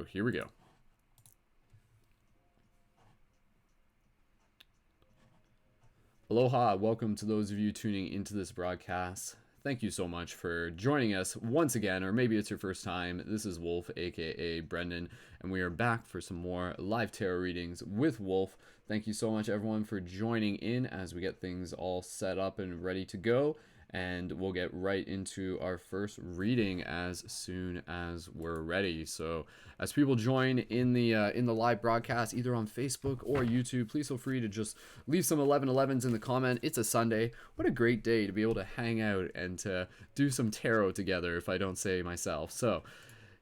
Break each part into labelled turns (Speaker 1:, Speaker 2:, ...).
Speaker 1: here we go. Aloha, welcome to those of you tuning into this broadcast. Thank you so much for joining us once again, or maybe it's your first time. This is Wolf, aka Brendan, and we are back for some more live tarot readings with Wolf. Thank you so much, everyone, for joining in as we get things all set up and ready to go. And we'll get right into our first reading as soon as we're ready. So as people join in the live broadcast, either on Facebook or YouTube, please feel free to just leave some 1111s in the comment. It's a Sunday. What a great day to be able to hang out and to do some tarot together, if I don't say myself. So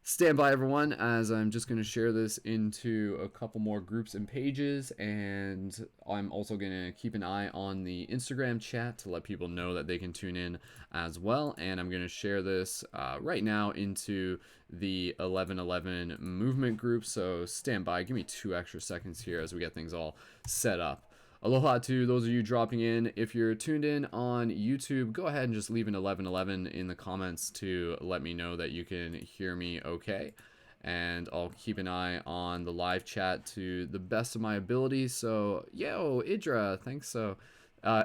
Speaker 1: stand by, everyone, as I'm just going to share this into a couple more groups and pages, and I'm also going to keep an eye on the Instagram chat to let people know that they can tune in as well. And I'm going to share this right now into the 1111 movement group, so stand by. Give me 2 extra seconds here as we get things all set up. Aloha to those of you dropping in. If you're tuned in on YouTube, go ahead and just leave an 1111 in the comments to let me know that you can hear me okay. And I'll keep an eye on the live chat to the best of my ability. So, yo, Idra, thanks so.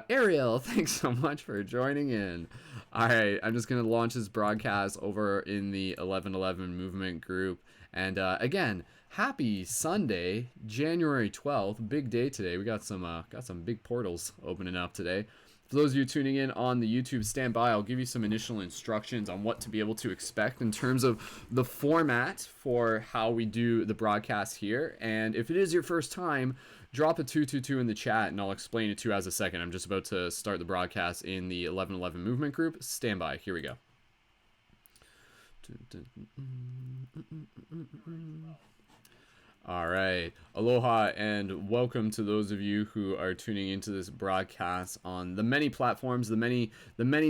Speaker 1: Ariel, thanks so much for joining in. All right, I'm just going to launch this broadcast over in the 1111 movement group. And again, happy Sunday, January 12th. Big day today. We got some big portals opening up today. For those of you tuning in on the YouTube, stand by. I'll give you some initial instructions on what to be able to expect in terms of the format for how we do the broadcast here. And if it is your first time, drop a 222 in the chat and I'll explain it to you as a second. I'm just about to start the broadcast in the 1111 movement group. Stand by. Here we go. All right, aloha and welcome to those of you who are tuning into this broadcast on the many platforms, the many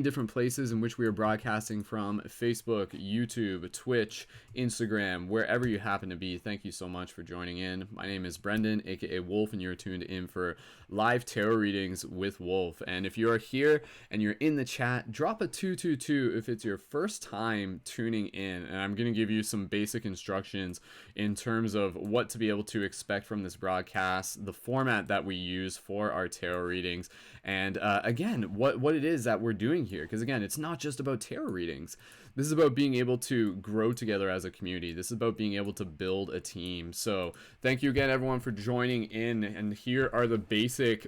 Speaker 1: different places in which we are broadcasting from: Facebook, YouTube, Twitch, Instagram, wherever you happen to be. Thank you so much for joining in. My name is Brendan, aka Wolf, and you're tuned in for live tarot readings with Wolf. And if you are here and you're in the chat, drop a 222 if it's your first time tuning in, and I'm going to give you some basic instructions in terms of what to be able to expect from this broadcast, the format that we use for our tarot readings, and again, what it is that we're doing here. Because again, it's not just about tarot readings. This is about being able to grow together as a community. This is about being able to build a team. So thank you again, everyone, for joining in. And here are the basic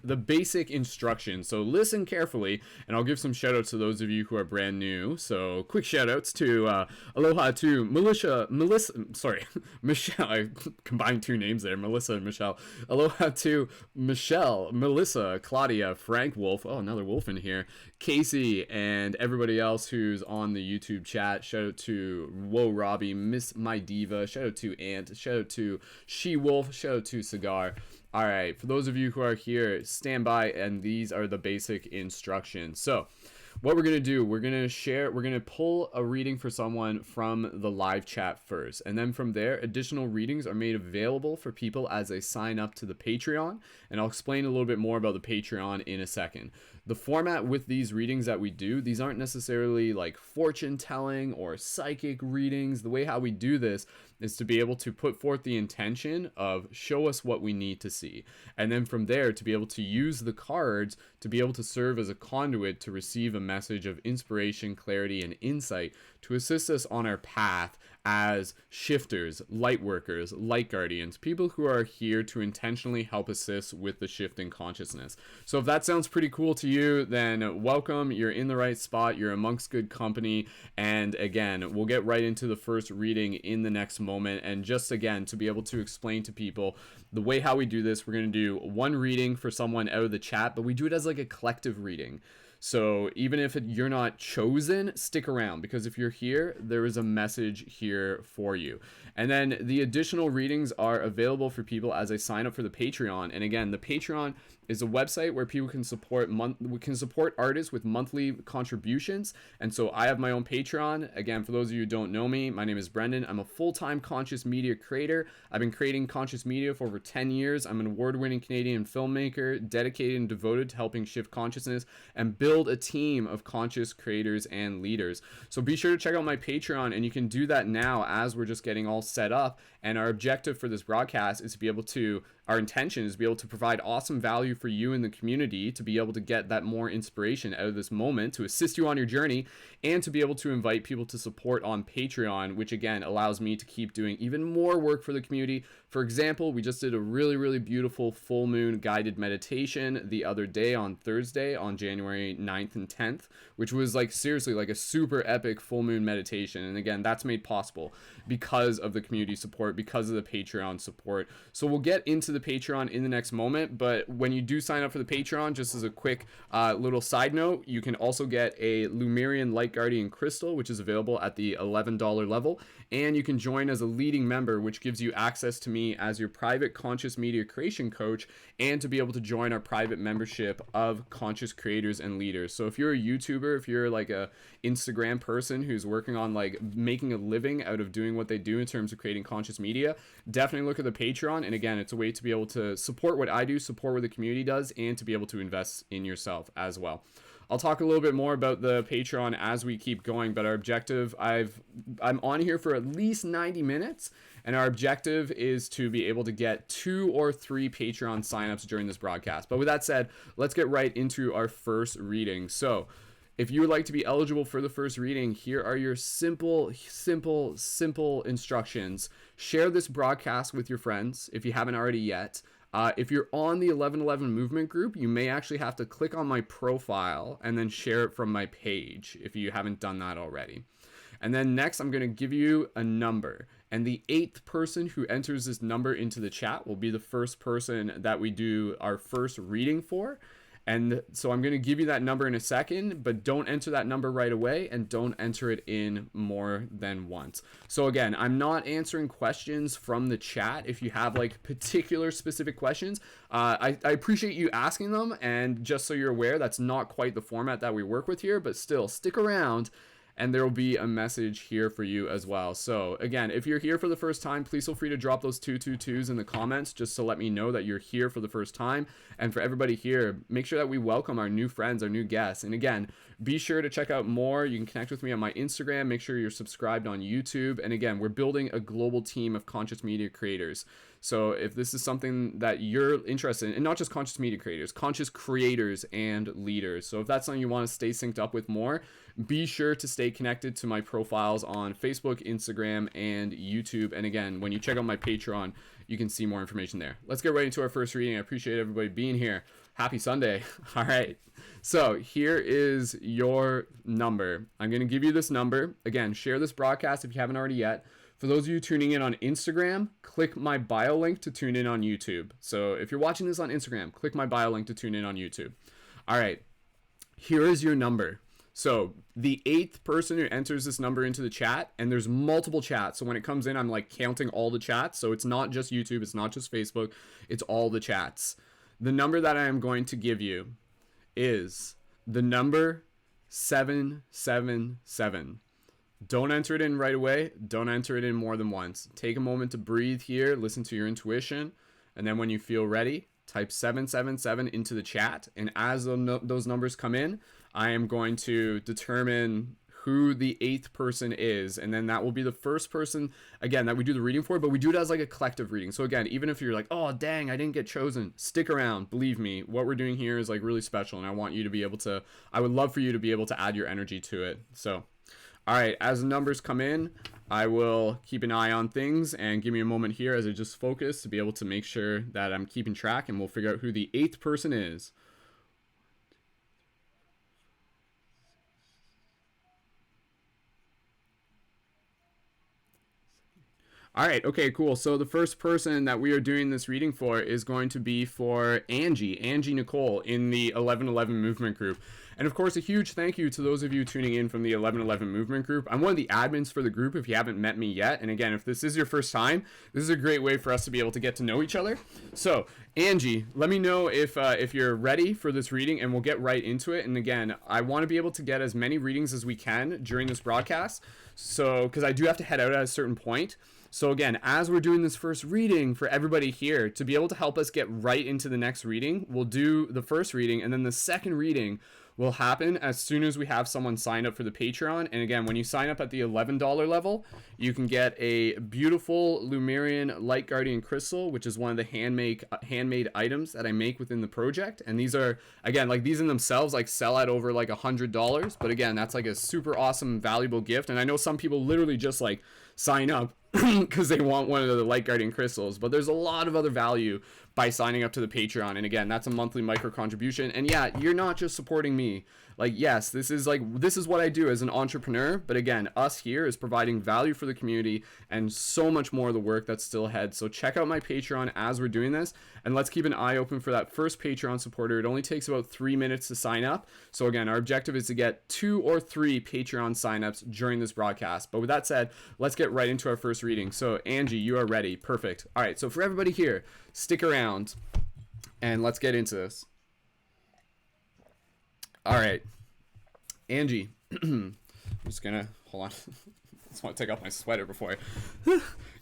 Speaker 1: instructions. So listen carefully, and I'll give some shout outs to those of you who are brand new. So quick shout outs to aloha to Michelle. I combined 2 names there, Melissa and Michelle. Aloha to Michelle, Melissa, Claudia, Frank Wolf. Oh, another Wolf in here. Casey, and everybody else who's on the YouTube chat. Shout out to Whoa Robbie, Miss My Diva. Shout out to Ant. Shout out to She Wolf. Shout out to Cigar. All right, for those of you who are here, stand by, and these are the basic instructions. So what we're going to do, we're going to pull a reading for someone from the live chat first. And then from there, additional readings are made available for people as they sign up to the Patreon. And I'll explain a little bit more about the Patreon in a second. The format with these readings that we do, these aren't necessarily like fortune telling or psychic readings. The way how we do this is to be able to put forth the intention of show us what we need to see. And then from there, to be able to use the cards to be able to serve as a conduit to receive a message of inspiration, clarity, and insight to assist us on our path as shifters, light workers, light guardians, people who are here to intentionally help assist with the shift in consciousness. So if that sounds pretty cool to you, then welcome. You're in the right spot. You're amongst good company. And again, we'll get right into the first reading in the next moment. And just again, to be able to explain to people the way how we do this, we're going to do one reading for someone out of the chat, but we do it as like a collective reading. So even if you're not chosen, stick around, because if you're here, there is a message here for you. And then the additional readings are available for people as they sign up for the Patreon. And again, the Patreon is a website where people can support artists with monthly contributions. And so I have my own Patreon. Again, for those of you who don't know me, my name is Brendan. I'm a full-time conscious media creator. I've been creating conscious media for over 10 years. I'm an award-winning Canadian filmmaker, dedicated and devoted to helping shift consciousness and build a team of conscious creators and leaders. So be sure to check out my Patreon, and you can do that now as we're just getting all set up. And our objective for this broadcast is to be able to, our intention is to be able to provide awesome value for you in the community, to be able to get that more inspiration out of this moment, to assist you on your journey, and to be able to invite people to support on Patreon, which again allows me to keep doing even more work for the community. For example, we just did a really, really beautiful full moon guided meditation the other day on Thursday on January 9th and 10th, which was like seriously like a super epic full moon meditation. And again, that's made possible because of the community support, because of the Patreon support. So we'll get into the Patreon in the next moment, but when you do sign up for the Patreon, just as a quick little side note, you can also get a Lemurian Light Guardian Crystal, which is available at the $11 level, and you can join as a leading member, which gives you access to me as your private conscious media creation coach, and to be able to join our private membership of conscious creators and leaders. So if you're a YouTuber, if you're like a Instagram person who's working on like making a living out of doing what they do in terms of creating conscious media, definitely look at the Patreon. And again, it's a way to be able to support what I do, support what the community does, and to be able to invest in yourself as well. I'll talk a little bit more about the Patreon as we keep going, but our objective, I'm on here for at least 90 minutes, and our objective is to be able to get 2 or 3 Patreon signups during this broadcast. But with that said, let's get right into our first reading. So if you would like to be eligible for the first reading, here are your simple instructions. Share this broadcast with your friends if you haven't already yet. If you're on the 1111 movement group, you may actually have to click on my profile and then share it from my page if you haven't done that already. And then next, I'm going to give you a number. And the 8th person who enters this number into the chat will be the first person that we do our first reading for. And so I'm going to give you that number in a second, but don't enter that number right away, and don't enter it in more than once. So again, I'm not answering questions from the chat. If you have like particular specific questions, I appreciate you asking them. And just so you're aware, that's not quite the format that we work with here, but still stick around, and there will be a message here for you as well. So again, if you're here for the first time, please feel free to drop those 222s in the comments just to let me know that you're here for the first time. And for everybody here, make sure that we welcome our new friends, our new guests. And again, be sure to check out more. You can connect with me on my Instagram. Make sure you're subscribed on YouTube. And again, we're building a global team of conscious media creators. So if this is something that you're interested in, and not just conscious media creators, conscious creators and leaders. So if that's something you want to stay synced up with more, be sure to stay connected to my profiles on Facebook, Instagram, and YouTube. And again, when you check out my Patreon, you can see more information there. Let's get right into our first reading. I appreciate everybody being here. Happy Sunday. All right. So here is your number. I'm going to give you this number. Again, share this broadcast if you haven't already yet. For those of you tuning in on Instagram, click my bio link to tune in on YouTube. So if you're watching this on Instagram, click my bio link to tune in on YouTube. All right. Here is your number. So the 8th person who enters this number into the chat, and there's multiple chats. So when it comes in, I'm like counting all the chats. So it's not just YouTube. It's not just Facebook. It's all the chats. The number that I am going to give you is the number 777. Don't enter it in right away. Don't enter it in more than once. Take a moment to breathe here. Listen to your intuition. And then when you feel ready, type 777 into the chat. And as those numbers come in, I am going to determine who the 8th person is, and then that will be the first person again that we do the reading for, but we do it as like a collective reading. So again, even if you're like, oh dang, I didn't get chosen, stick around. Believe me, what we're doing here is like really special, and I want you to be able to, I would love for you to be able to add your energy to it. So all right, as the numbers come in, I will keep an eye on things, and give me a moment here as I just focus to be able to make sure that I'm keeping track, and we'll figure out who the 8th person is. All right, okay, cool. So the first person that we are doing this reading for is going to be for Angie Nicole in the 1111 movement group. And of course, a huge thank you to those of you tuning in from the 1111 movement group. I'm one of the admins for the group if you haven't met me yet. And again, if this is your first time, this is a great way for us to be able to get to know each other. So Angie, let me know if you're ready for this reading, and we'll get right into it. And again, I want to be able to get as many readings as we can during this broadcast. So, because I do have to head out at a certain point. So again, as we're doing this first reading for everybody here, to be able to help us get right into the next reading, we'll do the first reading, and then the second reading will happen as soon as we have someone sign up for the Patreon. And again, when you sign up at the $11 level, you can get a beautiful Lemurian Light Guardian Crystal, which is one of the handmade items that I make within the project. And these are, again, like these in themselves like sell at over like $100. But again, that's like a super awesome, valuable gift. And I know some people literally just like sign up because they want one of the Light Guardian crystals, but there's a lot of other value by signing up to the Patreon. And again, that's a monthly micro contribution. And yeah, you're not just supporting me. Like, yes, this is what I do as an entrepreneur, but again, us here is providing value for the community and so much more of the work that's still ahead. So check out my Patreon as we're doing this, and let's keep an eye open for that first Patreon supporter. It only takes about 3 minutes to sign up. So again, our objective is to get 2 or 3 Patreon signups during this broadcast. But with that said, let's get right into our first reading. So Angie, you are ready. Perfect. All right, so for everybody here, stick around and let's get into this. All right, Angie, I'm just gonna, hold on. I just want to take off my sweater before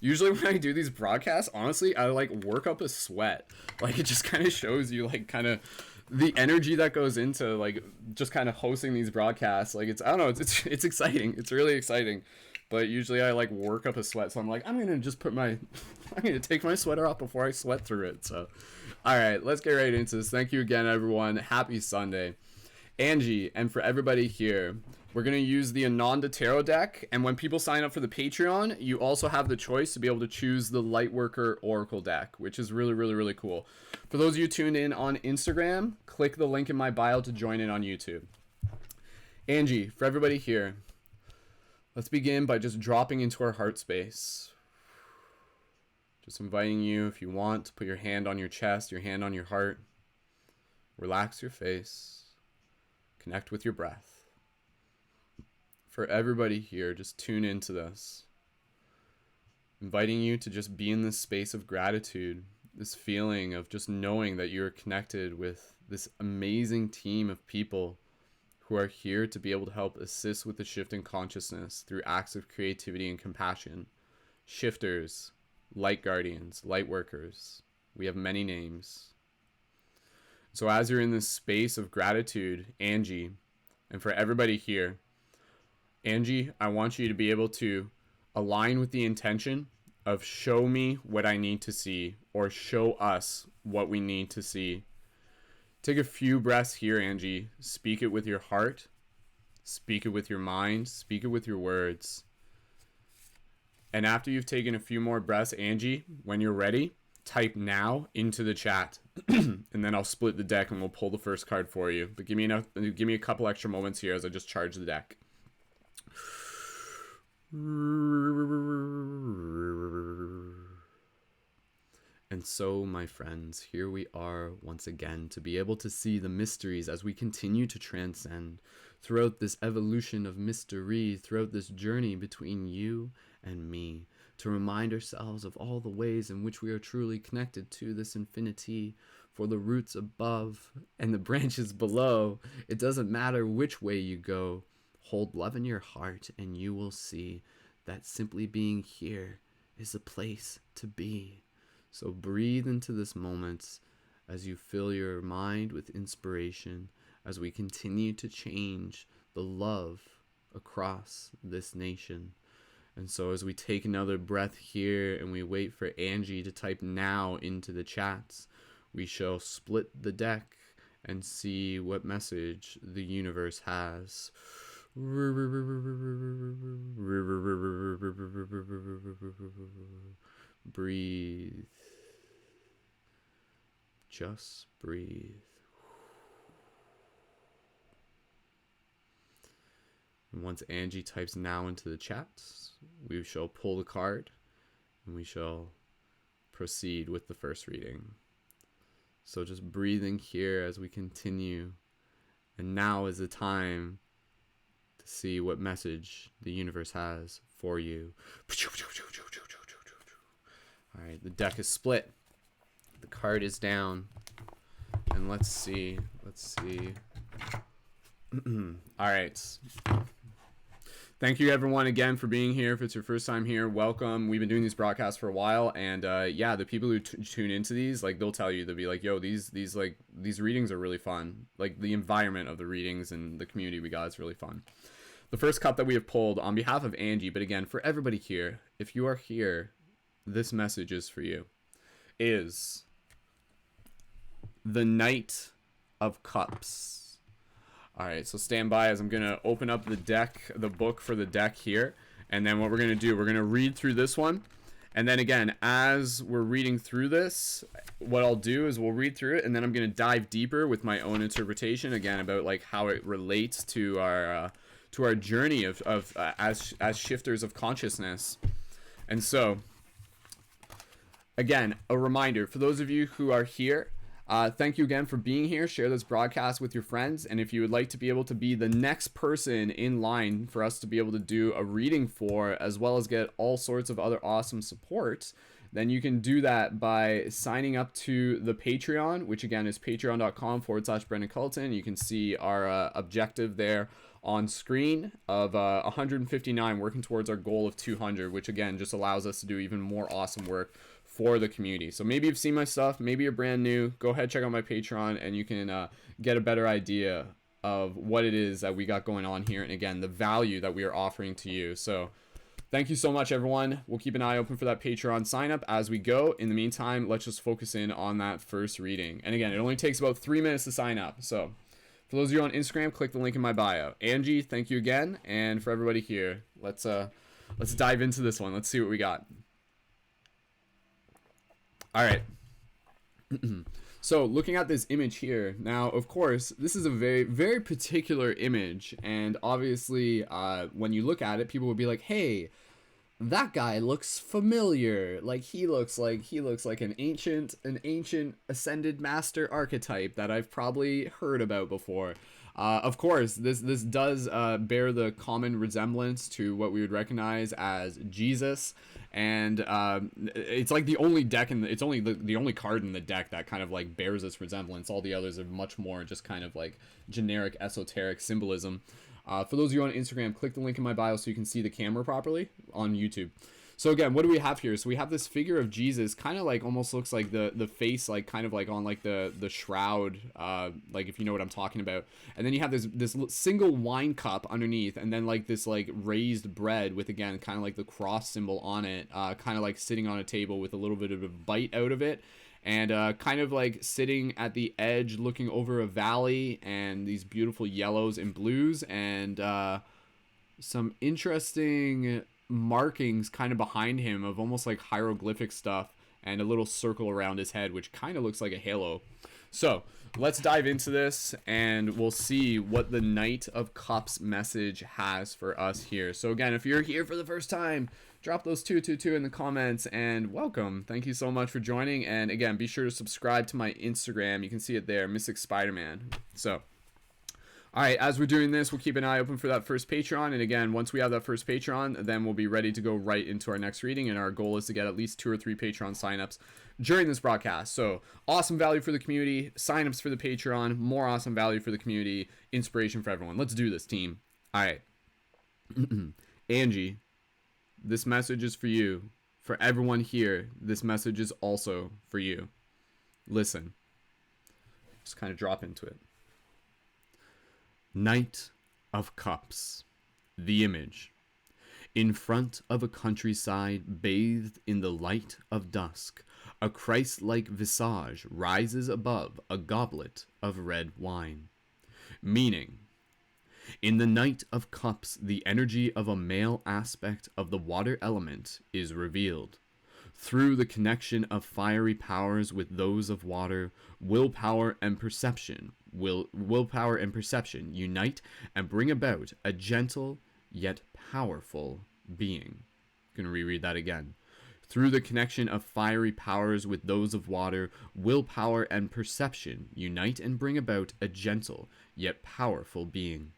Speaker 1: usually when I do these broadcasts, honestly, I like work up a sweat. Like it just kind of shows you like kind of the energy that goes into like just kind of hosting these broadcasts. Like it's, I don't know, it's exciting. It's really exciting. But usually I like work up a sweat. So I'm like, I'm going to just I'm going to take my sweater off before I sweat through it. So, all right, let's get right into this. Thank you again, everyone. Happy Sunday. Angie, and for everybody here, we're going to use the Ananda Tarot deck. And when people sign up for the Patreon, you also have the choice to be able to choose the Lightworker Oracle deck, which is really, really, really cool. For those of you tuned in on Instagram, click the link in my bio to join in on YouTube. Angie, for everybody here, let's begin by just dropping into our heart space. Just inviting you, if you want, to put your hand on your chest, your hand on your heart. Relax your face. Connect with your breath. For everybody here, just tune into this. Inviting you to just be in this space of gratitude, this feeling of just knowing that you're connected with this amazing team of people who are here to be able to help assist with the shift in consciousness through acts of creativity and compassion. Shifters, light guardians, light workers. We have many names. So as you're in this space of gratitude, Angie, and for everybody here, Angie, I want you to be able to align with the intention of show me what I need to see, or show us what we need to see. Take a few breaths here, Angie. Speak it with your heart. Speak it with your mind. Speak it with your words. And after you've taken a few more breaths, Angie, when you're ready, type now into the chat. And then I'll split the deck and we'll pull the first card for you. But give me a couple extra moments here as I just charge the deck. And so, my friends, here we are once again to be able to see the mysteries as we continue to transcend throughout this evolution of mystery, throughout this journey between you and me, to remind ourselves of all the ways in which we are truly connected to this infinity. For the roots above and the branches below, it doesn't matter which way you go. Hold love in your heart and you will see that simply being here is a place to be. So breathe into this moment as you fill your mind with inspiration as we continue to change the love across this nation. And so as we take another breath here and we wait for Angie to type now into the chats, we shall split the deck and see what message the universe has. Breathe. Just breathe. And once Angie types now into the chats, we shall pull the card and we shall proceed with the first reading. So just breathing here as we continue. And now is the time to see what message the universe has for you. All right, the deck is split. The card is down. And let's see. All right. Thank you everyone again for being here. If it's your first time here, welcome. We've been doing these broadcasts for a while, and yeah, the people who tune into these, like, they'll tell you, they'll be like, yo, these readings are really fun. Like, the environment of the readings and the community we got is really fun. The first cup that we have pulled on behalf of Angie, but again, for everybody here, if you are here, this message is for you, is the Knight of Cups. All right, so stand by as I'm going to open up the deck, the book for the deck here. And then what we're going to do, we're going to read through this one. And then again, as we're reading through this, what I'll do is we'll read through it, and then I'm going to dive deeper with my own interpretation, again, about like how it relates to our journey as shifters of consciousness. And so, again, a reminder for those of you who are here, thank you again for being here. Share this broadcast with your friends. And if you would like to be able to be the next person in line for us to be able to do a reading for, as well as get all sorts of other awesome support, then you can do that by signing up to the Patreon, which again is patreon.com/Brendan Culleton. You can see our objective there on screen of 159, working towards our goal of 200, which again just allows us to do even more awesome work for the community. So maybe you've seen my stuff, maybe you're brand new, go ahead, check out my Patreon, and you can get a better idea of what it is that we got going on here, and again, the value that we are offering to you. So thank you so much, everyone. We'll keep an eye open for that Patreon sign up as we go. In the meantime, let's just focus in on that first reading. And again, it only takes about 3 minutes to sign up. So for those of you on Instagram, click the link in my bio. Angie, thank you again. And for everybody here, let's dive into this one. Let's see what we got. All right. So looking at this image here, now, of course, this is a very, very particular image. And obviously, when you look at it, people will be like, hey, that guy looks familiar. Like, he looks like an ancient ascended master archetype that I've probably heard about before. Of course, this does bear the common resemblance to what we would recognize as Jesus, and it's like the only deck it's only the only card in the deck that kind of like bears this resemblance. All the others are much more just kind of like generic esoteric symbolism. For those of you on Instagram, click the link in my bio so you can see the camera properly on YouTube. So again, what do we have here? So we have this figure of Jesus, kind of like almost looks like the face, like kind of like on like the shroud, like if you know what I'm talking about. And then you have this single wine cup underneath, and then like this like raised bread with, again, kind of like the cross symbol on it, kind of like sitting on a table with a little bit of a bite out of it. And kind of like sitting at the edge looking over a valley, and these beautiful yellows and blues, and some interesting markings kind of behind him of almost like hieroglyphic stuff, and a little circle around his head, which kind of looks like a halo. So let's dive into this, and we'll see what the Knight of Cups message has for us here. So again, if you're here for the first time, drop those 222 in the comments, and welcome. Thank you so much for joining. And again, be sure to subscribe to my Instagram. You can see it there, Mystic Spider-Man. So all right, as we're doing this, we'll keep an eye open for that first Patreon. And again, once we have that first Patreon, then we'll be ready to go right into our next reading. And our goal is to get at least 2 or 3 Patreon signups during this broadcast. So awesome value for the community, signups for the Patreon, more awesome value for the community, inspiration for everyone. Let's do this, team. All right. Angie, this message is for you. For everyone here, this message is also for you. Listen. Just kind of drop into it. Knight of Cups. The image. In front of a countryside bathed in the light of dusk, a Christ-like visage rises above a goblet of red wine. Meaning, in the Knight of Cups, the energy of a male aspect of the water element is revealed. Through the connection of fiery powers with those of water, willpower and perception unite and bring about a gentle yet powerful being. I'm going to reread that again. Through the connection of fiery powers with those of water, willpower and perception unite and bring about a gentle yet powerful being.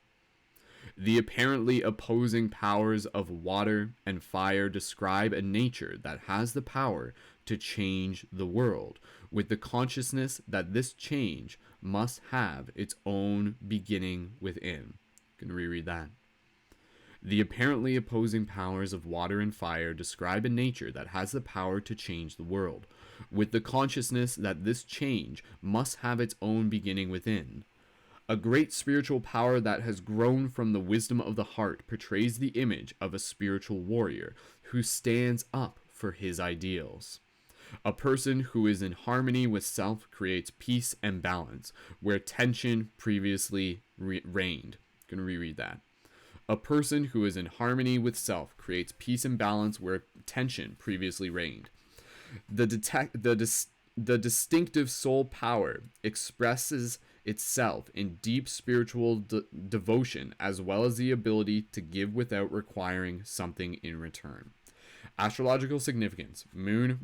Speaker 1: The apparently opposing powers of water and fire describe a nature that has the power to change the world, with the consciousness that this change must have its own beginning within. I'm going to reread that. The apparently opposing powers of water and fire describe a nature that has the power to change the world, with the consciousness that this change must have its own beginning within. A great spiritual power that has grown from the wisdom of the heart portrays the image of a spiritual warrior who stands up for his ideals. A person who is in harmony with self creates peace and balance, where tension previously reigned. I'm going to reread that. A person who is in harmony with self creates peace and balance, where tension previously reigned. The distinctive soul power expresses itself in deep spiritual devotion, as well as the ability to give without requiring something in return. Astrological significance: Moon,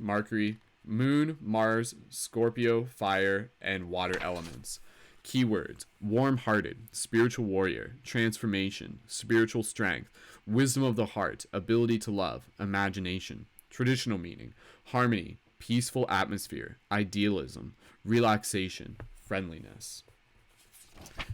Speaker 1: Mars, Scorpio, fire, and water elements. Keywords: warm-hearted, spiritual warrior, transformation, spiritual strength, wisdom of the heart, ability to love, imagination. Traditional meaning: harmony, peaceful atmosphere, idealism, relaxation, friendliness.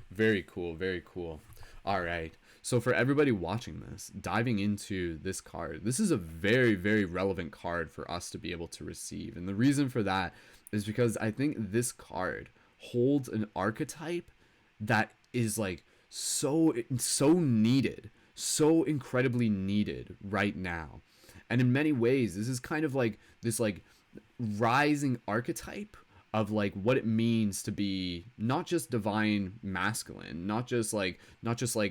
Speaker 1: Very cool, very cool. All right. So for everybody watching this, diving into this card, this is a very, very relevant card for us to be able to receive. And the reason for that is because I think this card holds an archetype that is like so needed, so incredibly needed right now. And in many ways, this is kind of like this like rising archetype of like what it means to be not just divine masculine, not just like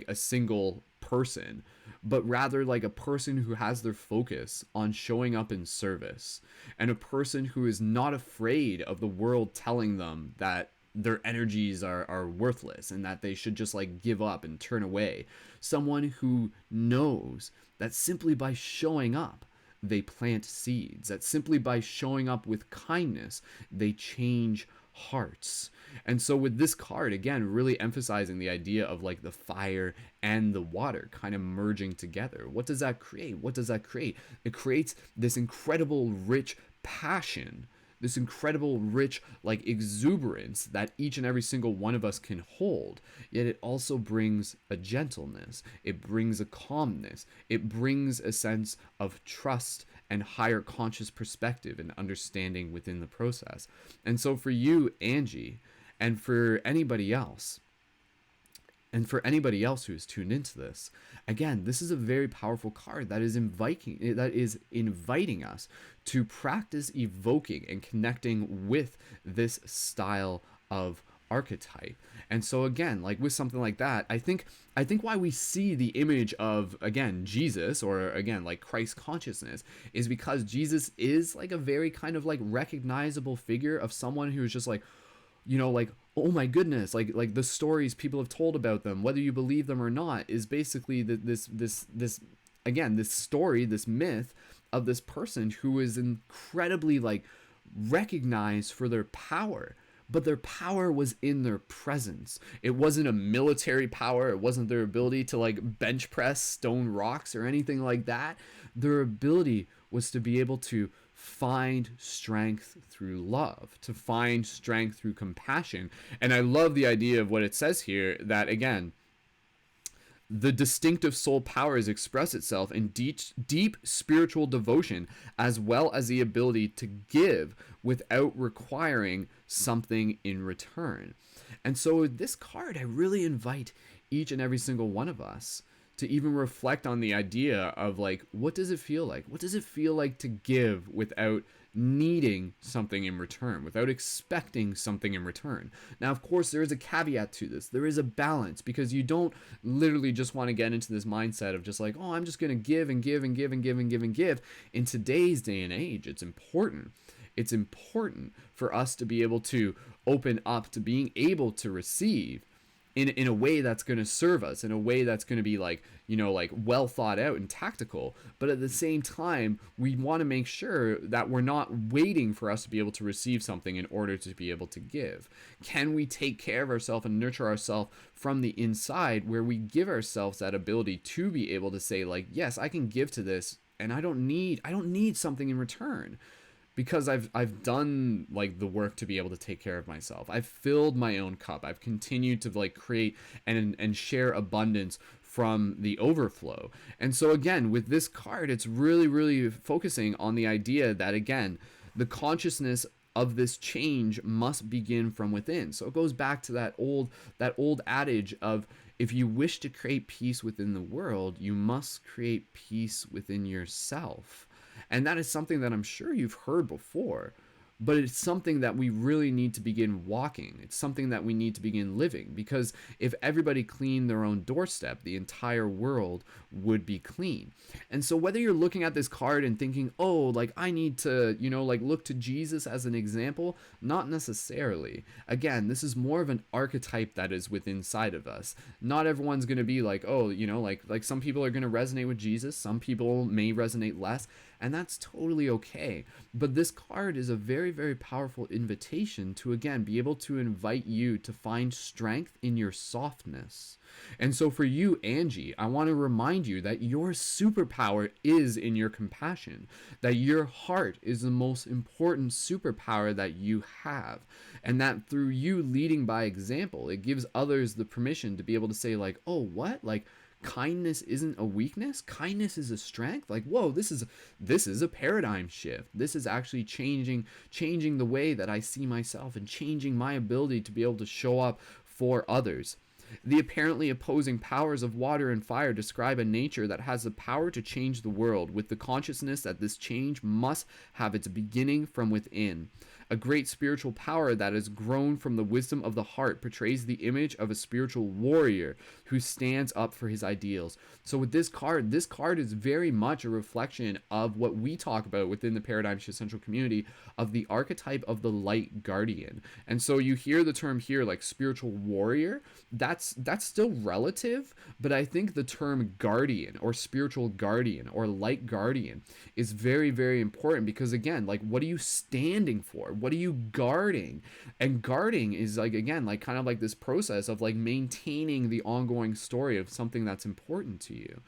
Speaker 1: a single person, but rather like a person who has their focus on showing up in service, and a person who is not afraid of the world telling them that their energies are worthless and that they should just like give up and turn away. Someone who knows that simply by showing up, they plant seeds, that simply by showing up with kindness, they change hearts. And so with this card, again, really emphasizing the idea of like the fire and the water kind of merging together. What does that create? What does that create? It creates this incredible rich passion, this incredible rich like exuberance that each and every single one of us can hold. Yet it also brings a gentleness, it brings a calmness, it brings a sense of trust and higher conscious perspective and understanding within the process. And so for you, Angie, and for anybody else, who's tuned into this, again, this is a very powerful card that is inviting us to practice evoking and connecting with this style of archetype. And so again, like with something like that, I think why we see the image of, again, Jesus, or again like Christ consciousness, is because Jesus is like a very kind of like recognizable figure of someone who's just like, you know, like, oh my goodness, like the stories people have told about them, whether you believe them or not, is basically this story, this myth of this person who is incredibly like recognized for their power. But their power was in their presence. It wasn't a military power. It wasn't their ability to like bench press stone rocks or anything like that. Their ability was to be able to find strength through love, to find strength through compassion. And I love the idea of what it says here, that again, the distinctive soul powers express itself in deep spiritual devotion, as well as the ability to give without requiring something in return. And so this card, I really invite each and every single one of us to even reflect on the idea of like, what does it feel like? What does it feel like to give without needing something in return, without expecting something in return? Now, of course, there is a caveat to this. There is a balance, because you don't literally just want to get into this mindset of just like, oh, I'm just going to give and give and give and give and give and give. In today's day and age, it's important. It's important for us to be able to open up to being able to receive in a way that's going to serve us, in a way that's going to be like, you know, like well thought out and tactical. But at the same time, we want to make sure that we're not waiting for us to be able to receive something in order to be able to give. Can we take care of ourselves and nurture ourselves from the inside, where we give ourselves that ability to be able to say like, yes, I can give to this, and I don't need something in return, because I've done like the work to be able to take care of myself. I've filled my own cup. I've continued to like create and share abundance from the overflow. And so again, with this card, it's really, really focusing on the idea that, again, the consciousness of this change must begin from within. So it goes back to that old adage of, if you wish to create peace within the world, you must create peace within yourself. And that is something that I'm sure you've heard before, but it's something that we really need to begin walking. It's something that we need to begin living, because if everybody cleaned their own doorstep, the entire world would be clean. And so whether you're looking at this card and thinking, oh, like I need to, look to Jesus as an example, not necessarily. Again, this is more of an archetype that is within inside of us. Not everyone's going to be like, oh, like some people are going to resonate with Jesus. Some people may resonate less. And that's totally okay. But this card is a very, very powerful invitation to, again, be able to invite you to find strength in your softness. And so for you, Angie, I want to remind you that your superpower is in your compassion, that your heart is the most important superpower that you have. And that through you leading by example, it gives others the permission to be able to say, like, oh, what? Like, kindness isn't a weakness. Kindness is a strength. Like, whoa, this is a paradigm shift. This is actually changing the way that I see myself and changing my ability to be able to show up for others. The apparently opposing powers of water and fire describe a nature that has the power to change the world, with the consciousness that this change must have its beginning from within. A great spiritual power that has grown from the wisdom of the heart portrays the image of a spiritual warrior who stands up for his ideals. So with this card is very much a reflection of what we talk about within the Paradigm Shift Central community, of the archetype of the light guardian. And so you hear the term here, like spiritual warrior, that's still relative, but I think the term guardian or spiritual guardian or light guardian is very, very important, because again, like, what are you standing for? What are you guarding? And guarding is, like, again, like kind of like this process of like maintaining the ongoing story of something that's important to you,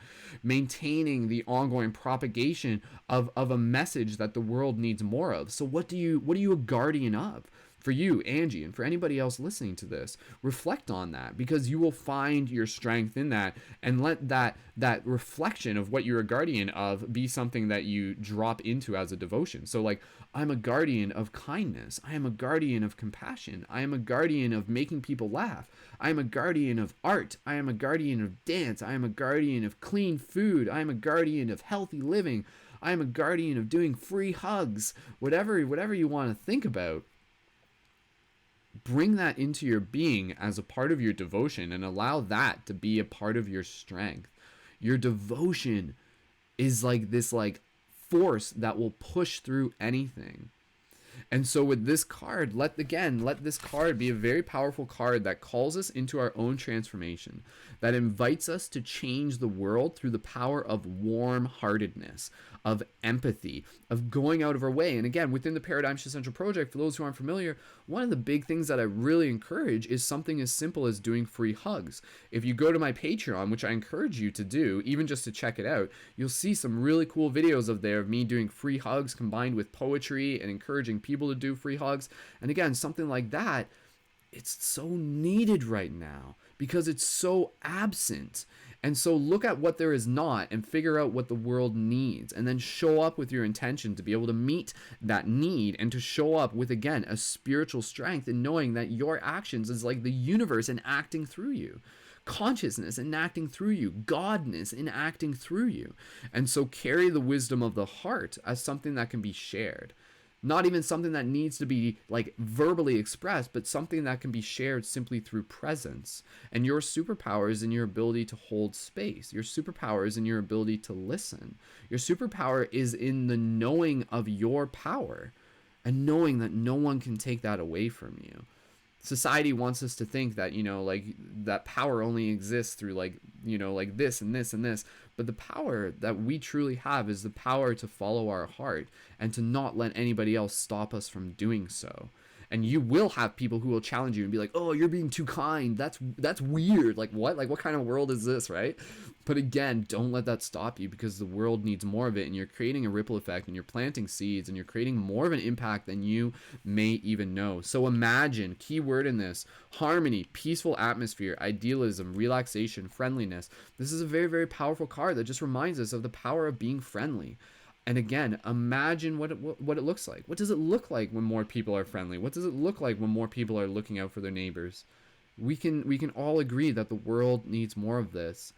Speaker 1: maintaining the ongoing propagation of a message that the world needs more of. So what are you a guardian of? For you, Angie, and for anybody else listening to this, reflect on that, because you will find your strength in that, and let that reflection of what you're a guardian of be something that you drop into as a devotion. So like, I'm a guardian of kindness. I am a guardian of compassion. I am a guardian of making people laugh. I am a guardian of art. I am a guardian of dance. I am a guardian of clean food. I am a guardian of healthy living. I am a guardian of doing free hugs. Whatever you want to think about, bring that into your being as a part of your devotion, and allow that to be a part of your strength. Your devotion is like this like force that will push through anything. And so with this card, let this card be a very powerful card that calls us into our own transformation, that invites us to change the world through the power of warm-heartedness, of empathy, of going out of our way. And again, within the Paradigm Shift Central Project, for those who aren't familiar, one of the big things that I really encourage is something as simple as doing free hugs. If you go to my Patreon, which I encourage you to do, even just to check it out, you'll see some really cool videos of me doing free hugs combined with poetry and encouraging people to do free hugs. And again, something like that, it's so needed right now because it's so absent. And so look at what there is not and figure out what the world needs, and then show up with your intention to be able to meet that need, and to show up with, again, a spiritual strength in knowing that your actions is like the universe enacting through you, consciousness enacting through you, godness enacting through you. And so carry the wisdom of the heart as something that can be shared. Not even something that needs to be like verbally expressed, but something that can be shared simply through presence. And your superpower is in your ability to hold space. Your superpower is in your ability to listen. Your superpower is in the knowing of your power, and knowing that no one can take that away from you. Society wants us to think that, like that power only exists through like this and this and this. But the power that we truly have is the power to follow our heart and to not let anybody else stop us from doing so. And you will have people who will challenge you and be like, oh, you're being too kind. That's weird. Like what? Like what kind of world is this, right? But again, don't let that stop you, because the world needs more of it, and you're creating a ripple effect, and you're planting seeds, and you're creating more of an impact than you may even know. So imagine, key word in this, harmony, peaceful atmosphere, idealism, relaxation, friendliness. This is a very, very powerful card that just reminds us of the power of being friendly. And again, imagine what it looks like. What does it look like when more people are friendly? What does it look like when more people are looking out for their neighbors? We can all agree that the world needs more of this.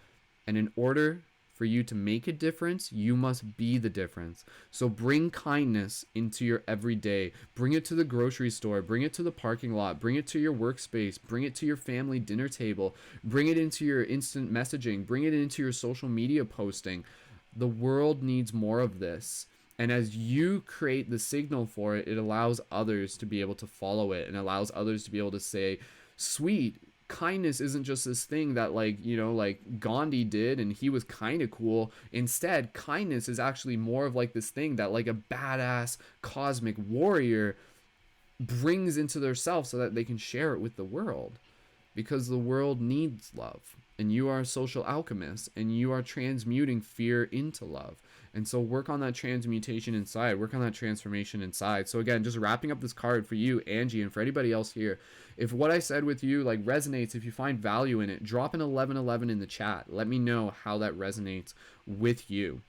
Speaker 1: And in order for you to make a difference, you must be the difference. So bring kindness into your everyday. Bring it to the grocery store. Bring it to the parking lot. Bring it to your workspace. Bring it to your family dinner table. Bring it into your instant messaging. Bring it into your social media posting. The world needs more of this. And as you create the signal for it, it allows others to be able to follow it, and allows others to be able to say, sweet, kindness isn't just this thing that like Gandhi did and he was kind of cool. Instead, kindness is actually more of like this thing that like a badass cosmic warrior brings into their self so that they can share it with the world, because the world needs love. And you are a social alchemist, and you are transmuting fear into love. And so work on that transmutation inside, work on that transformation inside. So again, just wrapping up this card for you, Angie, and for anybody else here, if what I said with you like resonates, if you find value in it, drop an 1111 in the chat. Let me know how that resonates with you.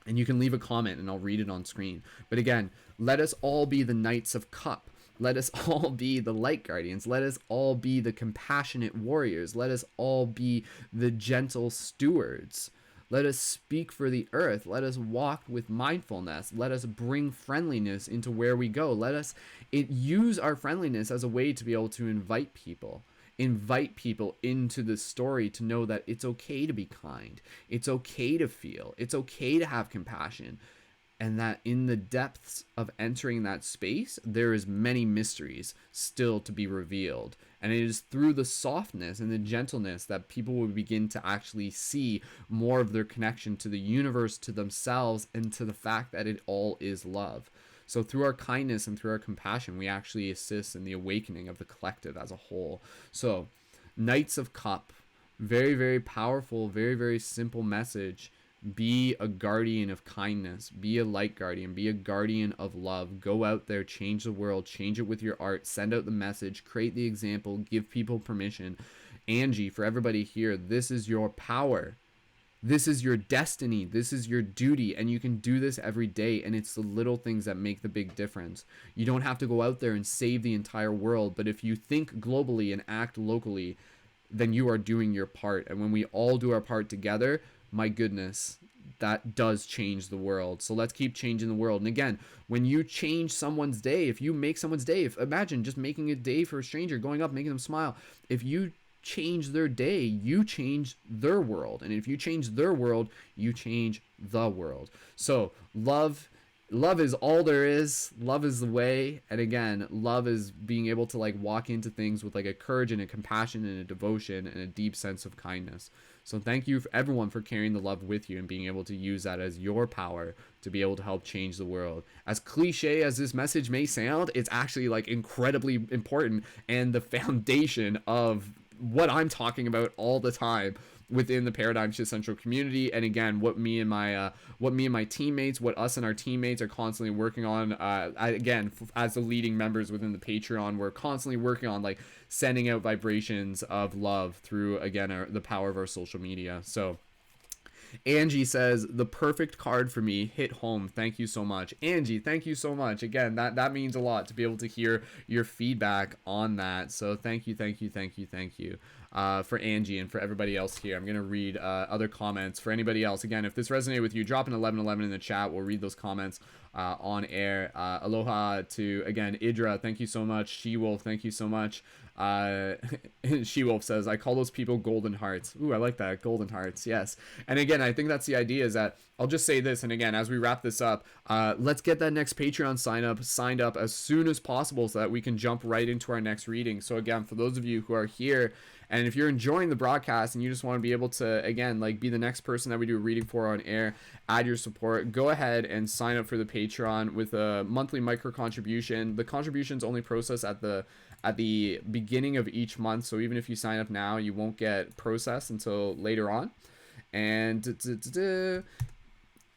Speaker 1: And you can leave a comment and I'll read it on screen. But again, let us all be the Knights of Cup. Let us all be the Light Guardians. Let us all be the compassionate warriors. Let us all be the gentle stewards. Let us speak for the earth. Let us walk with mindfulness. Let us bring friendliness into where we go. Let us use our friendliness as a way to be able to invite people into the story, to know that it's okay to be kind. It's okay to feel. It's okay to have compassion. And that in the depths of entering that space, there is many mysteries still to be revealed. And it is through the softness and the gentleness that people will begin to actually see more of their connection to the universe, to themselves, and to the fact that it all is love. So through our kindness and through our compassion, we actually assist in the awakening of the collective as a whole. So Knights of Cup, very, very powerful, very, very simple message. Be a guardian of kindness. Be a light guardian. Be a guardian of love. Go out there, change the world, change it with your art, send out the message, create the example, give people permission. Angie, for everybody here, this is your power. This is your destiny. This is your duty. And you can do this every day. And it's the little things that make the big difference. You don't have to go out there and save the entire world. But if you think globally and act locally, then you are doing your part. And when we all do our part together, my goodness, that does change the world. So let's keep changing the world. And again, when you change someone's day, if you make someone's day, imagine just making a day for a stranger, going up, making them smile. If you change their day, you change their world. And if you change their world, you change the world. So love is all there is. Love is the way. And again, love is being able to like walk into things with like a courage and a compassion and a devotion and a deep sense of kindness. So thank you for everyone for carrying the love with you and being able to use that as your power to be able to help change the world. As cliche as this message may sound, it's actually like incredibly important and the foundation of what I'm talking about all the time within the Paradigm Shift Central community. And again, what me and my teammates, what us and our teammates are constantly working on, as the leading members within the Patreon, we're constantly working on like sending out vibrations of love through, again, the power of our social media. So Angie says, the perfect card for me, hit home. Thank you so much. Angie, thank you so much. Again, that means a lot to be able to hear your feedback on that. So thank you. For Angie and for everybody else here. I'm going to read other comments. For anybody else, again, if this resonated with you, drop an 1111 in the chat. We'll read those comments on air. Aloha to, again, Idra, thank you so much. She-Wolf, thank you so much. She-Wolf says, I call those people golden hearts. Ooh, I like that. Golden hearts. Yes. And again, I think that's the idea, is that I'll just say this. And again, as we wrap this up, let's get that next Patreon signed up as soon as possible so that we can jump right into our next reading. So again, for those of you who are here And if you're enjoying the broadcast and you just want to be able to, again, like be the next person that we do a reading for on air, add your support, go ahead and sign up for the Patreon with a monthly micro contribution. The contributions only process at the beginning of each month, so even if you sign up now, you won't get processed until later on. And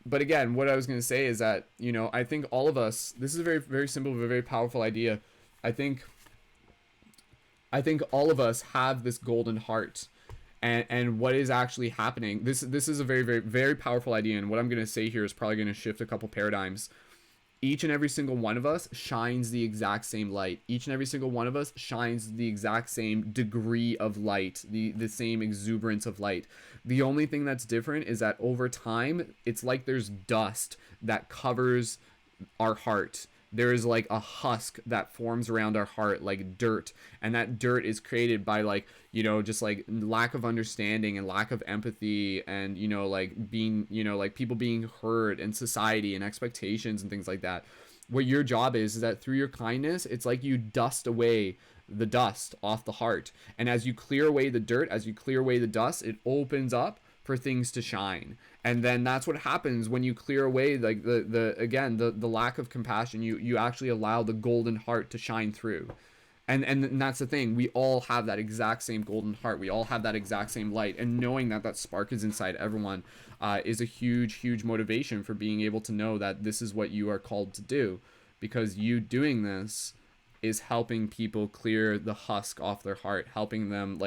Speaker 1: but again, what I was going to say is that, you know, I think all of us, this is a very, very simple but very powerful idea. I think all of us have this golden heart, and what is actually happening, this is a very, very, very powerful idea, and what I'm going to say here is probably going to shift a couple paradigms. Each and every single one of us shines the exact same light. Each and every single one of us shines the exact same degree of light, the same exuberance of light. The only thing that's different is that over time, it's like there's dust that covers our heart. There is like a husk that forms around our heart, like dirt, and that dirt is created by, like, you know, just like lack of understanding and lack of empathy, and, you know, like being, you know, like people being hurt and society and expectations and things like that. What your job is that through your kindness, it's like you dust away the dust off the heart, and as you clear away the dirt, as you clear away the dust, it opens up for things to shine. And then that's what happens when you clear away, like the lack of compassion. You actually allow the golden heart to shine through. And that's the thing, we all have that exact same golden heart, we all have that exact same light, and knowing that that spark is inside everyone is a huge motivation for being able to know that this is what you are called to do, because you doing this is helping people clear the husk off their heart, helping them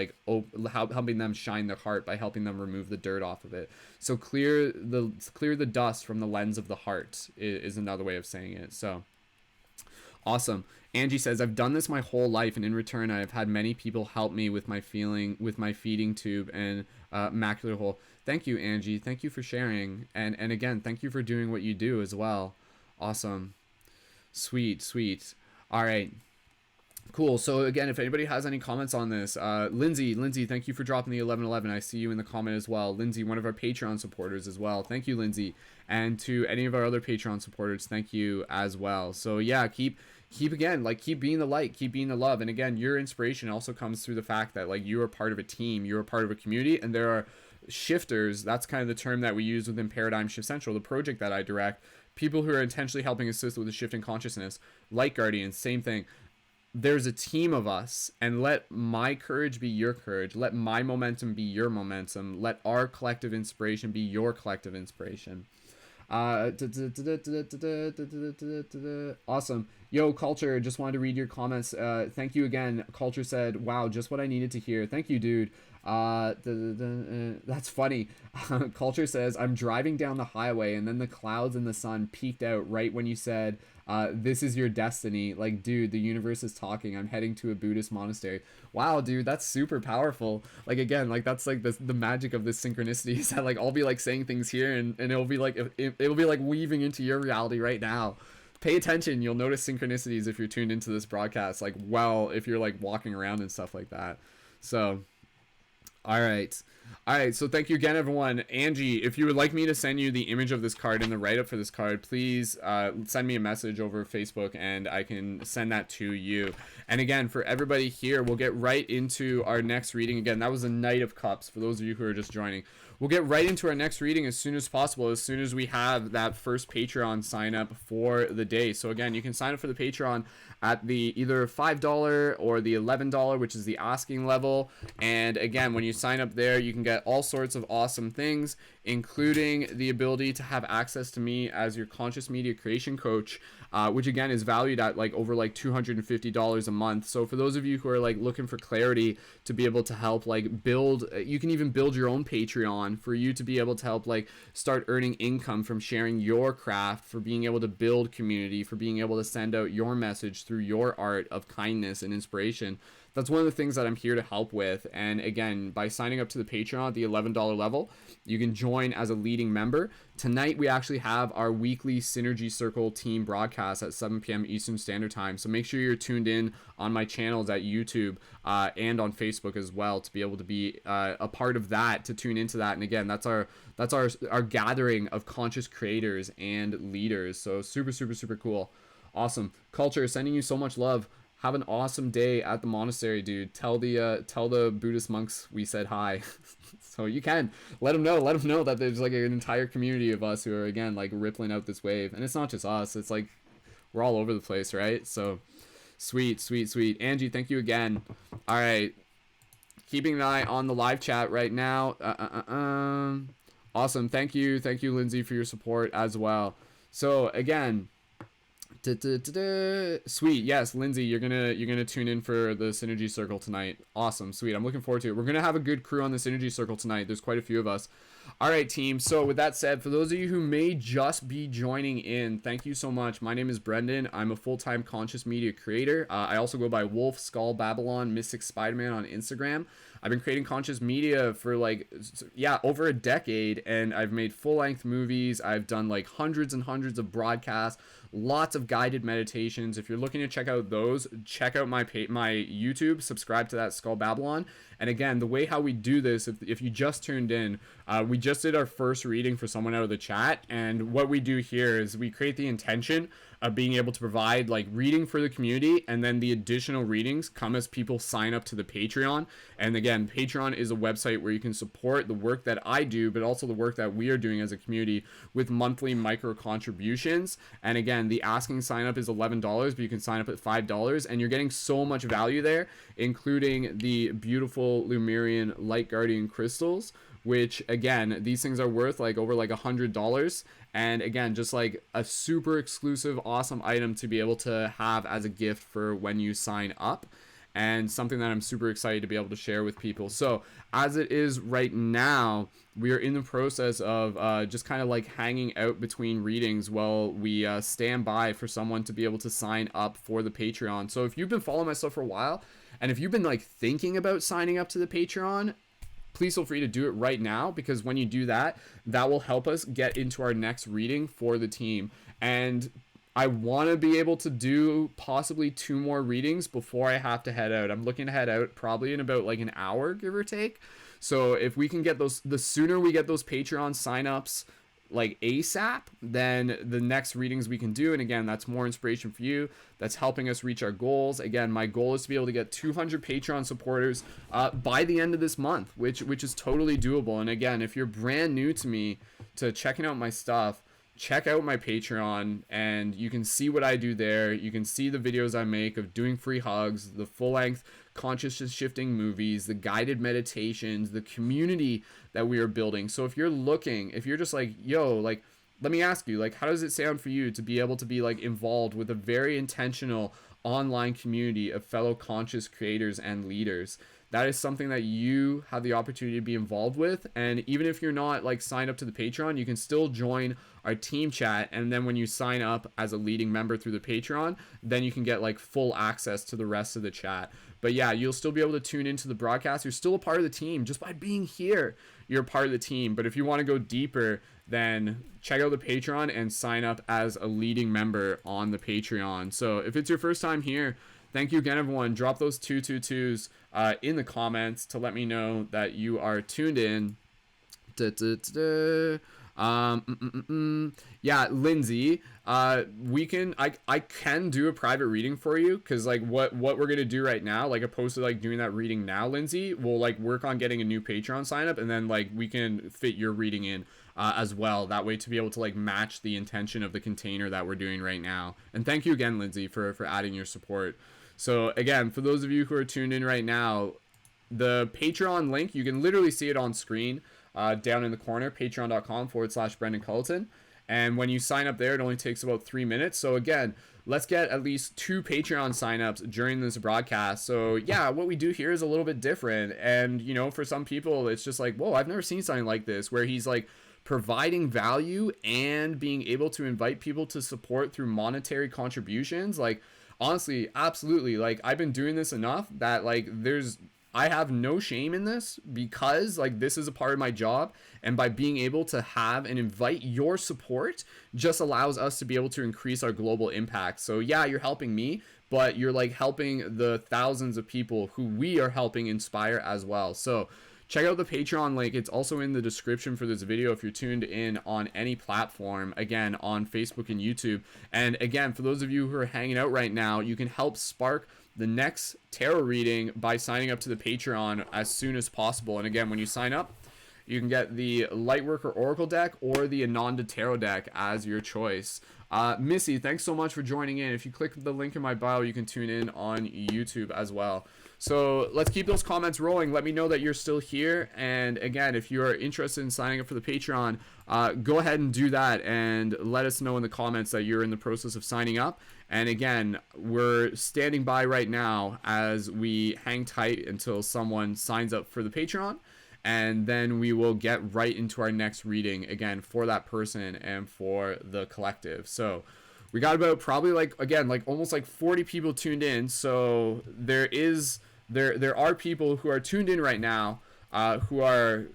Speaker 1: helping them shine their heart by helping them remove the dirt off of it. So clear the dust from the lens of the heart is another way of saying it. So awesome. Angie says, I've done this my whole life, and in return I have had many people help me with my feeding tube and macular hole. Thank you, Angie. Thank you for sharing, and again, thank you for doing what you do as well. Awesome. Sweet. All right, cool. So again, if anybody has any comments on this, Lindsay, thank you for dropping the 1111. I see you in the comment as well. Lindsay, one of our Patreon supporters as well. Thank you, Lindsay. And to any of our other Patreon supporters, thank you as well. So yeah, keep again, like, keep being the light, keep being the love. And again, your inspiration also comes through the fact that, like, you are part of a team, you're a part of a community, and there are shifters. That's kind of the term that we use within Paradigm Shift Central, the project that I direct. People who are intentionally helping assist with the shift in consciousness. Light Guardians, same thing. There's a team of us, and let my courage be your courage. Let my momentum be your momentum. Let our collective inspiration be your collective inspiration. Awesome. Yo, Culture, just wanted to read your comments. Thank you again. Culture said, wow, just what I needed to hear. Thank you, dude. That's funny. Culture says, I'm driving down the highway and then the clouds and the sun peeked out right when you said, this is your destiny. Like, dude, the universe is talking. I'm heading to a Buddhist monastery. Wow, dude, that's super powerful. Like, again, like, that's like the magic of this synchronicity is that, like, I'll be like saying things here, and it'll be like it'll be like weaving into your reality right now. Pay attention. You'll notice synchronicities if you're tuned into this broadcast, like, well, if you're like walking around and stuff like that. So all right, so thank you again, everyone. Angie, if you would like me to send you the image of this card and the write-up for this card, please send me a message over Facebook and I can send that to you. And again, for everybody here, we'll get right into our next reading. Again, that was a Knight of Cups for those of you who are just joining. We'll get right into our next reading as soon as possible, as soon as we have that first Patreon sign up for the day. So again, you can sign up for the Patreon at the either $5 or the $11, which is the asking level. And again, when you sign up there, you can get all sorts of awesome things, including the ability to have access to me as your conscious media creation coach, which again is valued at like over like $250 a month. So for those of you who are like looking for clarity to be able to help like build, you can even build your own Patreon for you to be able to help like start earning income from sharing your craft, for being able to build community, for being able to send out your message through your art of kindness and inspiration. That's one of the things that I'm here to help with. And again, by signing up to the Patreon at the $11 level, you can join as a leading member. Tonight, we actually have our weekly Synergy Circle team broadcast at 7 p.m. Eastern Standard Time. So make sure you're tuned in on my channels at YouTube and on Facebook as well to be able to be a part of that, to tune into that. And again, that's our gathering of conscious creators and leaders. So super, super, super cool. Awesome. Culture, sending you so much love. Have an awesome day at the monastery, dude. Tell the Buddhist monks we said hi. So you can let them know that there's like an entire community of us who are, again, like rippling out this wave. And it's not just us, it's like we're all over the place, right? So sweet. Angie, thank you again. All right, keeping an eye on the live chat right now. Awesome. Thank you, Lindsay, for your support as well. So again, sweet. Yes, Lindsay, you're gonna tune in for the Synergy Circle tonight. Awesome. Sweet. I'm looking forward to it. We're gonna have a good crew on the Synergy Circle tonight. There's quite a few of us. All right, team. So with that said, for those of you who may just be joining in, thank you so much. My name is Brendan. I'm a full-time conscious media creator. I also go by Wolf, Skull, Babylon, Mystic Spider-Man on Instagram. I've been creating conscious media for like, yeah, over a decade, and I've made full-length movies. I've done like hundreds and hundreds of broadcasts, lots of guided meditations. If you're looking to check out those, check out my YouTube, subscribe to that, Skull Babylon. And again, the way how we do this, if you just tuned in, we just did our first reading for someone out of the chat, and what we do here is we create the intention of being able to provide like reading for the community, and then the additional readings come as people sign up to the Patreon. And again, Patreon is a website where you can support the work that I do, but also the work that we are doing as a community with monthly micro contributions. And again, the asking sign up is $11, but you can sign up at $5, and you're getting so much value there, including the beautiful Lemurian Light Guardian Crystals, which again, these things are worth like over like $100. And again, just like a super exclusive, awesome item to be able to have as a gift for when you sign up, and something that I'm super excited to be able to share with people. So as it is right now, we are in the process of just kind of like hanging out between readings while we stand by for someone to be able to sign up for the Patreon. So if you've been following my stuff for a while, and if you've been like thinking about signing up to the Patreon, please feel free to do it right now, because when you do that, that will help us get into our next reading for the team. And I want to be able to do possibly 2 more readings before I have to head out. I'm looking to head out probably in about like an hour, give or take. So if we can get those, the sooner we get those Patreon signups like ASAP, then the next readings we can do. And again, that's more inspiration for you. That's helping us reach our goals. Again, my goal is to be able to get 200 Patreon supporters by the end of this month, which is totally doable. And again, if you're brand new to me, to checking out my stuff, check out my Patreon, and you can see what I do there. You can see the videos I make of doing free hugs, the full-length consciousness shifting movies, the guided meditations, the community that we are building. So if you're looking, if you're just like, yo, like, let me ask you, like, how does it sound for you to be able to be like involved with a very intentional online community of fellow conscious creators and leaders? That is something that you have the opportunity to be involved with. And even if you're not like signed up to the Patreon, you can still join our team chat. And then when you sign up as a leading member through the Patreon, then you can get like full access to the rest of the chat. But yeah, you'll still be able to tune into the broadcast. You're still a part of the team. Just by being here, you're a part of the team. But if you want to go deeper, then check out the Patreon and sign up as a leading member on the Patreon. So if it's your first time here, thank you again, everyone. Drop those 222s in the comments to let me know that you are tuned in. Yeah, Lindsay, I can do a private reading for you, because like what we're gonna do right now, like opposed to like doing that reading now, Lindsay, we'll like work on getting a new Patreon sign up, and then like we can fit your reading in as well, that way, to be able to like match the intention of the container that we're doing right now. And thank you again, Lindsay, for adding your support. So again, for those of you who are tuned in right now, the Patreon link, you can literally see it on screen down in the corner, patreon.com/Brendan Culleton. And when you sign up there, it only takes about 3 minutes. So again, let's get at least 2 Patreon signups during this broadcast. So yeah, what we do here is a little bit different. And you know, for some people, it's just like, whoa, I've never seen something like this, where he's like providing value and being able to invite people to support through monetary contributions. Like, honestly, absolutely. Like, I've been doing this enough that like I have no shame in this, because like this is a part of my job, and by being able to have and invite your support just allows us to be able to increase our global impact. So yeah, you're helping me, but you're like helping the thousands of people who we are helping inspire as well. So check out the Patreon link. It's also in the description for this video if you're tuned in on any platform, again, on Facebook and YouTube. And again, for those of you who are hanging out right now, you can help spark the next tarot reading by signing up to the Patreon as soon as possible. And again, when you sign up, you can get the Lightworker Oracle deck or the Ananda Tarot deck as your choice. Missy, thanks so much for joining in. If you click the link in my bio, you can tune in on YouTube as well. So let's keep those comments rolling. Let me know that you're still here. And again, if you are interested in signing up for the Patreon, go ahead and do that and let us know in the comments that you're in the process of signing up. And again, we're standing by right now as we hang tight until someone signs up for the Patreon. And then we will get right into our next reading again for that person and for the collective. So we got about probably almost 40 people tuned in. So there are people who are tuned in right now who are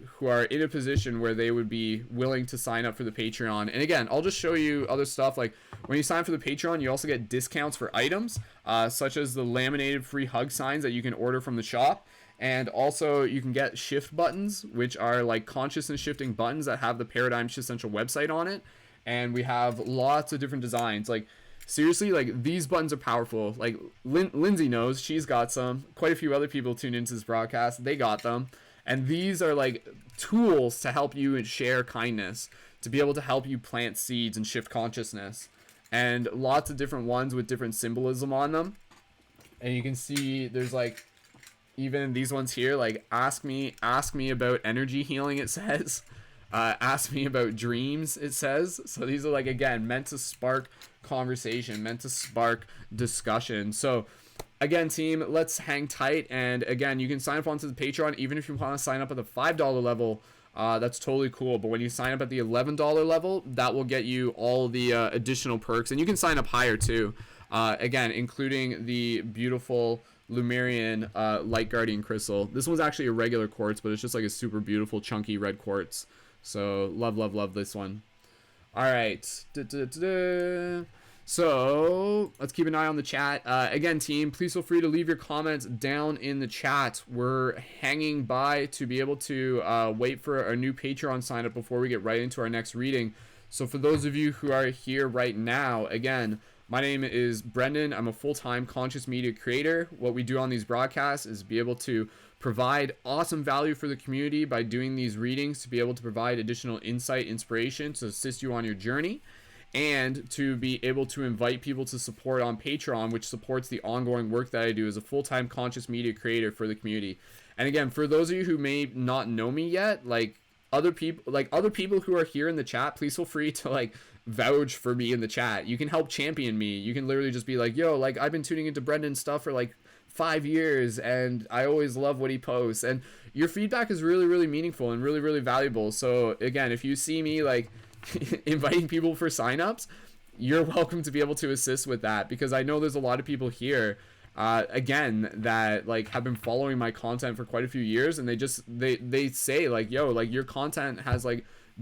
Speaker 1: in a position where they would be willing to sign up for the Patreon. And again, I'll just show you other stuff. Like when you sign up for the Patreon, you also get discounts for items such as the laminated free hug signs that you can order from the shop. And also you can get shift buttons, which are like consciousness shifting buttons that have the Paradigm Shift Central website on it. And we have lots of different designs. Like seriously, like these buttons are powerful. Like Lindsay knows, she's got some. Quite a few other people tuned into this broadcast, they got them. And these are like tools to help you share kindness, to be able to help you plant seeds and shift consciousness. And lots of different ones with different symbolism on them. And you can see there's like even these ones here, like ask me about energy healing, it says. Ask me about dreams, it says. So these are like, again, meant to spark conversation, meant to spark discussion. So again, team, let's hang tight. And again, you can sign up onto the Patreon even if you want to sign up at the $5 level. That's totally cool. But when you sign up at the $11 level, that will get you all the additional perks. And you can sign up higher too, again, including the beautiful Lemurian Light Guardian Crystal. This one's actually a regular quartz, but it's just like a super beautiful chunky red quartz. So love this one. All right. So let's keep an eye on the chat. Again, team, please feel free to leave your comments down in the chat. We're hanging by to be able to wait for a new Patreon sign up before we get right into our next reading. So for those of you who are here right now, again, my name is Brendan. I'm a full-time conscious media creator. What we do on these broadcasts is be able to provide awesome value for the community by doing these readings, to be able to provide additional insight, inspiration to assist you on your journey, and to be able to invite people to support on Patreon, which supports the ongoing work that I do as a full-time conscious media creator for the community. And again, for those of you who may not know me yet, other people who are here in the chat, please feel free to vouch for me in the chat. You can help champion me. You can literally just be like, yo, I've been tuning into Brendan's stuff for 5 years and I always love what he posts. And your feedback is really, really meaningful and really, really valuable. So again, if you see me inviting people for signups, you're welcome to be able to assist with that, because I know there's a lot of people here again that have been following my content for quite a few years, and they say yo, your content has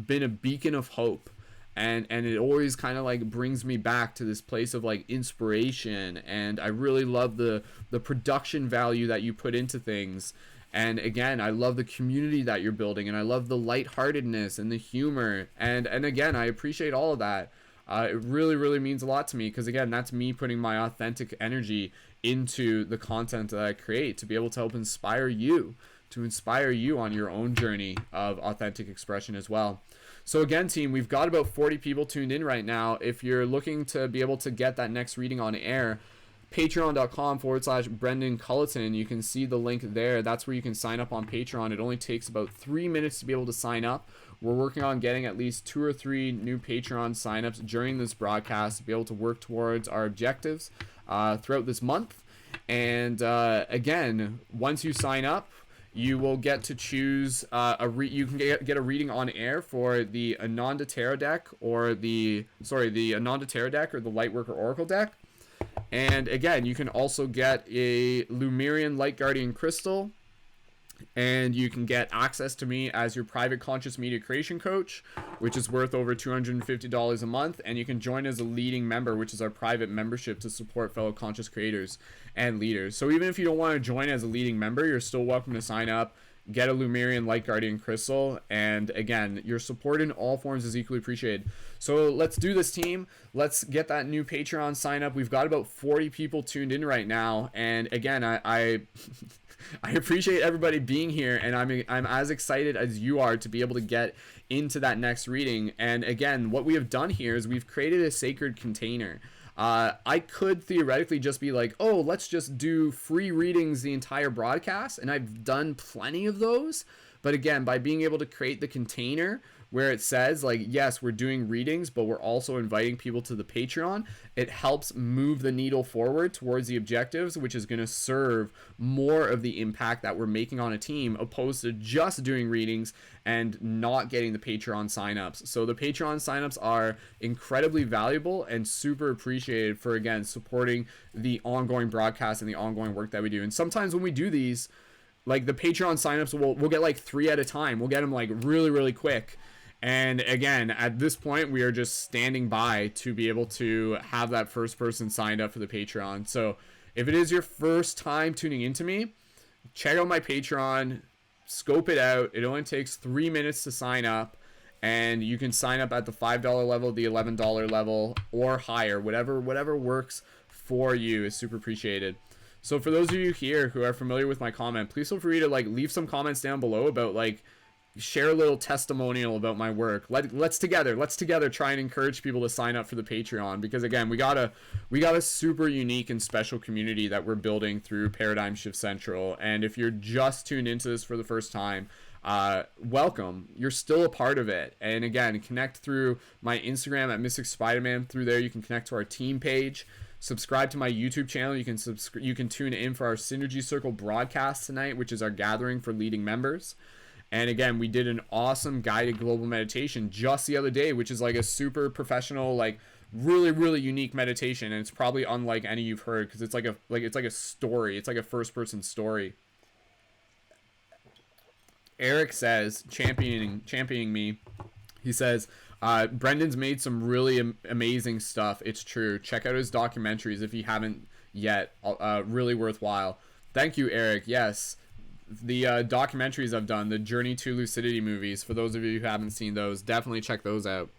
Speaker 1: been a beacon of hope, and it always kind of brings me back to this place of inspiration. And I really love the production value that you put into things. And again, I love the community that you're building, and I love the lightheartedness and the humor, and again, I appreciate all of that. It really, really means a lot to me, because again, that's me putting my authentic energy into the content that I create to be able to help inspire you on your own journey of authentic expression as well. So again, team, we've got about 40 people tuned in right now. If you're looking to be able to get that next reading on air, patreon.com/Brendan Culleton. You can see the link there. That's where you can sign up on Patreon. It only takes about 3 minutes to be able to sign up. We're working on getting at least 2 or 3 new Patreon signups during this broadcast to be able to work towards our objectives throughout this month. And again, once you sign up, you will get to choose you can get a reading on air for the Ananda Tarot deck or the Lightworker Oracle deck. And again, you can also get a Lemurian Light Guardian Crystal, and you can get access to me as your private conscious media creation coach, which is worth over $250 a month. And you can join as a leading member, which is our private membership to support fellow conscious creators and leaders. So even if you don't want to join as a leading member, you're still welcome to sign up. get a Lemurian Light Guardian Crystal. And again, your support in all forms is equally appreciated. So let's do this, team. Let's get that new Patreon sign up. We've got about 40 people tuned in right now. And again, I I appreciate everybody being here, and I'm as excited as you are to be able to get into that next reading. And again, what we have done here is we've created a sacred container. I could theoretically just be like, oh, let's just do free readings the entire broadcast, and I've done plenty of those. But again, by being able to create the container where it says like, yes, we're doing readings, but we're also inviting people to the Patreon, it helps move the needle forward towards the objectives, which is going to serve more of the impact that we're making on a team, opposed to just doing readings and not getting the Patreon signups. So the Patreon signups are incredibly valuable and super appreciated for, again, supporting the ongoing broadcast and the ongoing work that we do. And sometimes when we do these, like the Patreon signups, we'll get like 3 at a time. We'll get them like really, really quick. And again, at this point, we are just standing by to be able to have that first person signed up for the Patreon. So if it is your first time tuning into me, check out my Patreon, scope it out. It only takes 3 minutes to sign up, and you can sign up at the $5 level, the $11 level, or higher. Whatever works for you is super appreciated. So for those of you here who are familiar with my comment, please feel free to like leave some comments down below about like, share a little testimonial about my work. Let's together try and encourage people to sign up for the Patreon, because again, we got a super unique and special community that we're building through Paradigm Shift Central. And if you're just tuned into this for the first time, welcome. You're still a part of it. And again, connect through my Instagram at Mystic Spider-Man. Through there, you can connect to our team page. Subscribe to my YouTube channel. You can tune in for our Synergy Circle broadcast tonight, which is our gathering for leading members. And again, we did an awesome guided global meditation just the other day, which is like a super professional, like really, really unique meditation. And it's probably unlike any you've heard, because it's like a story. It's like a first person story. Eric says, championing me. He says, Brendan's made some really amazing stuff. It's true. Check out his documentaries if you haven't yet. Really worthwhile. Thank you, Eric. Yes. The documentaries I've done, the Journey to Lucidity movies, for those of you who haven't seen those, definitely check those out.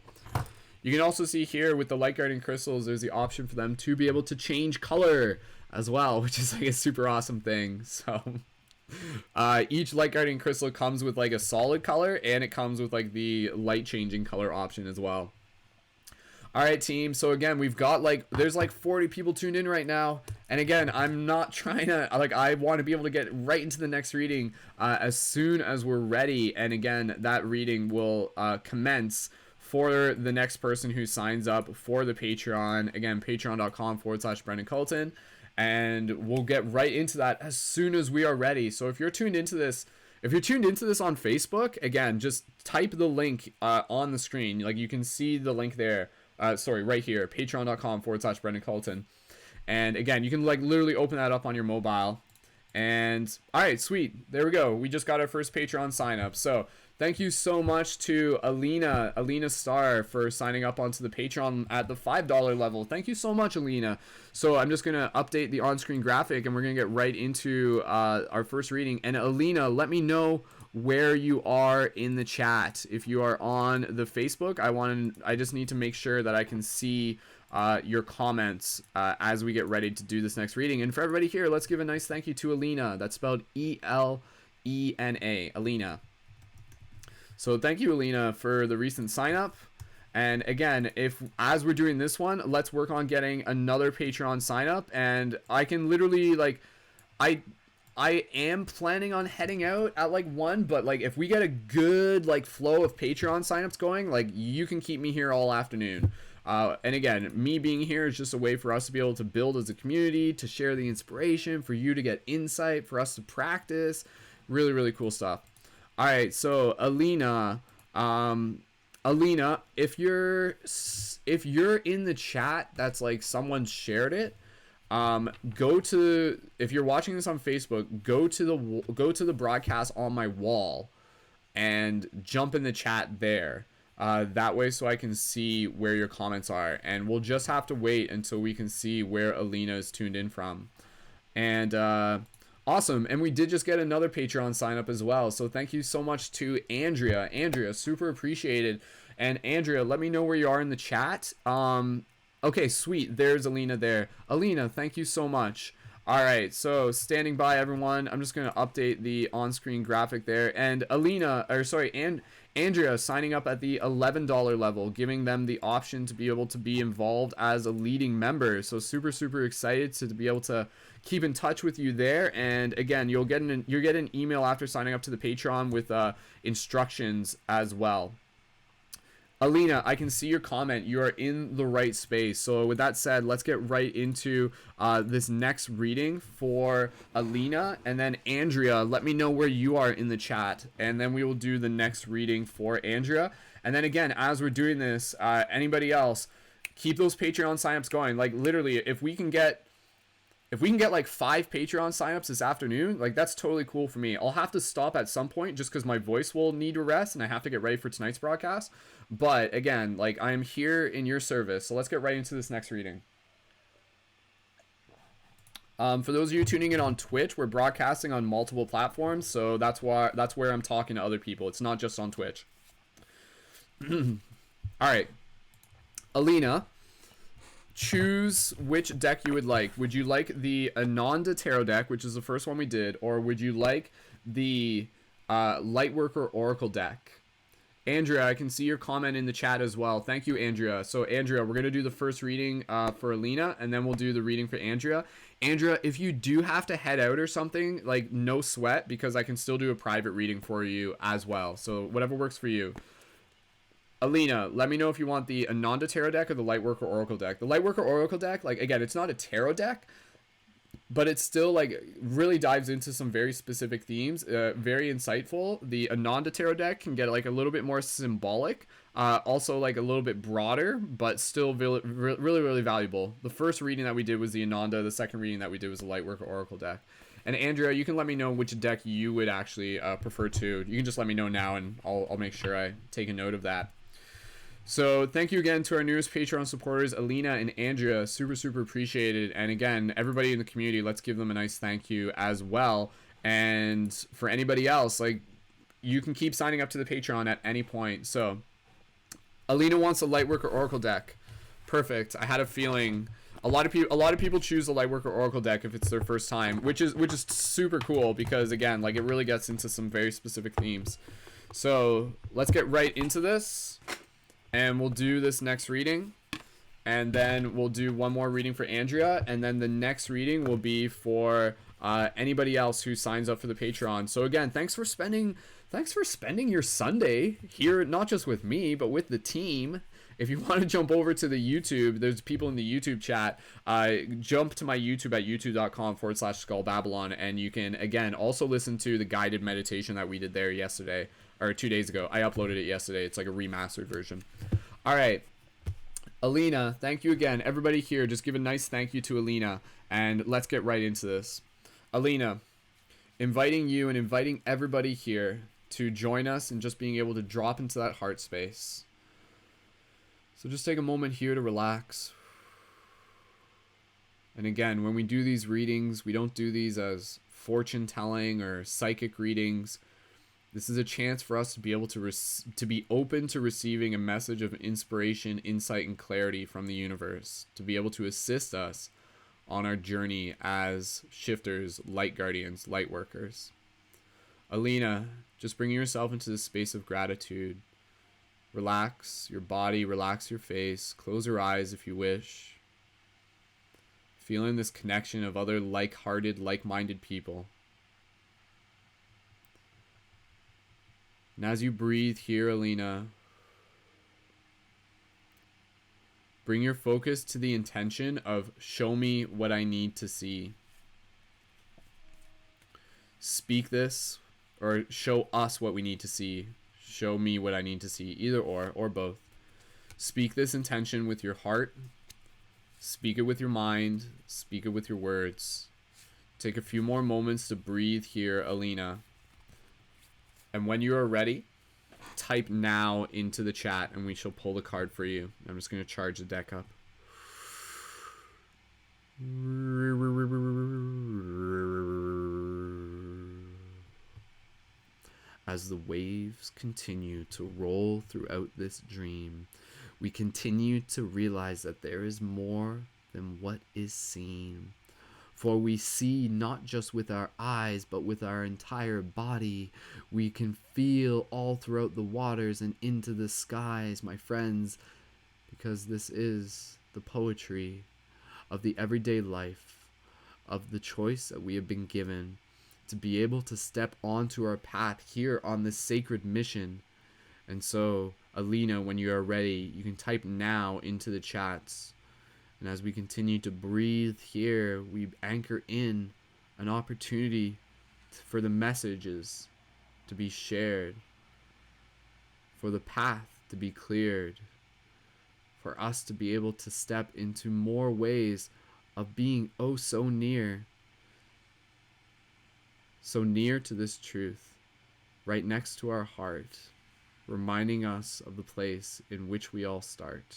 Speaker 1: You can also see here with the Light Guardian Crystals, there's the option for them to be able to change color as well, which is like a super awesome thing. So each Light Guardian Crystal comes with like a solid color, and it comes with like the light changing color option as well. All right, team. So again, we've got there's like 40 people tuned in right now. And again, I'm not trying to, I want to be able to get right into the next reading as soon as we're ready. And again, that reading will commence for the next person who signs up for the Patreon. Again, patreon.com/Brendan Colton. And we'll get right into that as soon as we are ready. So if you're tuned into this, on Facebook, again, just type the link on the screen. Like you can see the link there. Right here, patreon.com/Brendan Colton. And again, you can like literally open that up on your mobile. And all right, sweet. There we go. We just got our first Patreon sign up. So thank you so much to Alina Starr, for signing up onto the Patreon at the $5 level. Thank you so much, Alina. So I'm just going to update the on-screen graphic, and we're going to get right into our first reading. And Alina, let me know where you are in the chat. If you are on the Facebook, I just need to make sure that I can see your comments as we get ready to do this next reading. And for everybody here, let's give a nice thank you to Alina. That's spelled Elena, Alina. So thank you, Alina, for the recent sign up. And again, as we're doing this one, let's work on getting another Patreon sign up. And I can literally I am planning on heading out at 1, but if we get a good flow of Patreon signups going, you can keep me here all afternoon. And again, me being here is just a way for us to be able to build as a community, to share the inspiration, for you to get insight, for us to practice. Really, really cool stuff. All right, so Alina, if you're in the chat, that's someone shared it. If you're watching this on Facebook, go to the broadcast on my wall and jump in the chat there. That way, so I can see where your comments are, and we'll just have to wait until we can see where Alina is tuned in from. And Awesome. And we did just get another Patreon sign up as well. So thank you so much to Andrea. Andrea, super appreciated. And Andrea, let me know where you are in the chat. Okay, sweet. There's Alina there. Alina, thank you so much. All right, so standing by, everyone. I'm just going to update the on-screen graphic there. And Andrea signing up at the $11 level, giving them the option to be able to be involved as a leading member. So super, super excited to be able to keep in touch with you there. And again, you'll get an email after signing up to the Patreon with instructions as well. Alina, I can see your comment. You are in the right space. So with that said, let's get right into this next reading for Alina. And then Andrea, let me know where you are in the chat. And then we will do the next reading for Andrea. And then again, as we're doing this, anybody else, keep those Patreon signups going. Like literally, if we can get like 5 Patreon signups this afternoon, like that's totally cool for me. I'll have to stop at some point just because my voice will need to rest and I have to get ready for tonight's broadcast. But again, like I am here in your service. So let's get right into this next reading. For those of you tuning in on Twitch, we're broadcasting on multiple platforms. So that's where I'm talking to other people. It's not just on Twitch. All right. Alina, choose which deck you would like. Would you like the Ananda Tarot deck, which is the first one we did, or would you like the Lightworker Oracle deck? Andrea, I can see your comment in the chat as well. Thank you, Andrea. So Andrea, we're going to do the first reading for Alina, and then we'll do the reading for Andrea. Andrea, if you do have to head out or something, like no sweat, because I can still do a private reading for you as well. So whatever works for you. Alina, let me know if you want the Ananda Tarot deck or the Lightworker Oracle deck. The Lightworker Oracle deck, like again, it's not a tarot deck, but it still like really dives into some very specific themes. Very insightful. The Ananda Tarot deck can get like a little bit more symbolic, also like a little bit broader, but still really, really valuable. The first reading that we did was the Ananda. The second reading that we did was the Lightworker Oracle deck. And Andrea, you can let me know which deck you would actually prefer to. You can just let me know now, and I'll make sure I take a note of that. So thank you again to our newest Patreon supporters, Alina and Andrea. Super, super appreciated. And again, everybody in the community, let's give them a nice thank you as well. And for anybody else, like you can keep signing up to the Patreon at any point. So Alina wants a Lightworker Oracle deck. Perfect. I had a feeling a lot of people choose the Lightworker Oracle deck if it's their first time, which is super cool because again, like it really gets into some very specific themes. So let's get right into this. And we'll do this next reading, and then we'll do one more reading for Andrea, and then the next reading will be for anybody else who signs up for the Patreon. So again, thanks for spending your Sunday here, not just with me, but with the team. If you want to jump over to the YouTube, there's people in the YouTube chat. Jump to my YouTube at youtube.com/SkullBabylon, and you can again also listen to the guided meditation that we did there yesterday. Or 2 days ago. I uploaded it yesterday. It's like a remastered version. All right. Alina, thank you again. Everybody here, just give a nice thank you to Alina. And let's get right into this. Alina, inviting you and inviting everybody here to join us and just being able to drop into that heart space. So just take a moment here to relax. And again, when we do these readings, we don't do these as fortune telling or psychic readings. This is a chance for us to be able to be open to receiving a message of inspiration, insight, and clarity from the universe, to be able to assist us on our journey as shifters, light guardians, light workers. Alina, just bring yourself into this space of gratitude. Relax your body, relax your face, close your eyes if you wish. Feeling this connection of other like-hearted, like-minded people. And as you breathe here, Alina, bring your focus to the intention of show me what I need to see. Speak this, or show us what we need to see. Show me what I need to see, either or both. Speak this intention with your heart. Speak it with your mind. Speak it with your words. Take a few more moments to breathe here, Alina. And when you are ready, type now into the chat and we shall pull the card for you. I'm just going to charge the deck up. As the waves continue to roll throughout this dream, we continue to realize that there is more than what is seen. For we see not just with our eyes, but with our entire body. We can feel all throughout the waters and into the skies, my friends, because this is the poetry of the everyday life, of the choice that we have been given to be able to step onto our path here on this sacred mission. And so, Alina, when you are ready, you can type now into the chats. And as we continue to breathe here, we anchor in an opportunity for the messages to be shared, for the path to be cleared, for us to be able to step into more ways of being oh so near to this truth, right next to our heart, reminding us of the place in which we all start.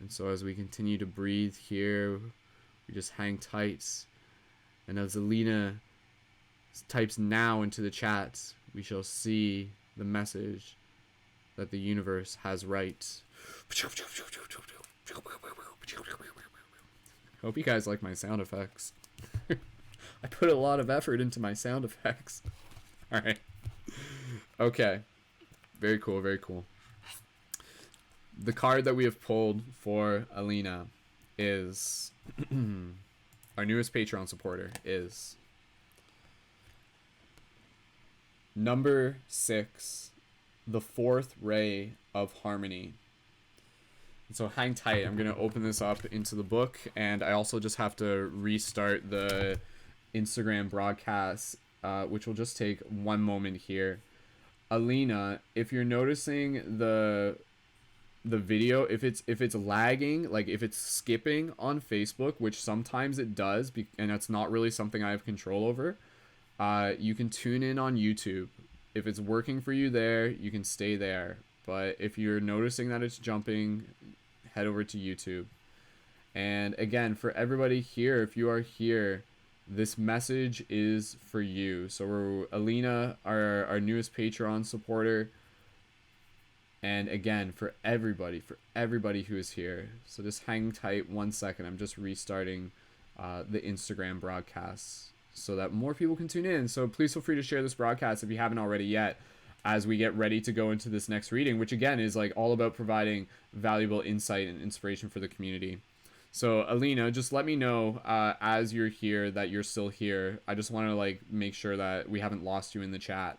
Speaker 1: And so as we continue to breathe here, we just hang tight. And as Alina types now into the chat, we shall see the message that the universe has right. Hope you guys like my sound effects. I put a lot of effort into my sound effects. All right. Okay. Very cool, very cool. The card that we have pulled for Alina is our newest Patreon supporter is number 6, the fourth ray of harmony. And so hang tight. I'm going to open this up into the book, and I also just have to restart the Instagram broadcast, which will just take one moment here. Alina, if you're noticing the video, if it's lagging, like if it's skipping on Facebook, which sometimes it does, and that's not really something I have control over, you can tune in on YouTube. If it's working for you there, you can stay there. But if you're noticing that it's jumping, head over to YouTube. And again, for everybody here, if you are here, this message is for you. So we're Alina, our newest Patreon supporter. And again, for everybody who is here. So just hang tight 1 second. I'm just restarting the Instagram broadcasts so that more people can tune in. So please feel free to share this broadcast if you haven't already yet, as we get ready to go into this next reading, which again is like all about providing valuable insight and inspiration for the community. So Alina, just let me know as you're here that you're still here. I just want to like make sure that we haven't lost you in the chat.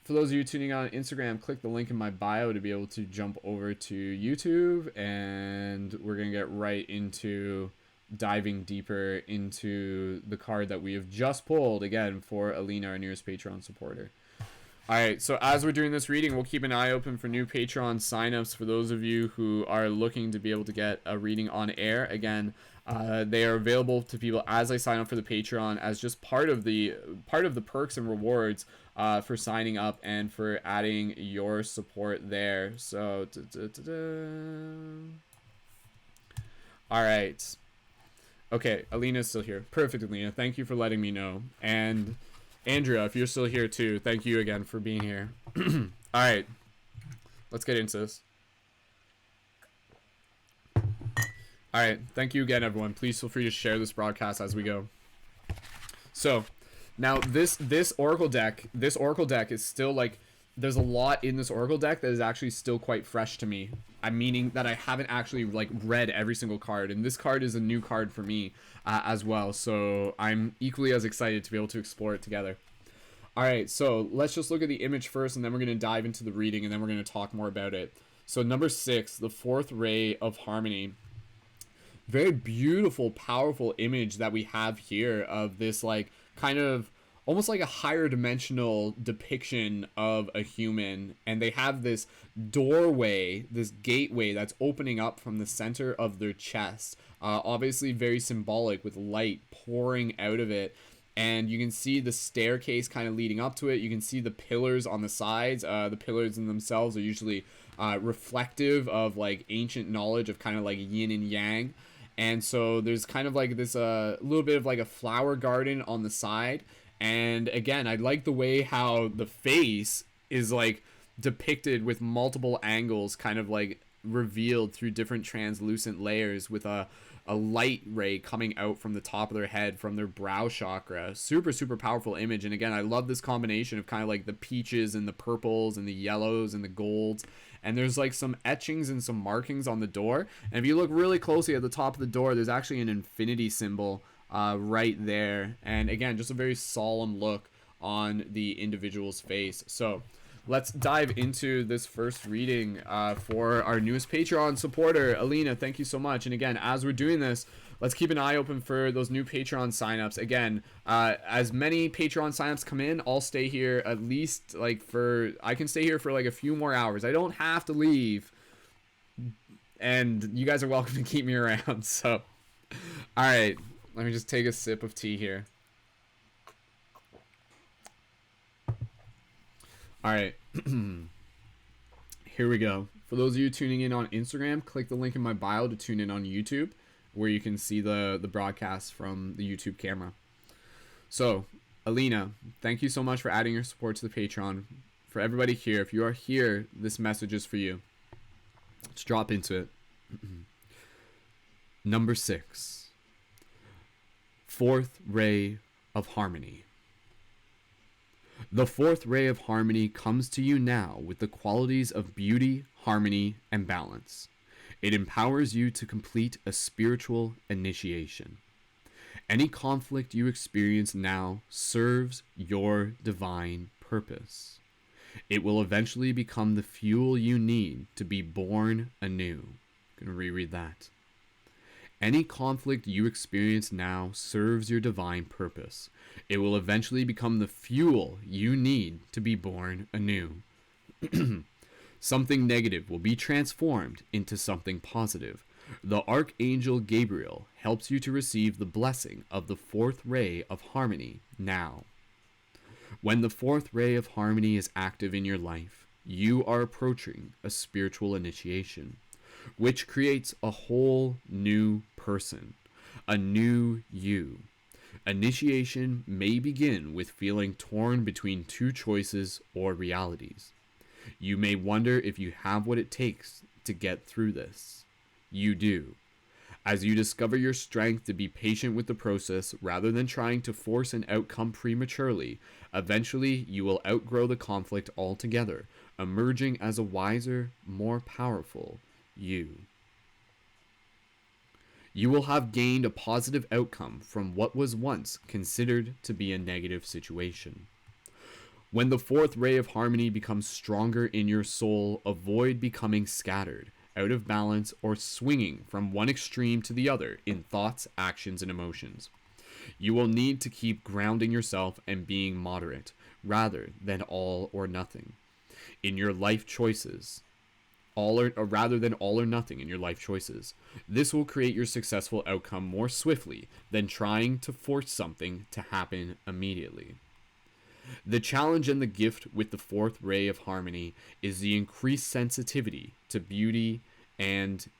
Speaker 1: For those of you tuning on Instagram, click the link in my bio to be able to jump over to YouTube, and we're going to get right into diving deeper into the card that we have just pulled, again, for Alina, our newest Patreon supporter. All right, so as we're doing this reading, we'll keep an eye open for new Patreon signups for those of you who are looking to be able to get a reading on air. Again, they are available to people as they sign up for the Patreon as just part of the perks and rewards for signing up and for adding your support there. So, all right. Okay, Alina's still here. Perfect, Alina. Thank you for letting me know. And Andrea, if you're still here too, thank you again for being here. All right, let's get into this. All right, thank you again, everyone. Please feel free to share this broadcast as we go. So, now this Oracle deck is still like, there's a lot in this Oracle deck that is actually still quite fresh to me. I'm meaning that I haven't actually like read every single card, and this card is a new card for me as well. So I'm equally as excited to be able to explore it together. All right, so let's just look at the image first, and then we're going to dive into the reading, and then we're going to talk more about it. So number 6, the fourth ray of harmony. Very beautiful, powerful image that we have here of this like kind of almost like a higher dimensional depiction of a human, and they have this doorway, this gateway that's opening up from the center of their chest, obviously very symbolic, with light pouring out of it. And you can see the staircase kind of leading up to it. You can see the pillars on the sides. The pillars in themselves are usually reflective of like ancient knowledge of kind of like yin and yang. And so there's kind of like this little bit of like a flower garden on the side. And again, I like the way how the face is like depicted with multiple angles, kind of like revealed through different translucent layers, with a light ray coming out from the top of their head, from their brow chakra. Super, super powerful image. And again, I love this combination of kind of like the peaches and the purples and the yellows and the golds. And there's like some etchings and some markings on the door. And if you look really closely at the top of the door, there's actually an infinity symbol right there. And again, just a very solemn look on the individual's face. So let's dive into this first reading for our newest Patreon supporter, Alina. Thank you so much. And again, as we're doing this, let's keep an eye open for those new Patreon signups. Again, as many Patreon signups come in, I'll stay here at least I can stay here for like a few more hours. I don't have to leave. And you guys are welcome to keep me around. So, all right, let me just take a sip of tea here. All right, here we go. For those of you tuning in on Instagram, click the link in my bio to tune in on YouTube, where you can see the broadcast from the YouTube camera. So, Alina, thank you so much for adding your support to the Patreon. For everybody here, if you are here, this message is for you. Let's drop into it. Number 6. Fourth ray of harmony. The fourth ray of harmony comes to you now with the qualities of beauty, harmony, and balance. It empowers you to complete a spiritual initiation. Any conflict you experience now serves your divine purpose. It will eventually become the fuel you need to be born anew. I'm going to reread that. Any conflict you experience now serves your divine purpose. It will eventually become the fuel you need to be born anew. Something negative will be transformed into something positive. The Archangel Gabriel helps you to receive the blessing of the fourth ray of harmony now. When the fourth ray of harmony is active in your life, you are approaching a spiritual initiation, which creates a whole new person, a new you. Initiation may begin with feeling torn between two choices or realities. You may wonder if you have what it takes to get through this. You do. As you discover your strength to be patient with the process rather than trying to force an outcome prematurely, eventually you will outgrow the conflict altogether, emerging as a wiser, more powerful you. You will have gained a positive outcome from what was once considered to be a negative situation. When the fourth ray of harmony becomes stronger in your soul, avoid becoming scattered, out of balance, or swinging from one extreme to the other in thoughts, actions, and emotions. You will need to keep grounding yourself and being moderate, rather than all or nothing, in your life choices. Rather than all or nothing in your life choices. This will create your successful outcome more swiftly than trying to force something to happen immediately. The challenge and the gift with the fourth ray of harmony is the increased sensitivity to beauty it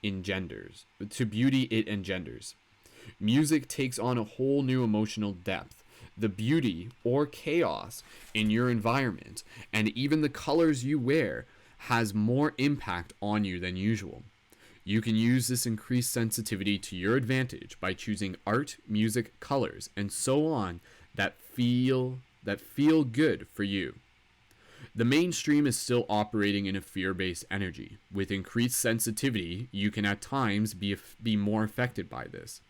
Speaker 1: engenders. Music takes on a whole new emotional depth. The beauty or chaos in your environment, and even the colors you wear, has more impact on you than usual. You can use this increased sensitivity to your advantage by choosing art, music, colors, and so on that feel good for you. The mainstream is still operating in a fear-based energy. With increased sensitivity, you can at times be more affected by this.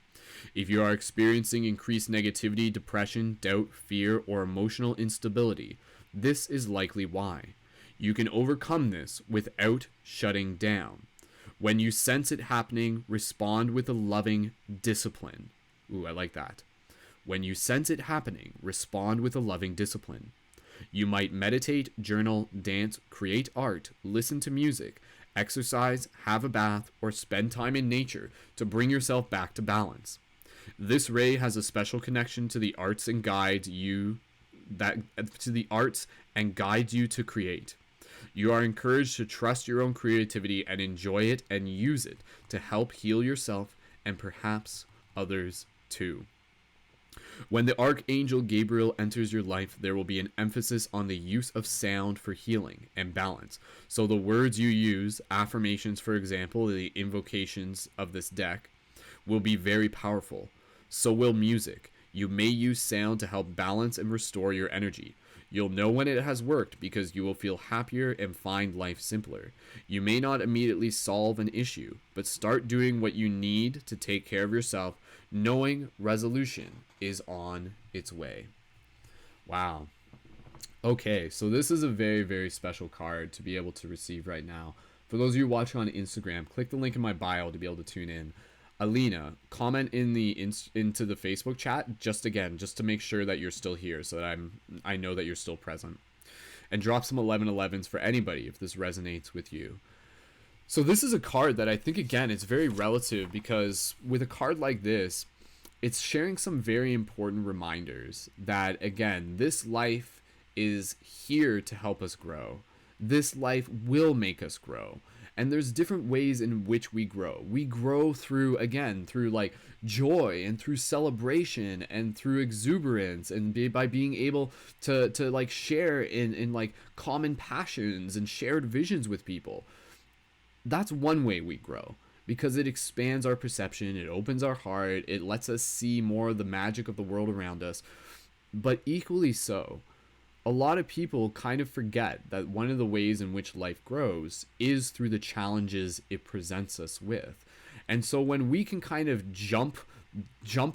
Speaker 1: If you are experiencing increased negativity, depression, doubt, fear, or emotional instability, this is likely why. You can overcome this without shutting down. When you sense it happening, respond with a loving discipline. Ooh, I like that. When you sense it happening, respond with a loving discipline. You might meditate, journal, dance, create art, listen to music, exercise, have a bath, or spend time in nature to bring yourself back to balance. This ray has a special connection to the arts and guides you to create. You are encouraged to trust your own creativity and enjoy it and use it to help heal yourself and perhaps others too. When the Archangel Gabriel enters your life, there will be an emphasis on the use of sound for healing and balance. So the words you use, affirmations, for example, the invocations of this deck, will be very powerful. So will music. You may use sound to help balance and restore your energy. You'll know when it has worked because you will feel happier and find life simpler. You may not immediately solve an issue, but start doing what you need to take care of yourself, knowing resolution is on its way. Wow. Okay, so this is a very, very special card to be able to receive right now. For those of you watching on Instagram, click the link in my bio to be able to tune in. Alina, comment in the into the Facebook chat just to make sure that you're still here, so that I know that you're still present. And drop some 1111s for anybody if this resonates with you. So this is a card that I think, again, it's very relative, because with a card like this, it's sharing some very important reminders that, again, this life is here to help us grow. This life will make us grow. And there's different ways in which we grow. We grow through like joy and through celebration and through exuberance, and by being able to like share in like common passions and shared visions with people. That's one way we grow, because it expands our perception, it opens our heart, it lets us see more of the magic of the world around us. But equally so, a lot of people kind of forget that one of the ways in which life grows is through the challenges it presents us with. And so when we can kind of jump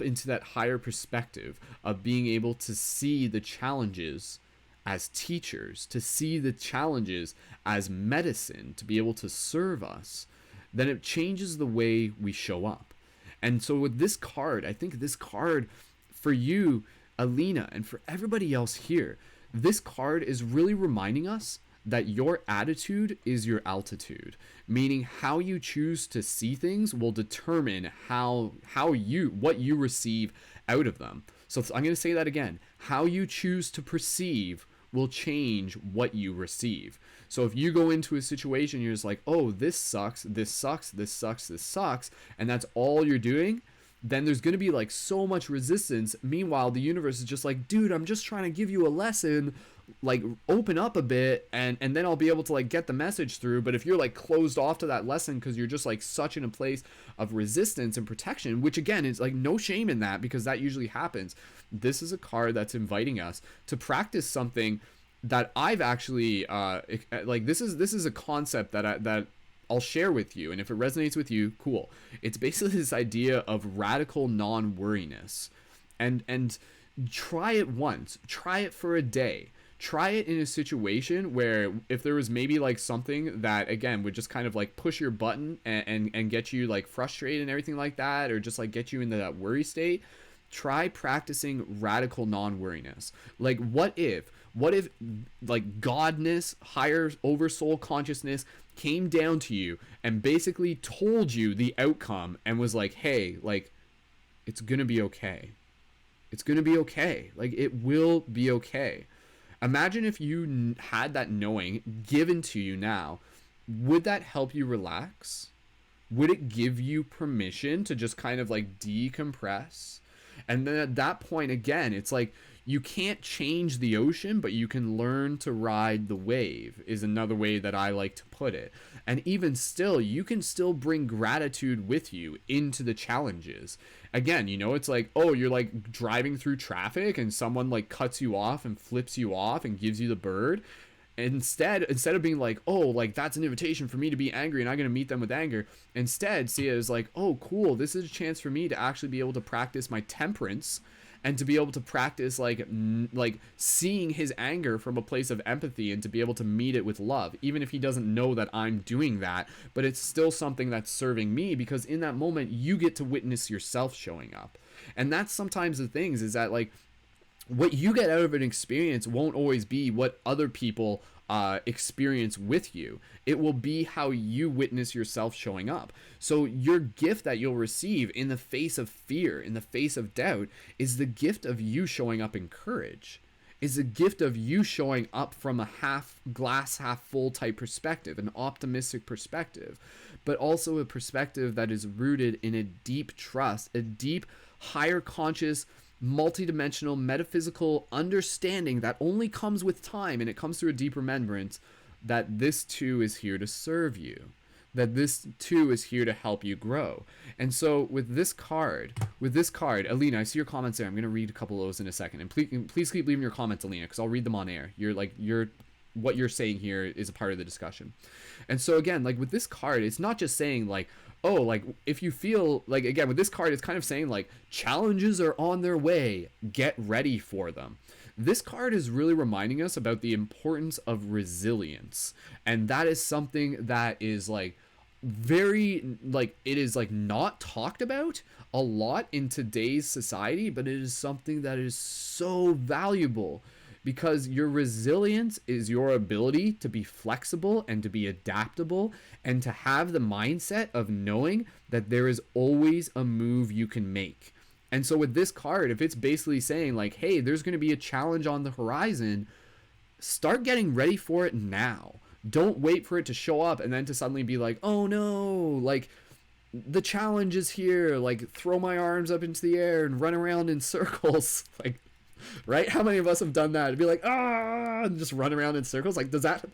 Speaker 1: into that higher perspective of being able to see the challenges as teachers, to see the challenges as medicine, to be able to serve us, then it changes the way we show up. And so with this card, I think this card for you, Alina, and for everybody else here, this card is really reminding us that your attitude is your altitude, meaning how you choose to see things will determine what you receive out of them. So I'm going to say that again. How you choose to perceive will change what you receive. So if you go into a situation, you're just like, oh, this sucks, this sucks, this sucks, this sucks, and that's all you're doing, then there's going to be like so much resistance. Meanwhile, the universe is just like, dude, I'm just trying to give you a lesson, like open up a bit, and then I'll be able to like get the message through. But if you're like closed off to that lesson because you're just like such in a place of resistance and protection, which again is like no shame in that, because that usually happens. This is a card that's inviting us to practice something that I've actually like this is a concept that I'll share with you, and if it resonates with you, cool. It's basically this idea of radical non-worriness. And try it once. Try it for a day. Try it in a situation where if there was maybe like something that, again, would just kind of like push your button and get you like frustrated and everything like that, or just like get you into that worry state, try practicing radical non-worriness. Like what if like godness, higher oversoul consciousness came down to you and basically told you the outcome and was like, hey, like, it's gonna be okay. It's gonna be okay. Like, it will be okay. Imagine if you had that knowing given to you now. Would that help you relax? Would it give you permission to just kind of like decompress? And then at that point, again, it's like, you can't change the ocean, but you can learn to ride the wave, is another way that I like to put it. And even still, you can still bring gratitude with you into the challenges. Again, you know, it's like, oh, you're like driving through traffic and someone like cuts you off and flips you off and gives you the bird. Instead of being like, oh, like that's an invitation for me to be angry and I'm going to meet them with anger, instead see it as like, oh, cool, this is a chance for me to actually be able to practice my temperance and to be able to practice like seeing his anger from a place of empathy, and to be able to meet it with love, even if he doesn't know that I'm doing that. But it's still something that's serving me, because in that moment you get to witness yourself showing up. And that's sometimes the things, is that like what you get out of an experience won't always be what other people experience with you. It will be how you witness yourself showing up. So your gift that you'll receive in the face of fear, in the face of doubt, is the gift of you showing up in courage, is a gift of you showing up from a half glass half full type perspective, an optimistic perspective, but also a perspective that is rooted in a deep trust, a deep higher conscious multidimensional metaphysical understanding that only comes with time, and it comes through a deep remembrance, that this too is here to serve you, that this too is here to help you grow. And so with this card, Alina, I see your comments there. I'm going to read a couple of those in a second, and please keep leaving your comments, Alina, because I'll read them on air. What you're saying here is a part of the discussion. And so again, like with this card, it's not just saying like, oh, like if you feel like, again, with this card, it's kind of saying like challenges are on their way, get ready for them. This card is really reminding us about the importance of resilience. And that is something that is like very, like, it is like not talked about a lot in today's society, but it is something that is so valuable, because your resilience is your ability to be flexible and to be adaptable and to have the mindset of knowing that there is always a move you can make. And so with this card, if it's basically saying like, hey, there's going to be a challenge on the horizon, start getting ready for it now. Don't wait for it to show up and then to suddenly be like, oh no, like the challenge is here, like throw my arms up into the air and run around in circles. Like, right? How many of us have done that? It'd be like, and just run around in circles. Like, does that,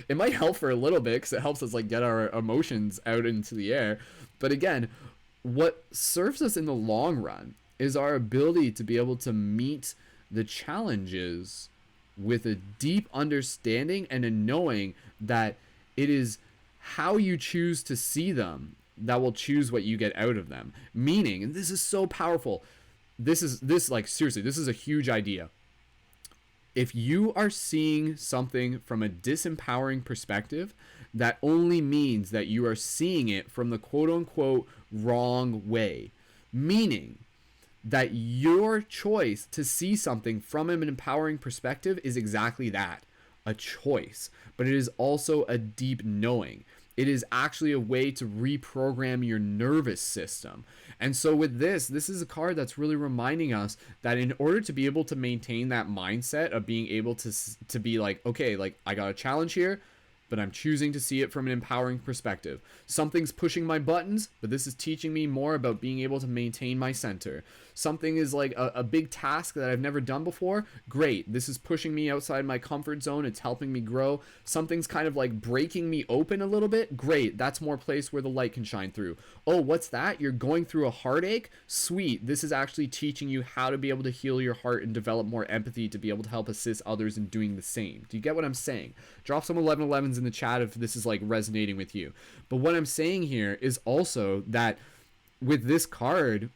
Speaker 1: it might help for a little bit because it helps us like get our emotions out into the air. But again, what serves us in the long run is our ability to be able to meet the challenges with a deep understanding and a knowing that it is how you choose to see them that will choose what you get out of them. Meaning, and this is so powerful, like seriously, this is a huge idea. If you are seeing something from a disempowering perspective, that only means that you are seeing it from the quote unquote wrong way. Meaning that your choice to see something from an empowering perspective is exactly that, a choice. But it is also a deep knowing. It is actually a way to reprogram your nervous system. And so with this is a card that's really reminding us that in order to be able to maintain that mindset of being able to be like, okay, like I got a challenge here, but I'm choosing to see it from an empowering perspective. Something's pushing my buttons, but this is teaching me more about being able to maintain my center. Something is like a big task that I've never done before. Great. This is pushing me outside my comfort zone. It's helping me grow. Something's kind of like breaking me open a little bit. Great. That's more place where the light can shine through. Oh, what's that? You're going through a heartache? Sweet. This is actually teaching you how to be able to heal your heart and develop more empathy to be able to help assist others in doing the same. Do you get what I'm saying? Drop some 1111s in the chat if this is like resonating with you. But what I'm saying here is also that with this card,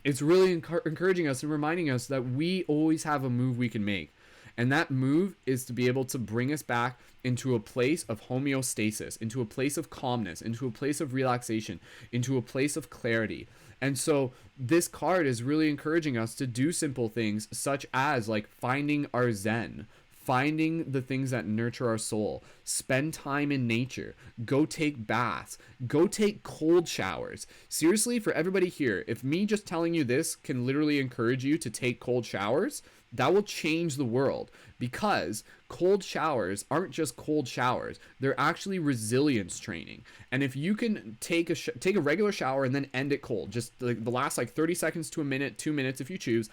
Speaker 1: it's really encouraging us and reminding us that we always have a move we can make. And that move is to be able to bring us back into a place of homeostasis, into a place of calmness, into a place of relaxation, into a place of clarity. And so this card is really encouraging us to do simple things such as like finding our zen, finding the things that nurture our soul, spend time in nature, go take baths, go take cold showers. Seriously, for everybody here, if me just telling you this can literally encourage you to take cold showers, that will change the world, because cold showers aren't just cold showers. They're actually resilience training. And if you can take a regular shower and then end it cold, just the last like 30 seconds to a minute, 2 minutes if you choose,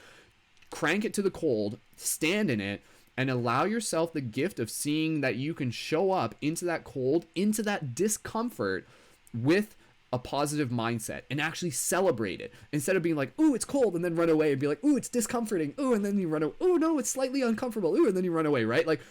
Speaker 1: crank it to the cold, stand in it, and allow yourself the gift of seeing that you can show up into that cold, into that discomfort with a positive mindset and actually celebrate it, instead of being like, ooh, it's cold, and then run away and be like, ooh, it's discomforting. Ooh, and then you run away. Ooh, no, it's slightly uncomfortable. Ooh, and then you run away, right? Like,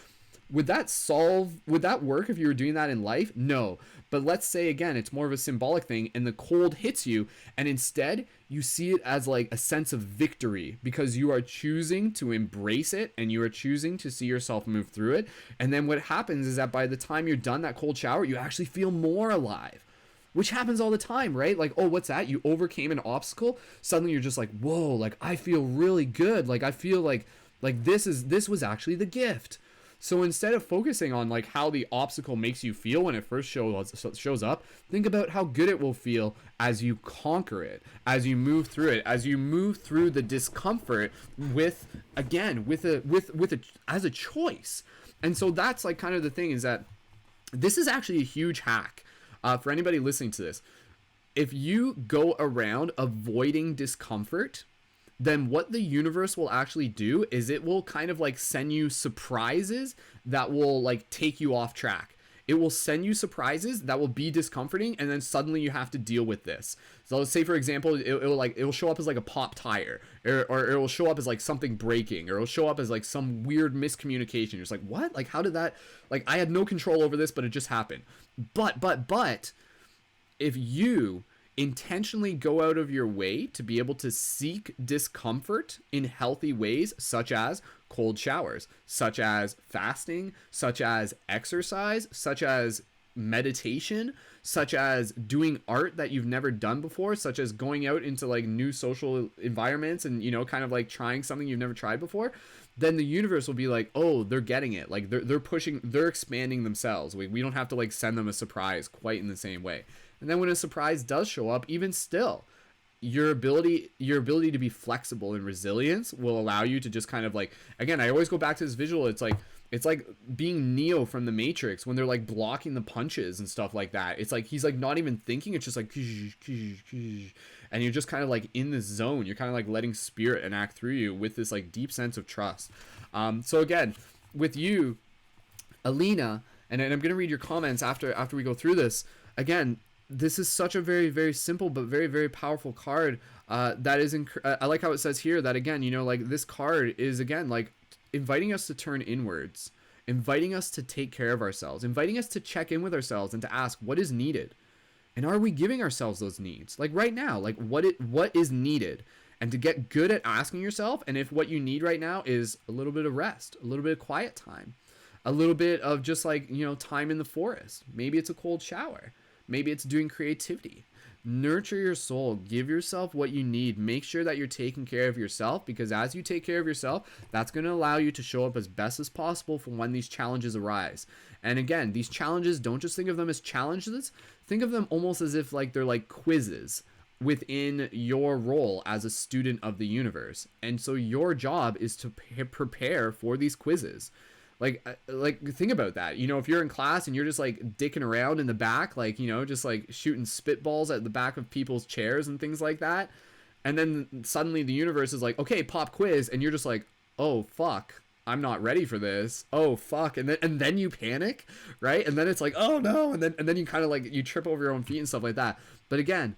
Speaker 1: would that work if you were doing that in life? No. But let's say again, it's more of a symbolic thing and the cold hits you, and instead you see it as like a sense of victory because you are choosing to embrace it and you are choosing to see yourself move through it. And then what happens is that by the time you're done that cold shower, you actually feel more alive, which happens all the time, right? Like, oh, what's that? You overcame an obstacle. Suddenly you're just like, whoa, like I feel really good. Like I feel like this was actually the gift. So instead of focusing on like how the obstacle makes you feel when it first shows up, think about how good it will feel as you conquer it, as you move through it, as you move through the discomfort with as a choice. And so that's like kind of the thing, is that this is actually a huge hack for anybody listening to this. If you go around avoiding discomfort, then what the universe will actually do is it will kind of like send you surprises that will like take you off track. It will send you surprises that will be discomforting, and then suddenly you have to deal with this. So let's say, for example, it will show up as like a pop tire, or it will show up as like something breaking, or it will show up as like some weird miscommunication. You're just like, what? Like, how did that? Like, I had no control over this, but it just happened. But if you intentionally go out of your way to be able to seek discomfort in healthy ways, such as cold showers, such as fasting, such as exercise, such as meditation, such as doing art that you've never done before, such as going out into like new social environments and, you know, kind of like trying something you've never tried before, then the universe will be like, oh, they're getting it. Like they're pushing, they're expanding themselves. We don't have to like send them a surprise quite in the same way. And then when a surprise does show up, even still, your ability to be flexible and resilient will allow you to just kind of like, again, I always go back to this visual. It's like being Neo from the Matrix when they're like blocking the punches and stuff like that. It's like he's like not even thinking. It's just like, and you're just kind of like in this zone. You're kind of like letting spirit enact through you with this like deep sense of trust. So again, with you, Alina, and I'm gonna read your comments after we go through this. Again, this is such a very, very simple but very, very powerful card. That is, I like how it says here that, again, you know, like this card is, again, like inviting us to turn inwards, inviting us to take care of ourselves, inviting us to check in with ourselves and to ask what is needed. And are we giving ourselves those needs? Like right now, like what is needed? And to get good at asking yourself, and if what you need right now is a little bit of rest, a little bit of quiet time, a little bit of just like, you know, time in the forest. Maybe it's a cold shower. Maybe it's doing creativity. Nurture your soul. Give yourself what you need. Make sure that you're taking care of yourself, because as you take care of yourself, that's going to allow you to show up as best as possible for when these challenges arise. And again, these challenges, don't just think of them as challenges. Think of them almost as if like they're like quizzes within your role as a student of the universe. And so your job is to prepare for these quizzes. Like think about that. You know, if you're in class and you're just like dicking around in the back, like, you know, just like shooting spitballs at the back of people's chairs and things like that, and then suddenly the universe is like, okay, pop quiz, and you're just like, oh fuck, I'm not ready for this. Oh fuck, and then you panic, right? And then it's like, oh no, and then you kind of like you trip over your own feet and stuff like that. But again,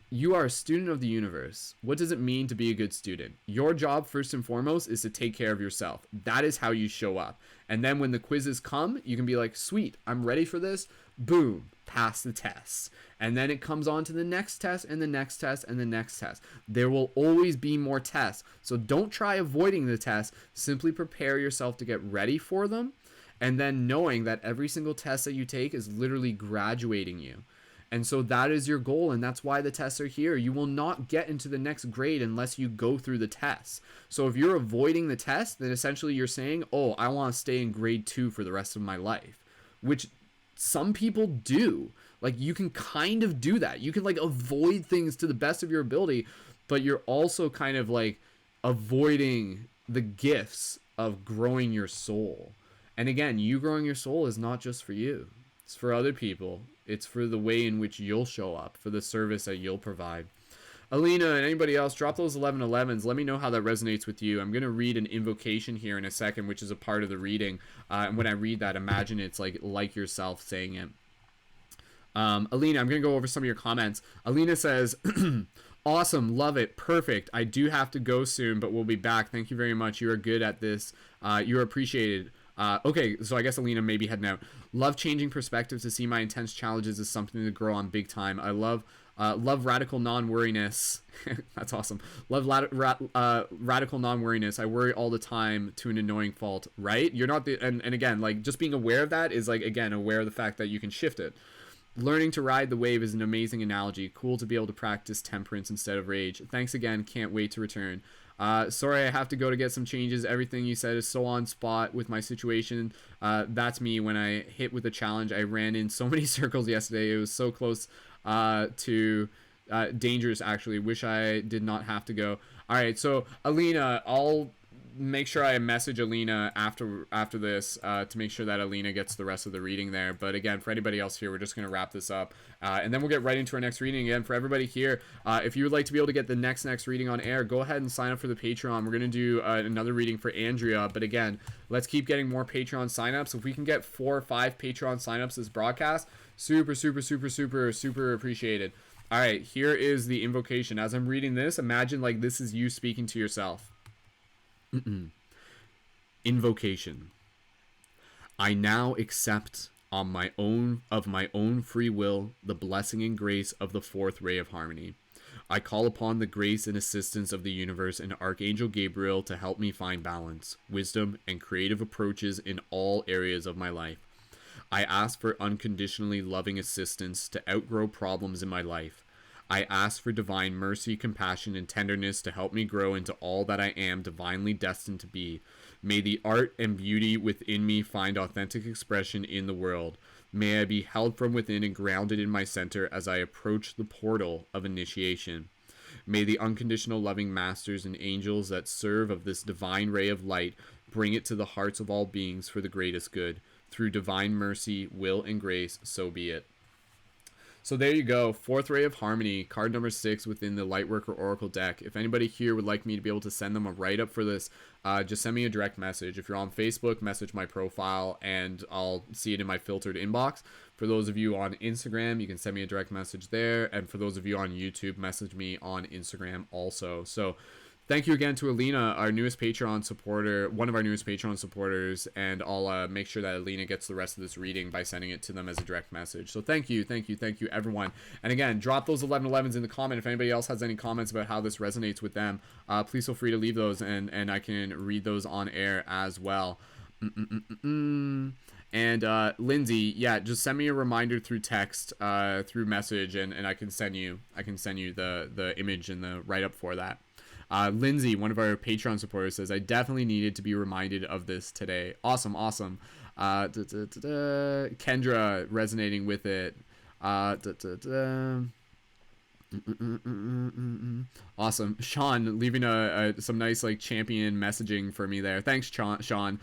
Speaker 1: you are a student of the universe. What does it mean to be a good student? Your job, first and foremost, is to take care of yourself. That is how you show up. And then when the quizzes come, you can be like, sweet, I'm ready for this. Boom, pass the test. And then it comes on to the next test and the next test and the next test. There will always be more tests. So don't try avoiding the tests. Simply prepare yourself to get ready for them. And then knowing that every single test that you take is literally graduating you. And so that is your goal, and that's why the tests are here. You will not get into the next grade unless you go through the tests. So if you're avoiding the test, then essentially you're saying, oh, I want to stay in grade 2 for the rest of my life, which some people do. Like, you can kind of do that. You can like avoid things to the best of your ability, but you're also kind of like avoiding the gifts of growing your soul. And again, you growing your soul is not just for you. It's for other people. It's for the way in which you'll show up, for the service that you'll provide. Alina and anybody else, drop those 1111s. Let me know how that resonates with you. I'm going to read an invocation here in a second, which is a part of the reading. And when I read that, imagine it's like yourself saying it. Alina, I'm going to go over some of your comments. Alina says, awesome, love it, perfect. I do have to go soon, but we'll be back. Thank you very much. You are good at this. You're appreciated. Okay, so I guess Alina may be heading out. Love changing perspective to see my intense challenges as something to grow on big time. I love radical non-worriness. That's awesome. Love radical non-worriness. I worry all the time to an annoying fault, right? You're not and again, like just being aware of that is like, again, aware of the fact that you can shift it. Learning to ride the wave is an amazing analogy. Cool to be able to practice temperance instead of rage. Thanks again. Can't wait to return. Sorry, I have to go to get some changes. Everything you said is so on spot with my situation. That's me when I hit with a challenge. I ran in so many circles yesterday. It was so close to dangerous, actually. Wish I did not have to go. All right, so Alina, I'll make sure I message Alina after this to make sure that Alina gets the rest of the reading there. But again, for anybody else here, we're just going to wrap this up. And then we'll get right into our next reading. Again, for everybody here, if you would like to be able to get the next reading on air, go ahead and sign up for the Patreon. We're going to do another reading for Andrea. But again, let's keep getting more Patreon signups. If we can get 4 or 5 Patreon signups this broadcast, super, super, super, super, super appreciated. All right, here is the invocation. As I'm reading this, imagine like this is you speaking to yourself. Invocation. I now accept of my own free will the blessing and grace of the 4th ray of harmony. I call upon the grace and assistance of the universe and Archangel Gabriel to help me find balance, wisdom, and creative approaches in all areas of my life. I ask for unconditionally loving assistance to outgrow problems in my life. I ask for divine mercy, compassion, and tenderness to help me grow into all that I am divinely destined to be. May the art and beauty within me find authentic expression in the world. May I be held from within and grounded in my center as I approach the portal of initiation. May the unconditional loving masters and angels that serve of this divine ray of light bring it to the hearts of all beings for the greatest good. Through divine mercy, will, and grace, so be it. So there you go, 4th ray of harmony, card number 6 within the Lightworker Oracle deck. If anybody here would like me to be able to send them a write-up for this, just send me a direct message. If you're on Facebook, message my profile and I'll see it in my filtered inbox. For those of you on Instagram, you can send me a direct message there. And for those of you on YouTube, message me on Instagram also. So thank you again to Alina, our newest Patreon supporter, one of our newest Patreon supporters, and I'll make sure that Alina gets the rest of this reading by sending it to them as a direct message. So thank you, everyone. And again, drop those 1111s in the comment. If anybody else has any comments about how this resonates with them, please feel free to leave those, and I can read those on air as well. And Lindsay, yeah, just send me a reminder through text, through message, and I can send you the image and the write-up for that. Lindsay, one of our Patreon supporters, says, I definitely needed to be reminded of this today. Awesome. Kendra resonating with it. Awesome. Sean leaving some nice like champion messaging for me there. Thanks, Sean. Sean,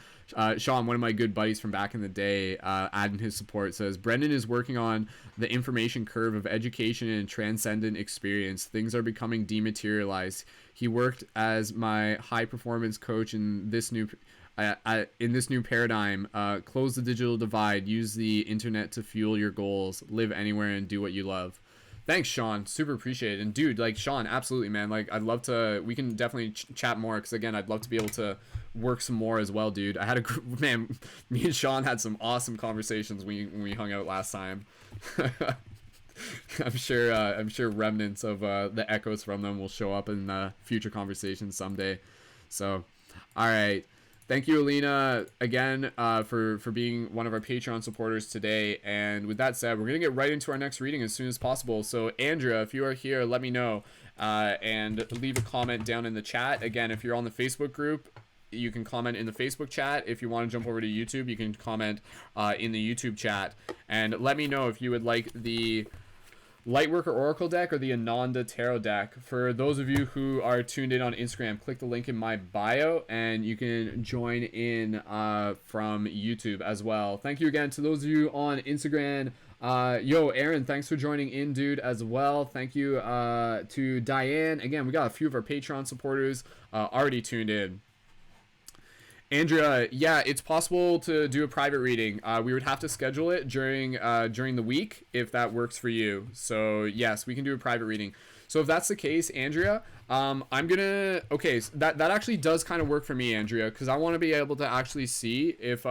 Speaker 1: one of my good buddies from back in the day, adding his support, says Brendan is working on the information curve of education and transcendent experience. Things are becoming dematerialized. He worked as my high performance coach in this new paradigm. Close the digital divide. Use the internet to fuel your goals. Live anywhere and do what you love. Thanks, Sean. Super appreciate it. And dude, like Sean, absolutely, man. Like I'd love to, we can definitely chat more. Cause again, I'd love to be able to work some more as well, dude. I had man, me and Sean had some awesome conversations when we hung out last time. I'm sure remnants of the echoes from them will show up in future conversations someday. So, all right. Thank you, Alina, again, for being one of our Patreon supporters today. And with that said, we're going to get right into our next reading as soon as possible. So, Andrea, if you are here, let me know and leave a comment down in the chat. Again, if you're on the Facebook group, you can comment in the Facebook chat. If you want to jump over to YouTube, you can comment in the YouTube chat. And let me know if you would like the Lightworker Oracle deck or the Ananda Tarot deck. For those of you who are tuned in on Instagram, click the link in my bio and you can join in from YouTube as well. Thank you again to those of you on Instagram. Aaron, thanks for joining in, dude, as well. Thank you to Diane. Again, we got a few of our Patreon supporters already tuned in. Andrea, yeah, it's possible to do a private reading. We would have to schedule it during the week if that works for you. So yes, we can do a private reading. So if that's the case, Andrea, so that actually does kind of work for me, Andrea, because I want to be able to actually see if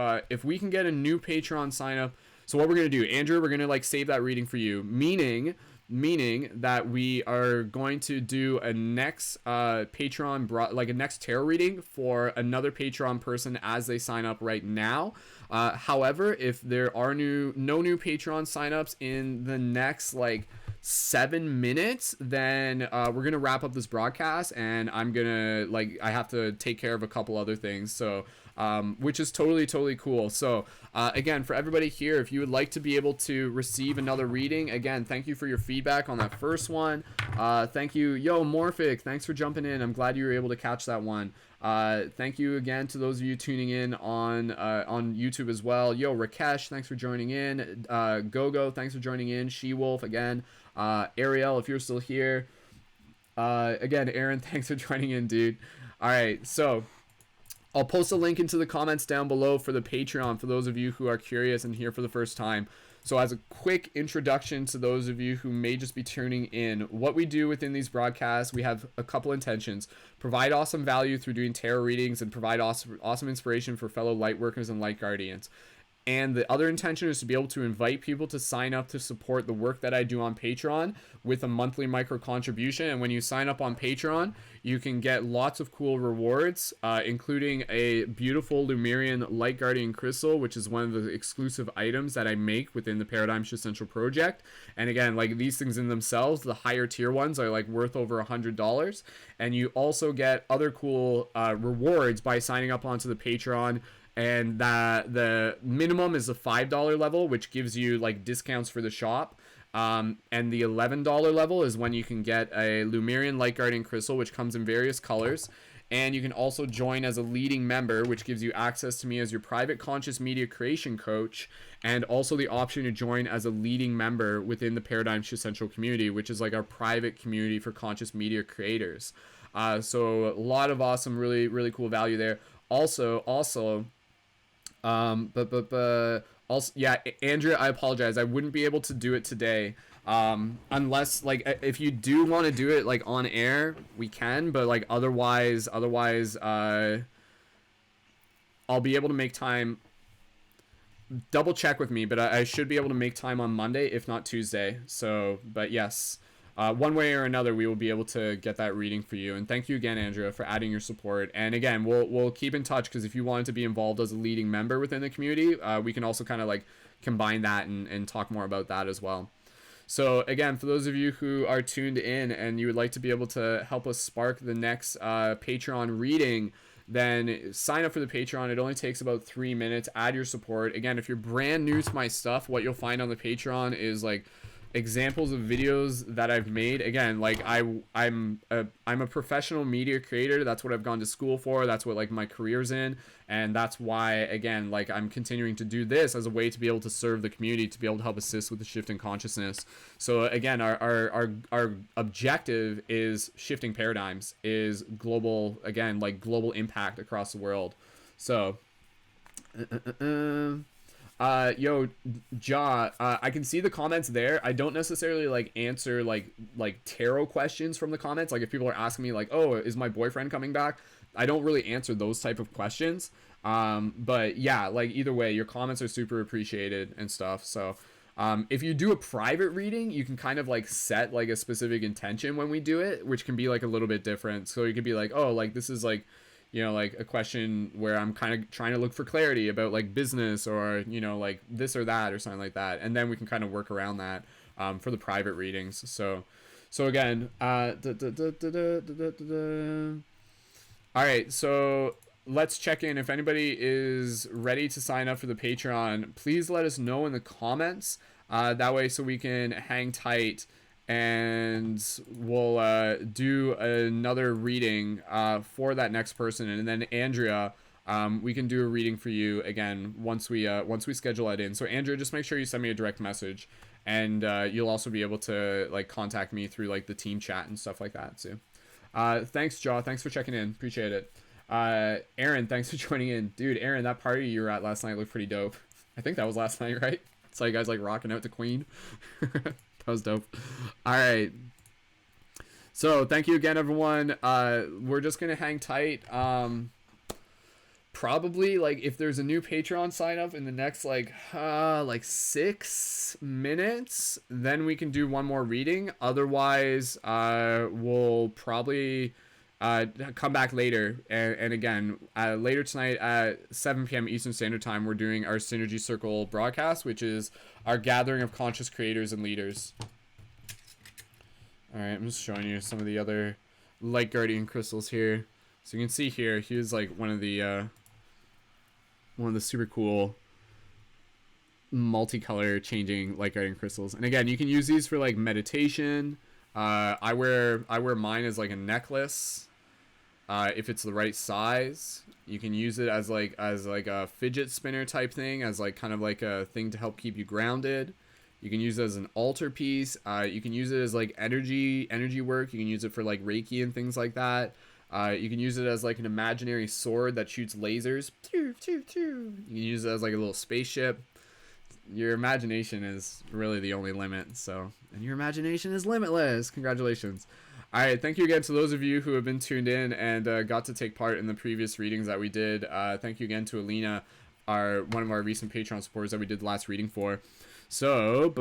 Speaker 1: we can get a new Patreon sign up. So what we're gonna do, Andrea, we're gonna like save that reading for you, meaning that we are going to do a next a next tarot reading for another Patreon person as they sign up right now. However, if there are no new Patreon signups in the next 7 minutes, then we're gonna wrap up this broadcast and I'm gonna I have to take care of a couple other things, so which is totally cool. So again, for everybody here, if you would like to be able to receive another reading, again, thank you for your feedback on that first one. Thank you, Morphic, thanks for jumping in. I'm glad you were able to catch that one. Thank you again to those of you tuning in on YouTube as well. Yo, Rakesh, thanks for joining in. Gogo, thanks for joining in. She-Wolf, again. Ariel, if you're still here. Again, Aaron, thanks for joining in, dude. All right, so I'll post a link into the comments down below for the Patreon for those of you who are curious and here for the first time. So as a quick introduction to those of you who may just be tuning in, what we do within these broadcasts, we have a couple intentions. Provide awesome value through doing tarot readings and provide awesome inspiration for fellow light workers and light guardians. And the other intention is to be able to invite people to sign up to support the work that I do on Patreon with a monthly micro contribution. And when you sign up on Patreon, you can get lots of cool rewards, including a beautiful Lemurian Light Guardian Crystal, which is one of the exclusive items that I make within the Paradigm Shift Central project. And again, like these things in themselves, the higher tier ones are like worth over $100. And you also get other cool rewards by signing up onto the Patreon. And the minimum is the $5 level, which gives you like discounts for the shop. And the $11 level is when you can get a Lemurian Light Guardian Crystal, which comes in various colors. And you can also join as a leading member, which gives you access to me as your private conscious media creation coach, and also the option to join as a leading member within the Paradigm Shift Central community, which is like our private community for conscious media creators. So a lot of awesome, really, really cool value there. Also, yeah, Andrea, I apologize. I wouldn't be able to do it today. Unless like if you do want to do it like on air, we can, but like otherwise, I'll be able to make time. Double check with me, but I should be able to make time on Monday, if not Tuesday. So, but yes. One way or another, we will be able to get that reading for you. And thank you again, Andrea, for adding your support. And again, we'll keep in touch, because if you wanted to be involved as a leading member within the community, we can also kind of like combine that and talk more about that as well. So again, for those of you who are tuned in and you would like to be able to help us spark the next Patreon reading, then sign up for the Patreon. It only takes about 3 minutes. Add your support. Again, if you're brand new to my stuff, what you'll find on the Patreon is like examples of videos that I've made. Again, like I'm a professional media creator. That's what I've gone to school for. That's what like my career's in, and that's why again like I'm continuing to do this as a way to be able to serve the community, to be able to help assist with the shift in consciousness. So again, our objective is shifting paradigms, is global, again like global impact across the world. So yo, Ja, I can see the comments there. I don't necessarily like answer like tarot questions from the comments. Like if people are asking me like, oh, is my boyfriend coming back? I don't really answer those type of questions. But yeah, like either way, your comments are super appreciated and stuff. So if you do a private reading, you can kind of like set like a specific intention when we do it, which can be like a little bit different. So you could be like, oh, like this is like, you know, like a question where I'm kind of trying to look for clarity about like business, or, you know, like this or that or something like that. And then we can kind of work around that for the private readings. So again, all right, so let's check in. If anybody is ready to sign up for the Patreon, please let us know in the comments. That way so we can hang tight, and we'll do another reading for that next person. And then Andrea, we can do a reading for you again once we schedule it in. So Andrea, just make sure you send me a direct message, and you'll also be able to like contact me through like the team chat and stuff like that too. Thanks, Jaw. Thanks for checking in. Appreciate it. Aaron, thanks for joining in. Dude, Aaron, that party you were at last night looked pretty dope. I think that was last night, right? It's like you guys like rocking out to Queen. That was dope. All right. So thank you again, everyone. We're just going to hang tight. Probably like if there's a new Patreon sign up in the next like 6 minutes, then we can do one more reading. Otherwise, we'll probably come back later. And again, later tonight at 7 p.m. Eastern Standard Time, we're doing our Synergy Circle broadcast, which is our gathering of conscious creators and leaders. All right, I'm just showing you some of the other Light Guardian crystals here. So you can see here, here's like one of the super cool multicolor changing Light Guardian crystals. And again, you can use these for like meditation. I wear mine as like a necklace. if it's the right size. You can use it as like a fidget spinner type thing, as like kind of like a thing to help keep you grounded. You can use it as an altar piece. You can use it as like energy work. You can use it for like Reiki and things like that. You can use it as like an imaginary sword that shoots lasers. You can use it as like a little spaceship. Your imagination is really the only limit. So, and your imagination is limitless. Congratulations. All right, thank you again to those of you who have been tuned in and got to take part in the previous readings that we did. Thank you again to Alina, one of our recent Patreon supporters that we did the last reading for. So,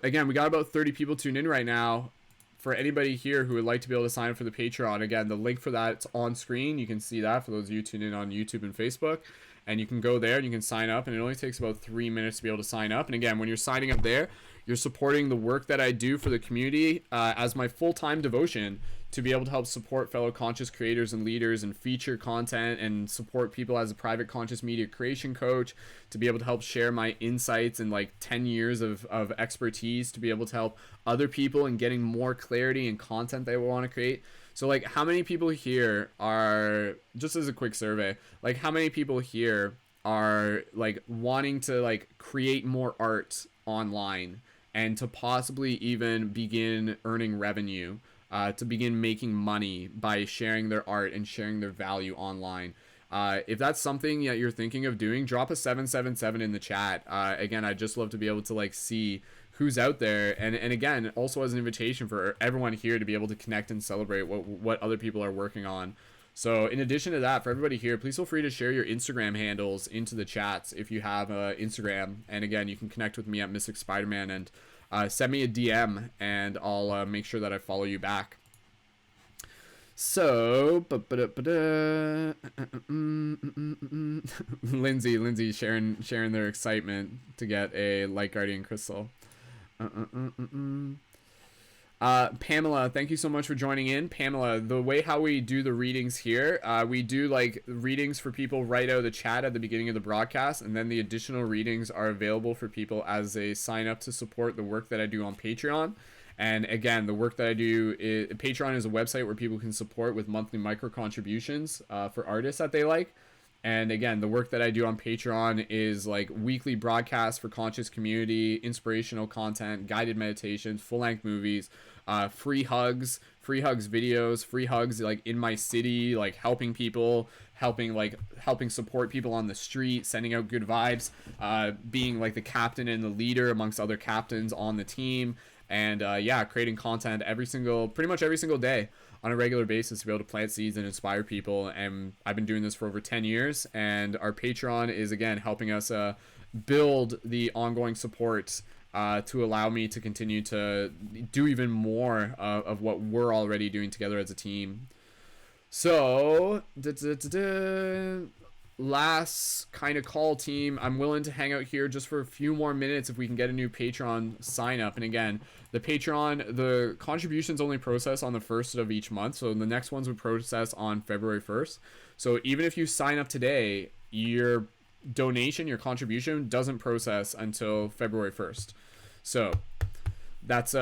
Speaker 1: again, we got about 30 people tuned in right now. For anybody here who would like to be able to sign up for the Patreon, again, the link for that is on screen. You can see that for those of you tuned in on YouTube and Facebook. And you can go there and you can sign up, and it only takes about 3 minutes to be able to sign up. And again, when you're signing up there, you're supporting the work that I do for the community as my full-time devotion to be able to help support fellow conscious creators and leaders and feature content and support people as a private conscious media creation coach, to be able to help share my insights and like 10 years of expertise to be able to help other people in getting more clarity and content they want to create. So like, how many people here are, just as a quick survey, like how many people here are like wanting to like create more art online and to possibly even begin earning revenue, to begin making money by sharing their art and sharing their value online? If that's something that you're thinking of doing, drop a 777 in the chat. Again, I'd just love to be able to like see who's out there, and again, also as an invitation for everyone here to be able to connect and celebrate what other people are working on. So in addition to that, for everybody here, please feel free to share your Instagram handles into the chats if you have Instagram. And again, you can connect with me at Mystic Spider-Man and send me a DM, and I'll make sure that I follow you back. So, Lindsay sharing their excitement to get a Light Guardian Crystal. Pamela, thank you so much for joining in. Pamela, the way how we do the readings here, we do like readings for people right out of the chat at the beginning of the broadcast, and then the additional readings are available for people as they sign up to support the work that I do on Patreon. And again, the work that I do, Patreon is a website where people can support with monthly micro contributions for artists that they like. And again, the work that I do on Patreon is like weekly broadcasts for conscious community, inspirational content, guided meditations, full-length movies, free hugs videos, free hugs like in my city, like helping people, helping support people on the street, sending out good vibes, being like the captain and the leader amongst other captains on the team. And yeah, creating content pretty much every single day on a regular basis to be able to plant seeds and inspire people. And I've been doing this for over 10 years, and our Patreon is again helping us build the ongoing support to allow me to continue to do even more of what we're already doing together as a team. So last kind of call, team. I'm willing to hang out here just for a few more minutes if we can get a new Patreon sign up. And again, the Patreon, the contributions only process on the 1st of each month, so the next ones would process on February 1st. So even if you sign up today, your donation, your contribution doesn't process until February 1st. So that's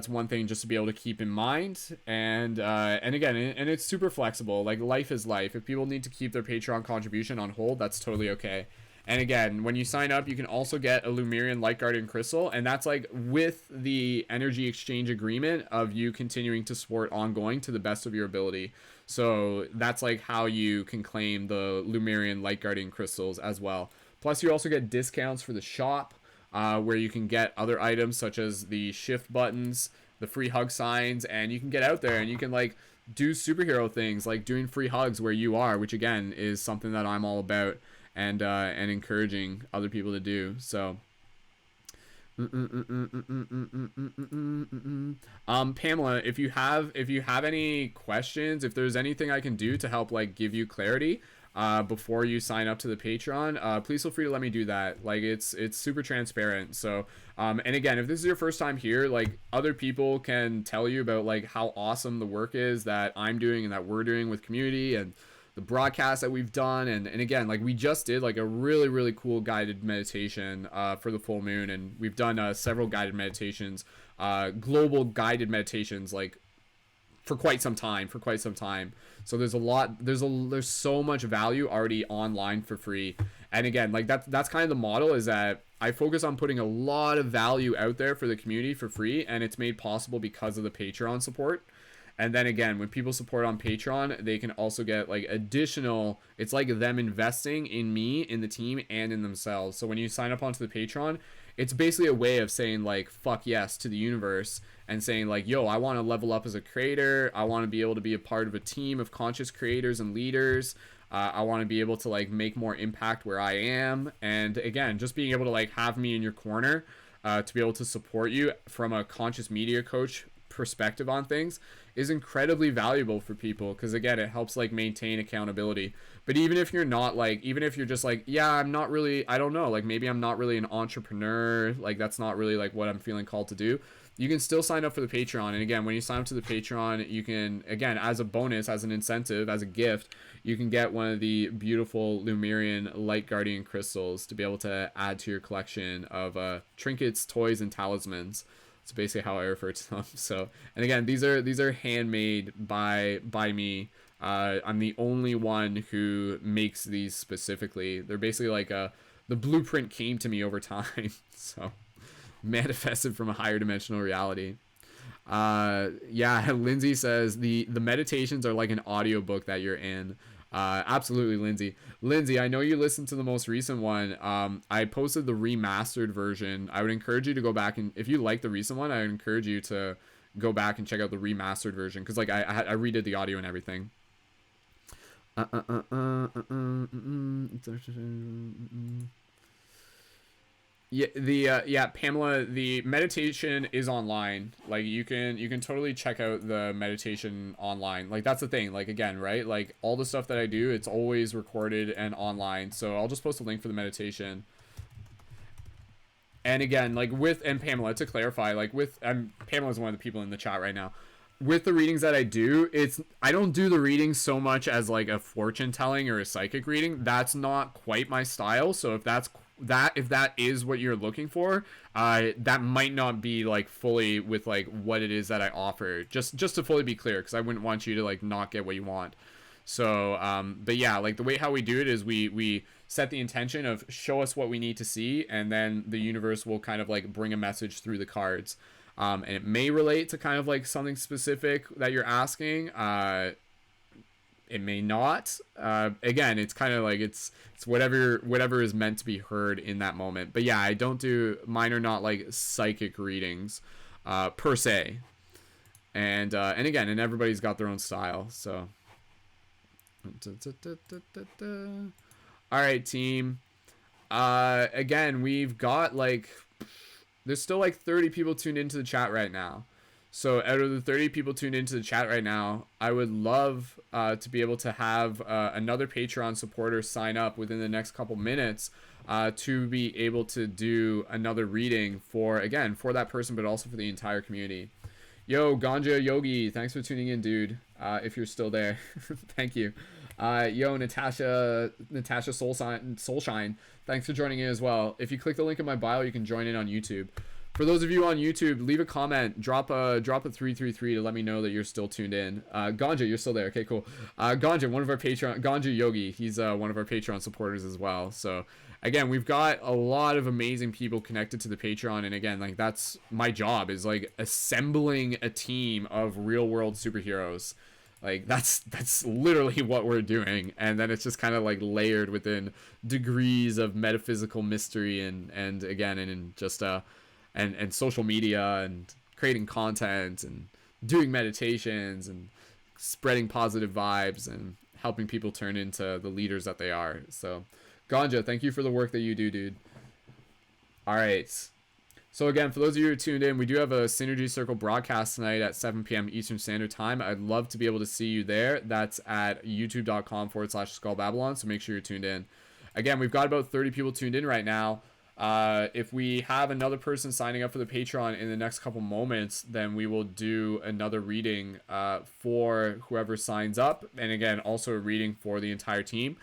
Speaker 1: one thing just to be able to keep in mind. And again, and it's super flexible. Like, life is life. If people need to keep their Patreon contribution on hold, that's totally okay. And again, when you sign up, you can also get a Lemurian Light Guardian Crystal, and that's like with the energy exchange agreement of you continuing to support ongoing to the best of your ability. So that's like how you can claim the Lemurian Light Guardian Crystals as well. Plus, you also get discounts for the shop, where you can get other items such as the shift buttons, the free hug signs, and you can get out there and you can like do superhero things like doing free hugs where you are, which again is something that I'm all about and encouraging other people to do. So Pamela, if you have any questions, if there's anything I can do to help like give you clarity before you sign up to the Patreon, please feel free to let me do that. Like, it's super transparent. So and again, if this is your first time here, like, other people can tell you about like how awesome the work is that I'm doing and that we're doing with community and the broadcast that we've done. And again, like, we just did like a really cool guided meditation for the full moon, and we've done several guided meditations, global guided meditations, like for quite some time. So there's so much value already online for free. And again, like that's kind of the model, is that I focus on putting a lot of value out there for the community for free, and it's made possible because of the Patreon support. And then again, when people support on Patreon, they can also get like additional, it's like them investing in me, in the team, and in themselves. So when you sign up onto the Patreon, it's basically a way of saying like fuck yes to the universe, and saying like, yo, I want to level up as a creator. I want to be able to be a part of a team of conscious creators and leaders. I want to be able to like make more impact where I am. And again, just being able to like have me in your corner, to be able to support you from a conscious media coach perspective on things is incredibly valuable for people, because again, it helps like maintain accountability. But even if you're not like, even if you're just like, yeah, I'm not really, I don't know, like maybe I'm not really an entrepreneur, like that's not really like what I'm feeling called to do, you can still sign up for the Patreon. And again, when you sign up to the Patreon, you can, again, as a bonus, as an incentive, as a gift, you can get one of the beautiful Lemurian Light Guardian Crystals to be able to add to your collection of trinkets, toys, and talismans. It's basically how I refer to them. So, and again, these are handmade by me. I'm the only one who makes these specifically. They're basically like the blueprint came to me over time. So, manifested from a higher dimensional reality. Yeah, Lindsay says the meditations are like an audiobook that you're in. Absolutely, Lindsay, I know you listened to the most recent one. I posted the remastered version. I would encourage you to go back, and if you like the recent one, I would encourage you to go back and check out the remastered version, because like I redid the audio and everything. Yeah, Pamela, the meditation is online. Like you can totally check out the meditation online. Like that's the thing. Like again, right? Like all the stuff that I do, it's always recorded and online. So I'll just post a link for the meditation. And again, like and Pamela, to clarify, like Pamela's one of the people in the chat right now. With the readings that I do, I don't do the readings so much as like a fortune telling or a psychic reading. That's not quite my style. So if that is what you're looking for, that might not be like fully with like what it is that I offer, just to fully be clear, because I wouldn't want you to like not get what you want. So but yeah, like the way how we do it is we set the intention of show us what we need to see, and then the universe will kind of like bring a message through the cards. And it may relate to kind of like something specific that you're asking. It may not. Again, it's kind of like it's whatever is meant to be heard in that moment. But yeah, mine are not like psychic readings per se. And again, and everybody's got their own style. So all right, team. Again, we've got like, there's still like 30 people tuned into the chat right now. So out of the 30 people tuned into the chat right now, I would love to be able to have another Patreon supporter sign up within the next couple minutes to be able to do another reading for that person, but also for the entire community. Yo, Ganja Yogi, thanks for tuning in, dude. If you're still there, thank you. Yo, Natasha Soulshine, thanks for joining in as well. If you click the link in my bio, you can join in on YouTube. For those of you on YouTube, leave a comment, drop a 333 to let me know that you're still tuned in. Ganja, you're still there. Okay, cool. Ganja, one of our Patreon, Ganja Yogi, he's one of our Patreon supporters as well. So again, we've got a lot of amazing people connected to the Patreon, and again, like that's my job, is like assembling a team of real world superheroes. Like that's literally what we're doing, and then it's just kind of like layered within degrees of metaphysical mystery and again and in just and social media and creating content and doing meditations and spreading positive vibes and helping people turn into the leaders that they are. So Ganja, thank you for the work that you do, dude. All right. So again, for those of you who are tuned in, we do have a Synergy Circle broadcast tonight at 7 p.m. Eastern Standard Time. I'd love to be able to see you there. That's at youtube.com/SkullBabylon, so make sure you're tuned in. Again, we've got about 30 people tuned in right now. If we have another person signing up for the Patreon in the next couple moments, then we will do another reading for whoever signs up. And again, also a reading for the entire team.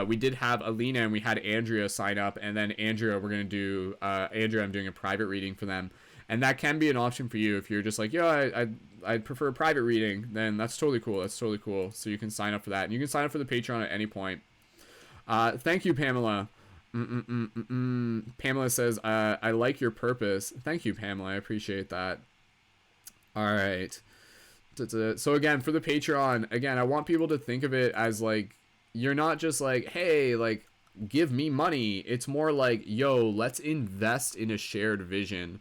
Speaker 1: We did have Alina and we had Andrea sign up, and then Andrea, I'm doing a private reading for them. And that can be an option for you if you're just like, yeah, I'd prefer a private reading. Then that's totally cool. That's totally cool. So you can sign up for that, and you can sign up for the Patreon at any point. Thank you, Pamela. Pamela says, I like your purpose. Thank you, Pamela. I appreciate that. All right. So again, for the Patreon, again, I want people to think of it as like, you're not just like, hey, like, give me money. It's more like, yo, let's invest in a shared vision.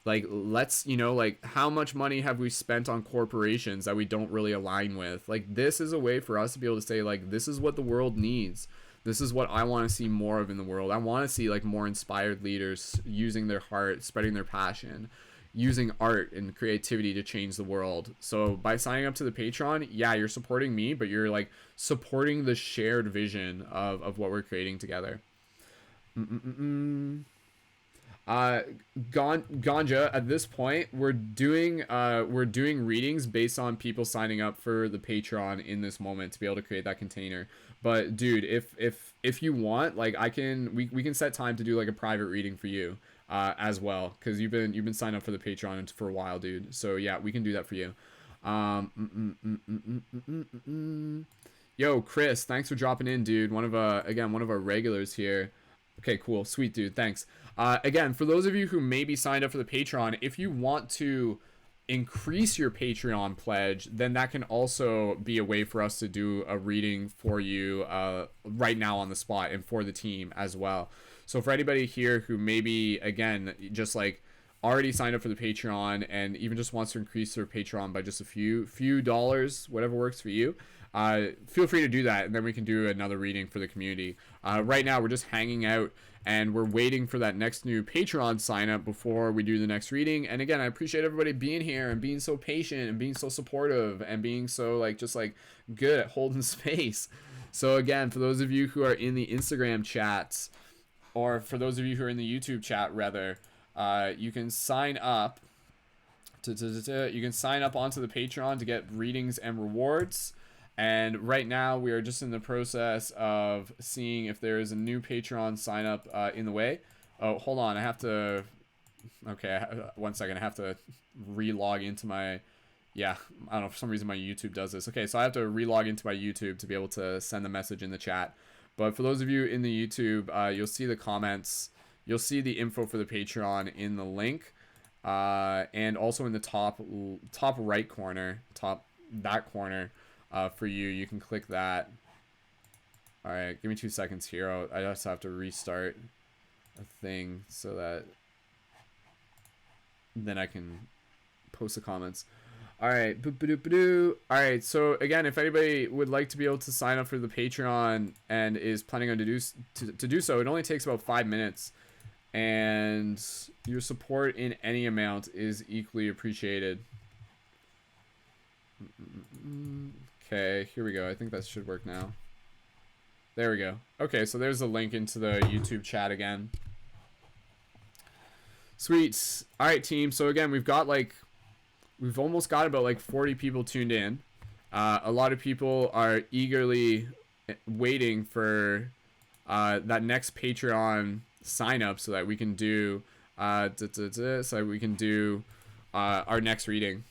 Speaker 1: Like, let's, you know, like, how much money have we spent on corporations that we don't really align with? Like, this is a way for us to be able to say, like, this is what the world needs. This is what I want to see more of in the world. I want to see, like, more inspired leaders using their heart, spreading their passion, using art and creativity to change the world. So by signing up to the Patreon, yeah, you're supporting me, but you're, like, supporting the shared vision of what we're creating together. Ganja, at this point, we're doing readings based on people signing up for the Patreon in this moment to be able to create that container. But dude, if you want, like, we can set time to do like a private reading for you as well, because you've been signed up for the Patreon for a while, dude. So yeah, we can do that for you. Yo, Chris, thanks for dropping in, dude. One of our regulars here. Okay, cool, sweet, dude, thanks. Again, for those of you who maybe signed up for the Patreon, if you want to increase your Patreon pledge, then that can also be a way for us to do a reading for you right now on the spot, and for the team as well. So for anybody here who maybe, again, just like already signed up for the Patreon and even just wants to increase their Patreon by just a few dollars, whatever works for you, feel free to do that, and then we can do another reading for the community. Right now we're just hanging out and we're waiting for that next new Patreon sign up before we do the next reading. And again, I appreciate everybody being here and being so patient and being so supportive and being so like just like good at holding space. So again, for those of you who are in the Instagram chats, or for those of you who are in the YouTube chat rather, you can sign up you can sign up onto the Patreon to get readings and rewards. And right now we are just in the process of seeing if there is a new Patreon sign up in the way. Oh, hold on, I have to, okay, 1 second, I have to re-log into my, yeah, I don't know, for some reason my YouTube does this. Okay, so I have to re-log into my YouTube to be able to send the message in the chat. But for those of you in the YouTube, you'll see the comments, you'll see the info for the Patreon in the link, and also in the top right corner, that corner. For you can click that. All right, give me 2 seconds here. I just have to restart a thing so that then I can post the comments. All right, all right, so again, if anybody would like to be able to sign up for the Patreon and is planning on to do so, it only takes about 5 minutes, and your support in any amount is equally appreciated. Okay, here we go. I think that should work now. There we go. Okay, so there's a link into the YouTube chat again. Sweet. All right, team. So again, we've almost got about like 40 people tuned in. A lot of people are eagerly waiting for that next Patreon sign up so that we can do our next reading.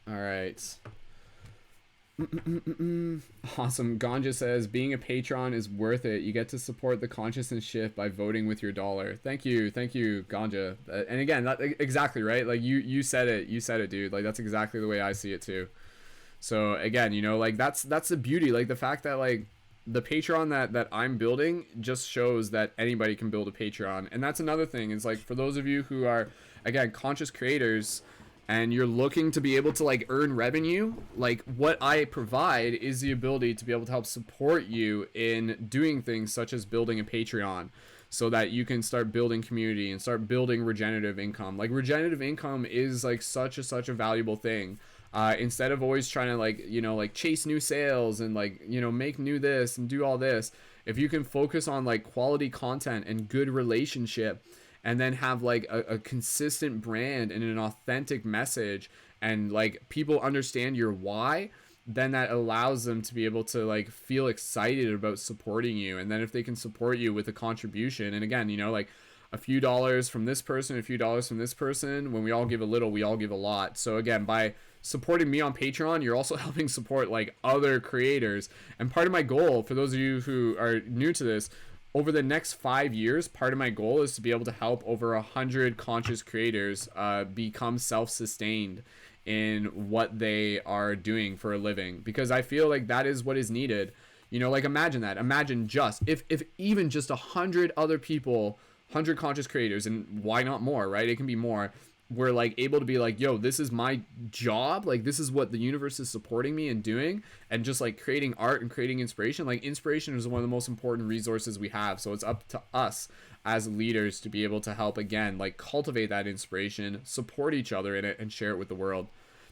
Speaker 1: All right. Awesome. Ganja says, being a patron is worth it. You get to support the consciousness shift by voting with your dollar. Thank you, Ganja. And again, that exactly right. Like you said it, dude. Like that's exactly the way I see it too. So again, you know, like that's the beauty. Like the fact that like the Patreon that I'm building just shows that anybody can build a Patreon. And that's another thing. Is like for those of you who are again conscious creators, and you're looking to be able to like earn revenue, like what I provide is the ability to be able to help support you in doing things such as building a Patreon. so that you can start building community and start building regenerative income. Like, regenerative income is like such a valuable thing. Instead of always trying to, like, you know, like chase new sales and, like, you know, make new this and do all this, if you can focus on like quality content and good relationship, and then have like a consistent brand and an authentic message, and like people understand your why, then that allows them to be able to like feel excited about supporting you. And then if they can support you with a contribution, and again, you know, like a few dollars from this person, a few dollars from this person, when we all give a little, we all give a lot. So again, by supporting me on Patreon, you're also helping support like other creators. And part of my goal, for those of you who are new to this, over the next 5 years, part of my goal is to be able to help over 100 conscious creators become self-sustained in what they are doing for a living, because I feel like that is what is needed. You know, like, imagine that. Imagine just if even just 100 other people, 100 conscious creators, and why not more, right? It can be more. We're like able to be like, yo, this is my job. Like, this is what the universe is supporting me and doing, and just like creating art and creating inspiration. Like, inspiration is one of the most important resources we have. So it's up to us as leaders to be able to help, again, like, cultivate that inspiration, support each other in it, and share it with the world.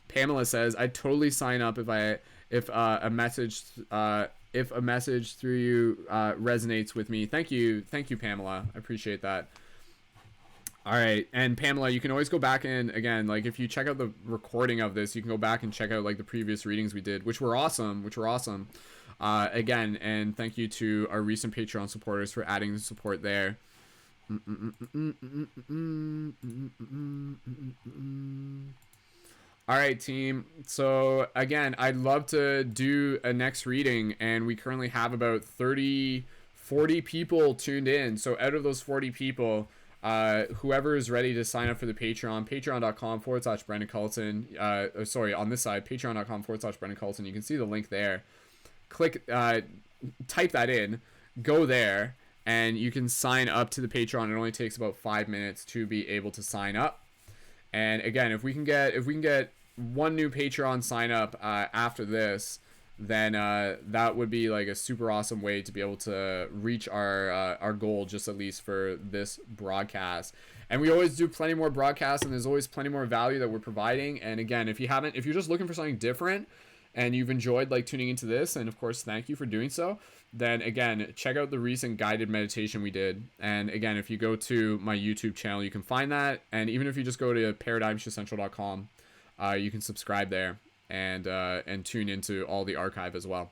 Speaker 1: Pamela says, I'd totally sign up if a message through you resonates with me. Thank you, Pamela. I appreciate that. All right, and Pamela, you can always go back and, again, like, if you check out the recording of this, you can go back and check out like the previous readings we did, which were awesome. Again, and thank you to our recent Patreon supporters for adding the support there. All right, team. So again, I'd love to do a next reading, and we currently have about 40 people tuned in. So out of those 40 people, whoever is ready to sign up for the Patreon, patreon.com/Brendan Culleton. On this side, patreon.com/Brendan Culleton. You can see the link there. Click, type that in, go there, and you can sign up to the Patreon. It only takes about 5 minutes to be able to sign up. And again, if we can get one new Patreon sign up after this, then that would be like a super awesome way to be able to reach our goal, just at least for this broadcast. And we always do plenty more broadcasts, and there's always plenty more value that we're providing. And again, if you're just looking for something different and you've enjoyed like tuning into this, and of course thank you for doing so, then again, check out the recent guided meditation we did. And again, if you go to my YouTube channel, you can find that. And even if you just go to paradigmshiftcentral.com, you can subscribe there and tune into all the archive as well.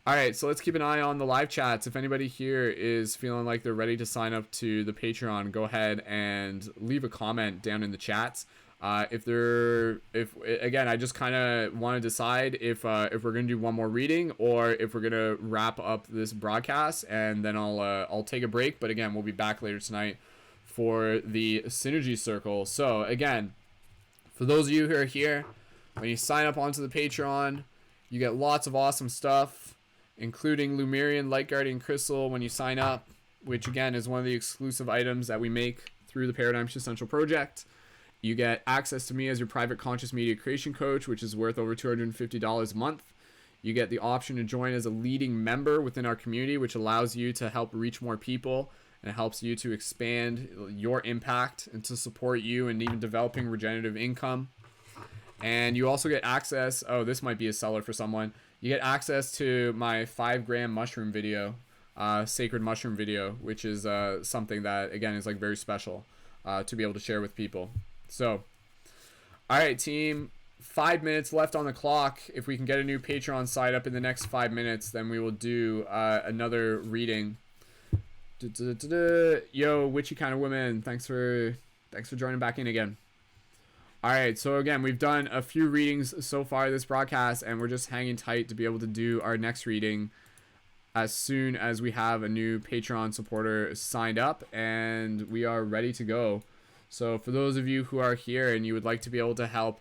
Speaker 1: All right, so let's keep an eye on the live chats. If anybody here is feeling like they're ready to sign up to the Patreon, go ahead and leave a comment down in the chats. Again, I just kind of want to decide if we're gonna do one more reading, or if we're gonna wrap up this broadcast, and then I'll take a break. But again, we'll be back later tonight for the Synergy Circle. So again, for those of you who are here, when you sign up onto the Patreon, you get lots of awesome stuff, including Lemurian Light Guardian Crystal when you sign up, which again is one of the exclusive items that we make through the Paradigm Shift Central project. You get access to me as your private conscious media creation coach, which is worth over $250 a month. You get the option to join as a leading member within our community, which allows you to help reach more people, and it helps you to expand your impact and to support you in even developing regenerative income. And you also get access, this might be a seller for someone. You get access to my 5-gram mushroom video, sacred mushroom video, which is something that, again, is like very special to be able to share with people. So, all right, team, 5 minutes left on the clock. If we can get a new Patreon side up in the next 5 minutes, then we will do another reading. Yo, witchy kind of woman, thanks for joining back in again. All right, so again, we've done a few readings so far this broadcast, and we're just hanging tight to be able to do our next reading as soon as we have a new Patreon supporter signed up, and we are ready to go. So for those of you who are here and you would like to be able to help,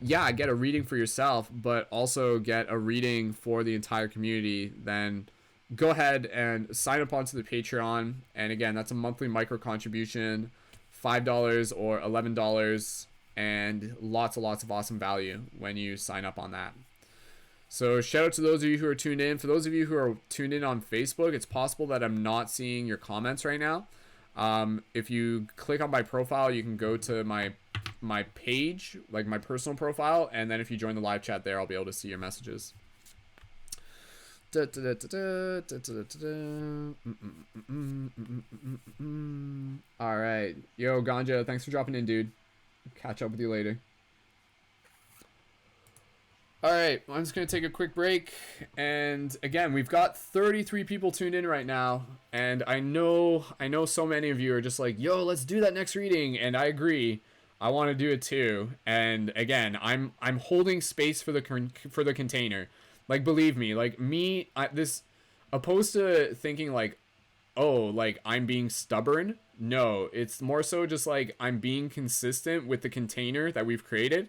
Speaker 1: get a reading for yourself, but also get a reading for the entire community, then go ahead and sign up onto the Patreon. And again, that's a monthly micro contribution, $5 or $11, and lots of awesome value when you sign up on that. So shout out to those of you who are tuned in. For those of you who are tuned in on Facebook, it's possible that I'm not seeing your comments right now. If you click on my profile, you can go to my page, like my personal profile, and then if you join the live chat there, I'll be able to see your messages. All right, yo Ganja, thanks for dropping in, dude. Catch up with you later. All right, I'm just gonna take a quick break, and again, we've got 33 people tuned in right now, and I know so many of you are just like, yo, let's do that next reading, and I agree. I want to do it too, and again, I'm holding space for the container. Like, believe me, like me, this, opposed to thinking like, oh, like I'm being stubborn. No, it's more so just like I'm being consistent with the container that we've created.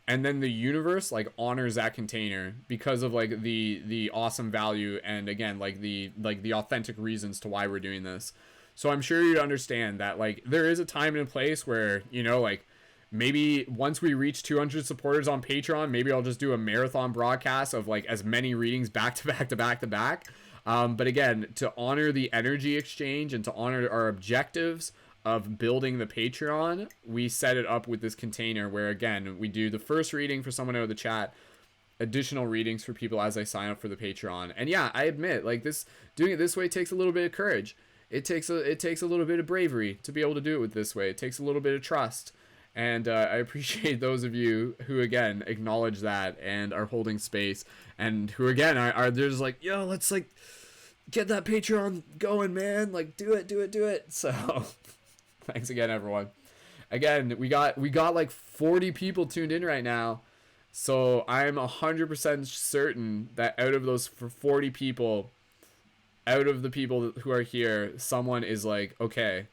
Speaker 1: And then the universe like honors that container because of like the awesome value and again like the authentic reasons to why we're doing this. So I'm sure you understand that like there is a time and a place where, you know, like maybe once we reach 200 supporters on Patreon, maybe I'll just do a marathon broadcast of like as many readings back to back to back to back. But again, to honor the energy exchange and to honor our objectives of building the Patreon, we set it up with this container where again we do the first reading for someone out of the chat, additional readings for people as they sign up for the Patreon. And yeah, I admit like this, doing it this way takes a little bit of courage. It takes a little bit of bravery to be able to do it with this way. It takes a little bit of trust, and I appreciate those of you who again acknowledge that and are holding space, and who again are there's like, yo, let's like get that Patreon going, man, like do it. So thanks again, everyone. Again, we got like 40 people tuned in right now. So I'm 100% certain that out of those 40 people, out of the people who are here, someone is like, okay,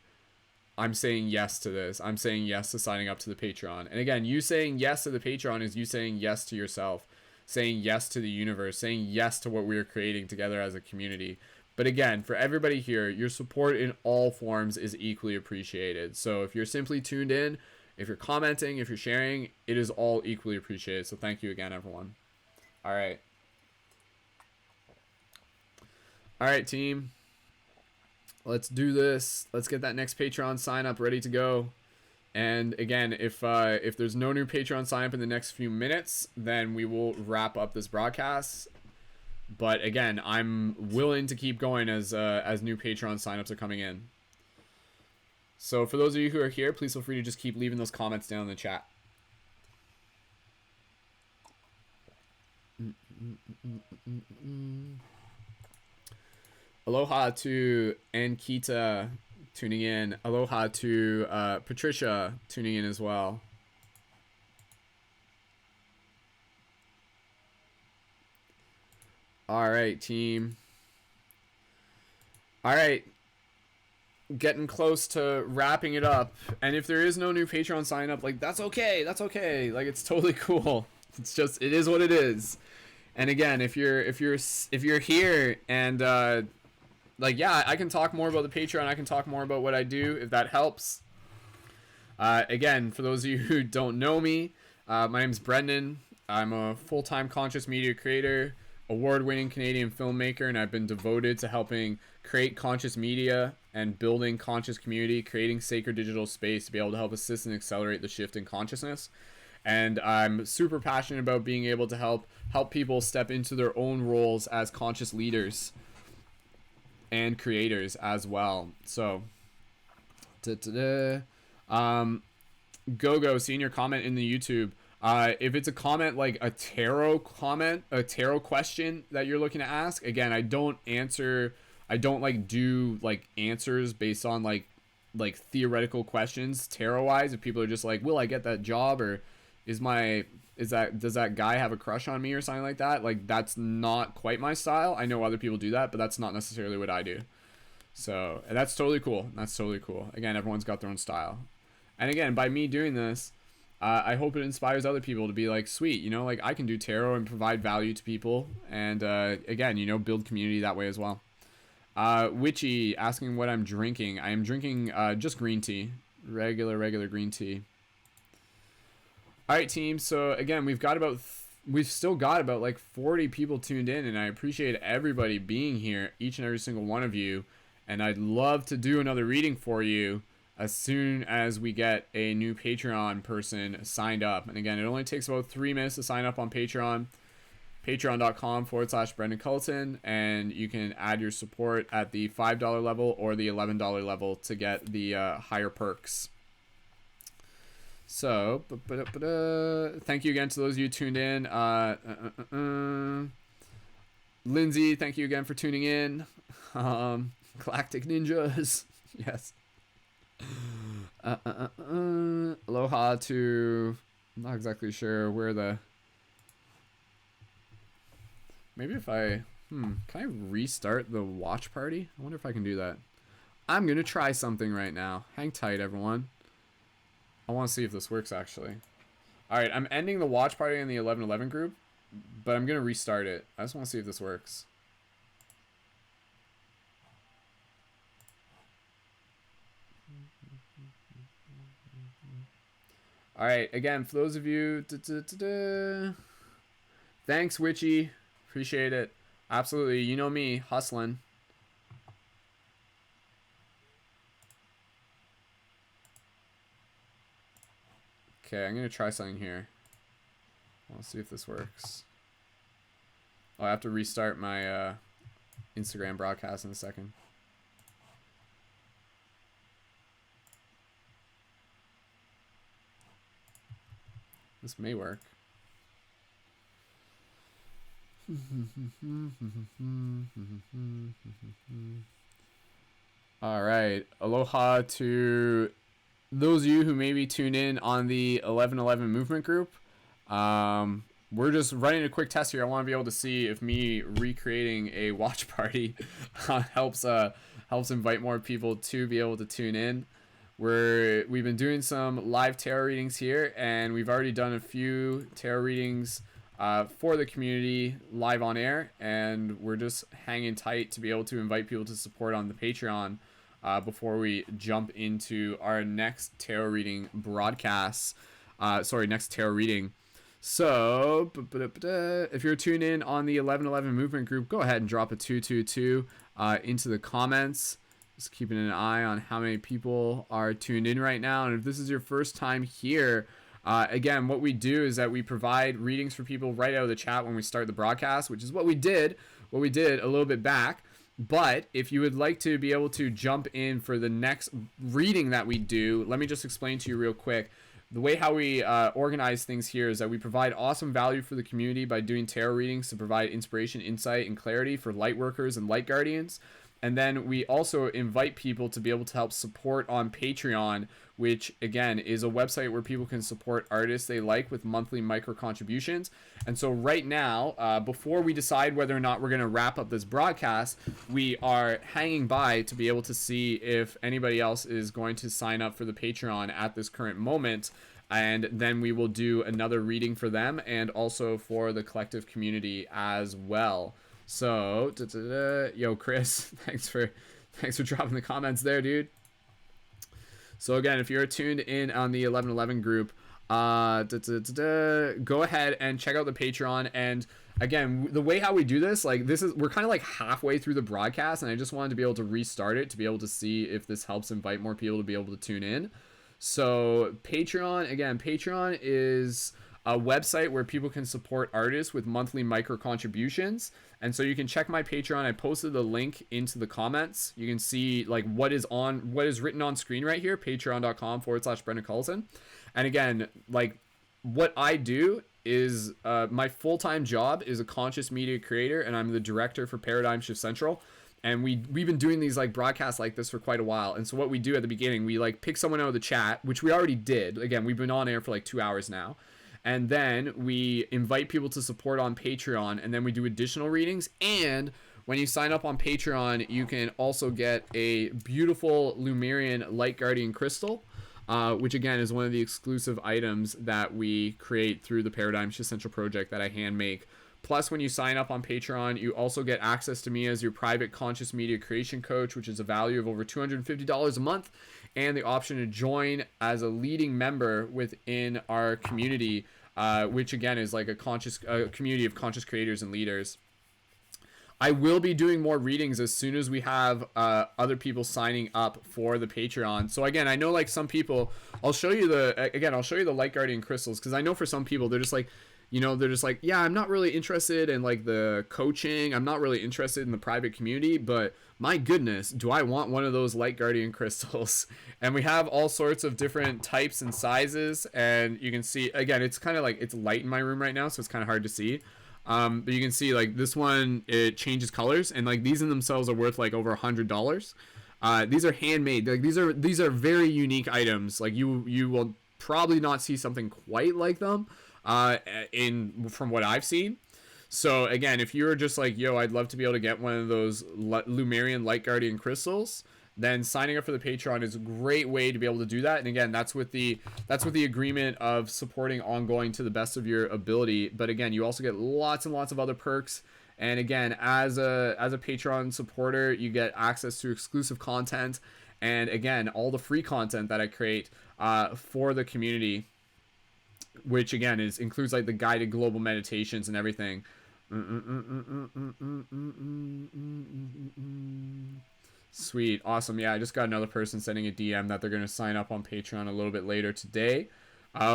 Speaker 1: I'm saying yes to this. I'm saying yes to signing up to the Patreon. And again, you saying yes to the Patreon is you saying yes to yourself, saying yes to the universe, saying yes to what we're creating together as a community. But again, for everybody here, your support in all forms is equally appreciated. So if you're simply tuned in, if you're commenting, if you're sharing, it is all equally appreciated. So thank you again, everyone. All right. All right, team. Let's do this. Let's get that next Patreon sign up ready to go. And again, if there's no new Patreon sign up in the next few minutes, then we will wrap up this broadcast. But again, I'm willing to keep going as new Patreon signups are coming in. So for those of you who are here, please feel free to just keep leaving those comments down in the chat. Aloha to Ankita tuning in. Aloha to Patricia tuning in as well. All right, team. All right. Getting close to wrapping it up. And if there is no new Patreon sign up, like that's okay. That's okay. Like it's totally cool. It's just, it is what it is. And again, if you're here and like, yeah, I can talk more about the Patreon. I can talk more about what I do if that helps. Again, for those of you who don't know me, my name is Brendan. I'm a full-time conscious media creator, award-winning Canadian filmmaker, and I've been devoted to helping create conscious media and building conscious community, creating sacred digital space to be able to help assist and accelerate the shift in consciousness. And I'm super passionate about being able to help people step into their own roles as conscious leaders and creators as well. So Go, seeing your comment in the YouTube. If it's a comment like a tarot question that you're looking to ask, again, I don't like do like answers based on like theoretical questions tarot wise. If people are just like, will I get that job, or does that guy have a crush on me or something like that, like that's not quite my style. I know other people do that, but that's not necessarily what I do. So, and that's totally cool. Again, everyone's got their own style. And again, by me doing this, I hope it inspires other people to be like, sweet, you know, like I can do tarot and provide value to people. And again, you know, build community that way as well. Witchy asking what I'm drinking. I am drinking just green tea. Regular green tea. All right, team. So again, we've got about we've still got about like 40 people tuned in, and I appreciate everybody being here, each and every single one of you. And I'd love to do another reading for you as soon as we get a new Patreon person signed up. And again, it only takes about 3 minutes to sign up on Patreon. Patreon.com/Brendan Culleton, and you can add your support at the $5 level or the $11 level to get the higher perks. So, thank you again to those of you tuned in. Lindsay, thank you again for tuning in. Galactic Ninjas, yes. Aloha to, I'm not exactly sure where the, maybe if I, can I restart the watch party? I wonder if I can do that. I'm going to try something right now. Hang tight, everyone. I want to see if this works, actually. Alright, I'm ending the watch party in the 1111 group, but I'm going to restart it. I just want to see if this works. Alright, again, for those of you... Thanks, Witchy. Appreciate it. Absolutely. You know me. Hustling. Okay, I'm going to try something here. Let's see if this works. Oh, I have to restart my Instagram broadcast in a second. This may work. All right. Aloha to those of you who maybe tuned in on the 1111 movement group. We're just running a quick test here. I want to be able to see if me recreating a watch party helps invite more people to be able to tune in. We've been doing some live tarot readings here, and we've already done a few tarot readings for the community live on air, and we're just hanging tight to be able to invite people to support on the Patreon before we jump into our next tarot reading broadcast. Next tarot reading. So, if you're tuned in on the 1111 movement group, go ahead and drop a 222 into the comments. Just keeping an eye on how many people are tuned in right now. And if this is your first time here, again, what we do is that we provide readings for people right out of the chat when we start the broadcast, which is what we did a little bit back. But if you would like to be able to jump in for the next reading that we do, let me just explain to you real quick. The way how we organize things here is that we provide awesome value for the community by doing tarot readings to provide inspiration, insight, and clarity for light workers and light guardians. And then we also invite people to be able to help support on Patreon, which again is a website where people can support artists they like with monthly micro contributions. And so right now, before we decide whether or not we're going to wrap up this broadcast, we are hanging by to be able to see if anybody else is going to sign up for the Patreon at this current moment. And then we will do another reading for them and also for the collective community as well. So, yo, Chris, thanks for dropping the comments there, dude. So again, if you're tuned in on the 1111 group, go ahead and check out the Patreon. And again, the way how we do this, we're kind of like halfway through the broadcast, and I just wanted to be able to restart it to be able to see if this helps invite more people to be able to tune in. So Patreon is a website where people can support artists with monthly micro contributions. And so you can check my Patreon. I posted the link into the comments. You can see like what is written on screen right here, patreon.com/Brendan Culleton. And again, like what I do is my full-time job is a conscious media creator, and I'm the director for Paradigm Shift Central. And we've been doing these like broadcasts like this for quite a while. And so what we do at the beginning, we like pick someone out of the chat, which we already did. Again, we've been on air for like 2 hours now. And then we invite people to support on Patreon, and then we do additional readings. And when you sign up on Patreon, you can also get a beautiful Lemurian Light Guardian Crystal, which again is one of the exclusive items that we create through the Paradigm Shift Central project that I hand make. Plus, when you sign up on Patreon, you also get access to me as your private conscious media creation coach, which is a value of over $250 a month, and the option to join as a leading member within our community which again is like a community of conscious creators and leaders. I will be doing more readings as soon as we have other people signing up for the Patreon. So again, I know like some people, I'll show you the Light Guardian crystals, because I know for some people they're just like, they're just like, yeah, I'm not really interested in like the coaching. I'm not really interested in the private community, but my goodness, do I want one of those Light Guardian crystals? And we have all sorts of different types and sizes, and you can see, again, it's kind of like, it's light in my room right now, so it's kind of hard to see. But you can see like this one, it changes colors, and like these in themselves are worth like over $100. These are handmade. Like these are very unique items. Like you will probably not see something quite like them from what I've seen. So again, if you're just like, yo, I'd love to be able to get one of those Lemurian Light Guardian crystals, then signing up for the Patreon is a great way to be able to do that. And again, that's with the agreement of supporting ongoing to the best of your ability. But again, you also get lots and lots of other perks. And again, as a Patreon supporter, you get access to exclusive content, and again, all the free content that I create for the community, which again includes like the guided global meditations and everything. Sweet, awesome. Yeah, I just got another person sending a DM that they're going to sign up on Patreon a little bit later today,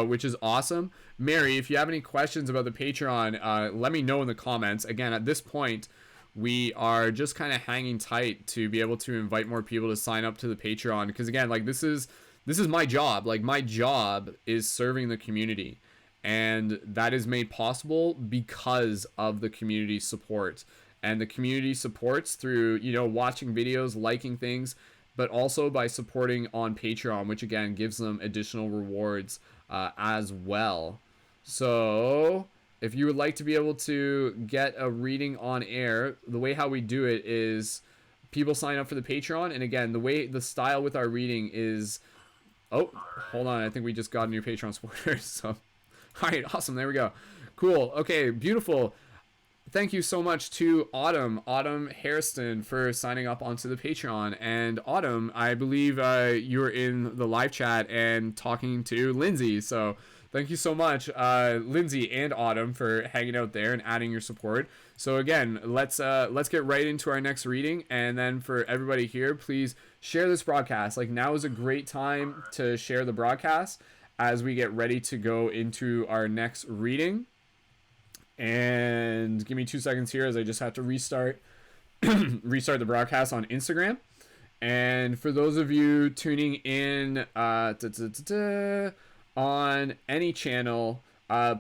Speaker 1: which is awesome. Mary, if you have any questions about the Patreon, let me know in the comments. Again, at this point, we are just kind of hanging tight to be able to invite more people to sign up to the Patreon, because again, like this is my job. Like my job is serving the community, and that is made possible because of the community support. And the community supports through, watching videos, liking things, but also by supporting on Patreon, which again gives them additional rewards as well. So if you would like to be able to get a reading on air, the way how we do it is people sign up for the Patreon. And again, the style with our reading is, oh, hold on. I think we just got a new Patreon supporter. So, all right, awesome. There we go. Cool. Okay, beautiful. Thank you so much to Autumn Hairston for signing up onto the Patreon. And Autumn, I believe you're in the live chat and talking to Lindsay. So thank you so much, Lindsay and Autumn, for hanging out there and adding your support. So again, let's get right into our next reading. And then for everybody here, please share this broadcast. Like now is a great time to share the broadcast as we get ready to go into our next reading. And give me 2 seconds here as I just have to restart the broadcast on Instagram. And for those of you tuning in on any channel,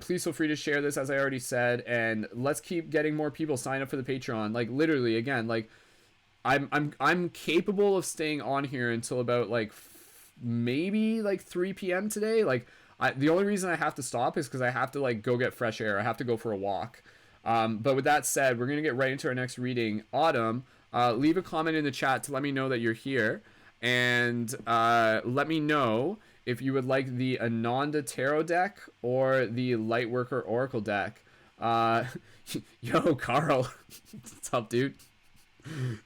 Speaker 1: please feel free to share this, as I already said, and let's keep getting more people signed up for the Patreon. Like literally, again, like I'm capable of staying on here until about like maybe like 3 p.m. today. Like the only reason I have to stop is because I have to like go get fresh air. I have to go for a walk. But with that said, we're going to get right into our next reading. Autumn, leave a comment in the chat to let me know that you're here. And let me know if you would like the Ananda Tarot deck or the Lightworker Oracle deck. Yo, Carl. What's up, dude?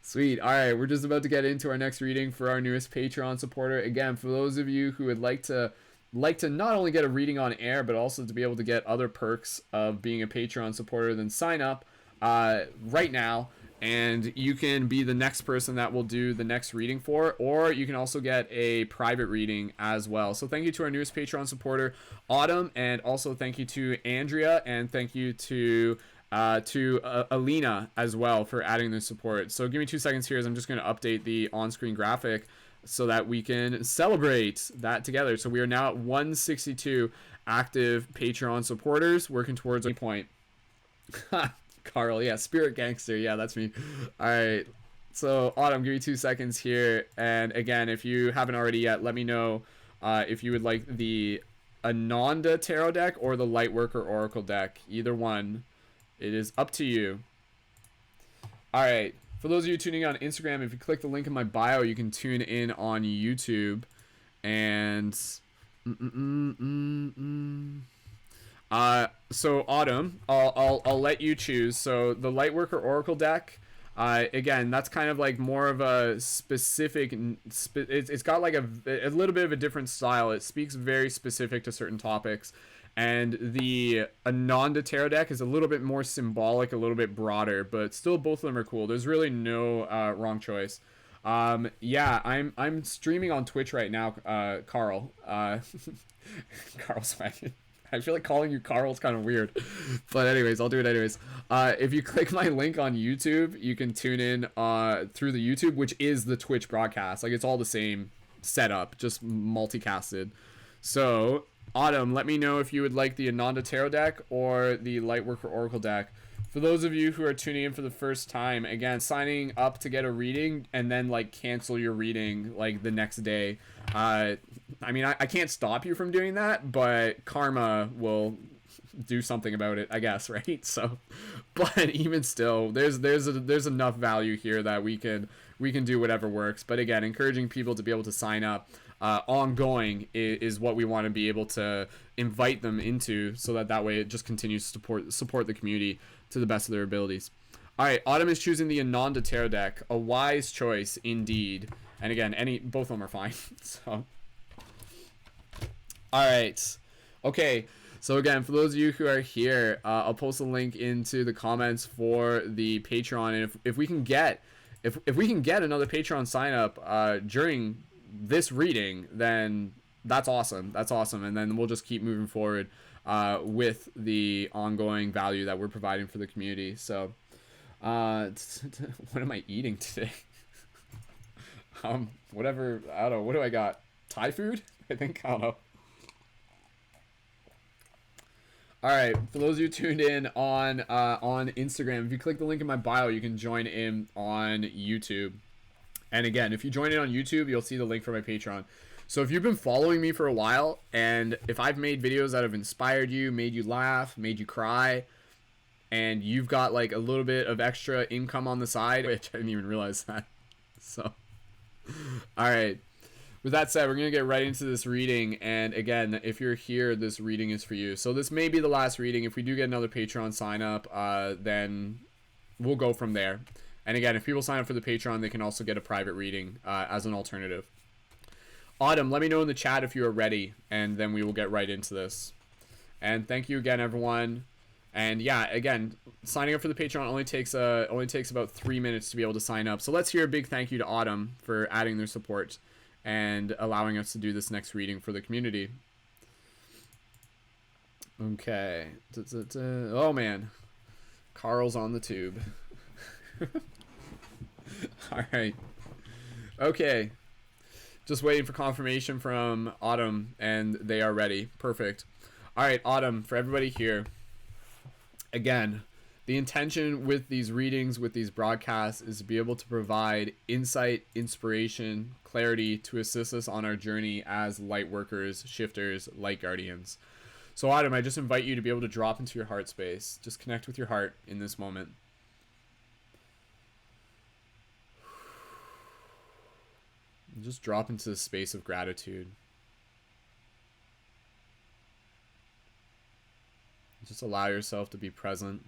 Speaker 1: Sweet. All right, we're just about to get into our next reading for our newest Patreon supporter. Again, for those of you who would like to not only get a reading on air, but also to be able to get other perks of being a Patreon supporter, then sign up right now, and you can be the next person that we'll do the next reading for, or you can also get a private reading as well. So thank you to our newest Patreon supporter, Autumn, and also thank you to Andrea, and thank you to Alina as well for adding the support. So give me 2 seconds here as I'm just going to update the on-screen graphic so that we can celebrate that together. So we are now at 162 active Patreon supporters, working towards a point. Carl, yeah, Spirit Gangster, yeah, that's me. All right, so Autumn, give me 2 seconds here, and again, if you haven't already yet, let me know if you would like the Ananda Tarot deck or the Lightworker Oracle deck. Either one, it is up to you. All right. For those of you tuning in on Instagram, if you click the link in my bio, you can tune in on YouTube. And so Autumn, I'll let you choose. So the Lightworker Oracle deck, again, that's kind of like more of a specific. It's got like a little bit of a different style. It speaks very specific to certain topics. And the Ananda Tarot deck is a little bit more symbolic, a little bit broader, but still both of them are cool. There's really no wrong choice. Yeah, I'm streaming on Twitch right now, Carl. Carl Swaggin. I feel like calling you Carl is kind of weird. But anyways, I'll do it anyways. If you click my link on YouTube, you can tune in through the YouTube, which is the Twitch broadcast. Like, it's all the same setup, just multicasted. So, Autumn, let me know if you would like the Ananda Tarot deck or the Lightworker Oracle deck. For those of you who are tuning in for the first time, again, signing up to get a reading and then, like, cancel your reading, like, the next day. I mean, I can't stop you from doing that, but karma will do something about it, I guess, right? So, but even still, there's enough value here that we can do whatever works. But again, encouraging people to be able to sign up ongoing is what we want to be able to invite them into, so that way it just continues to support the community to the best of their abilities. All right, Autumn is choosing the Ananda Tarot deck, a wise choice indeed. And again, both of them are fine. So, all right, okay. So again, for those of you who are here, I'll post a link into the comments for the Patreon, and if we can get another Patreon sign up during this reading, then that's awesome. That's awesome, and then we'll just keep moving forward with the ongoing value that we're providing for the community. So, what am I eating today? Whatever, I don't know. What do I got? Thai food? I think, I don't know. All right, for those of you tuned in on Instagram, if you click the link in my bio, you can join in on YouTube. And again, if you join in on YouTube, you'll see the link for my Patreon. So if you've been following me for a while, and if I've made videos that have inspired you, made you laugh, made you cry, and you've got like a little bit of extra income on the side, which I didn't even realize that. So, all right. With that said, we're going to get right into this reading. And again, if you're here, this reading is for you. So this may be the last reading. If we do get another Patreon sign up, then we'll go from there. And again, if people sign up for the Patreon, they can also get a private reading as an alternative. Autumn, let me know in the chat if you are ready, and then we will get right into this. And thank you again, everyone. And yeah, again, signing up for the Patreon only takes about 3 minutes to be able to sign up. So let's hear a big thank you to Autumn for adding their support and allowing us to do this next reading for the community. Okay. Oh man, Carl's on the tube. All right. Okay. Just waiting for confirmation from Autumn, and they are ready. Perfect. All right, Autumn, for everybody here. Again, the intention with these readings, with these broadcasts, is to be able to provide insight, inspiration, clarity to assist us on our journey as light workers, shifters, light guardians. So Autumn, I just invite you to be able to drop into your heart space. Just connect with your heart in this moment. Just drop into the space of gratitude. Just allow yourself to be present.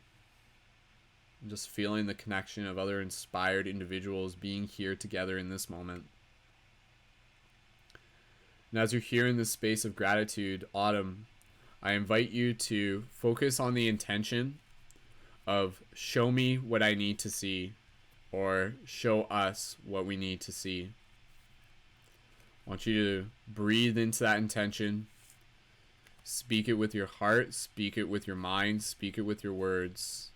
Speaker 1: Just feeling the connection of other inspired individuals being here together in this moment. And as you're here in this space of gratitude, Autumn, I invite you to focus on the intention of show me what I need to see, or show us what we need to see. I want you to breathe into that intention. Speak it with your heart, speak it with your mind, speak it with your words.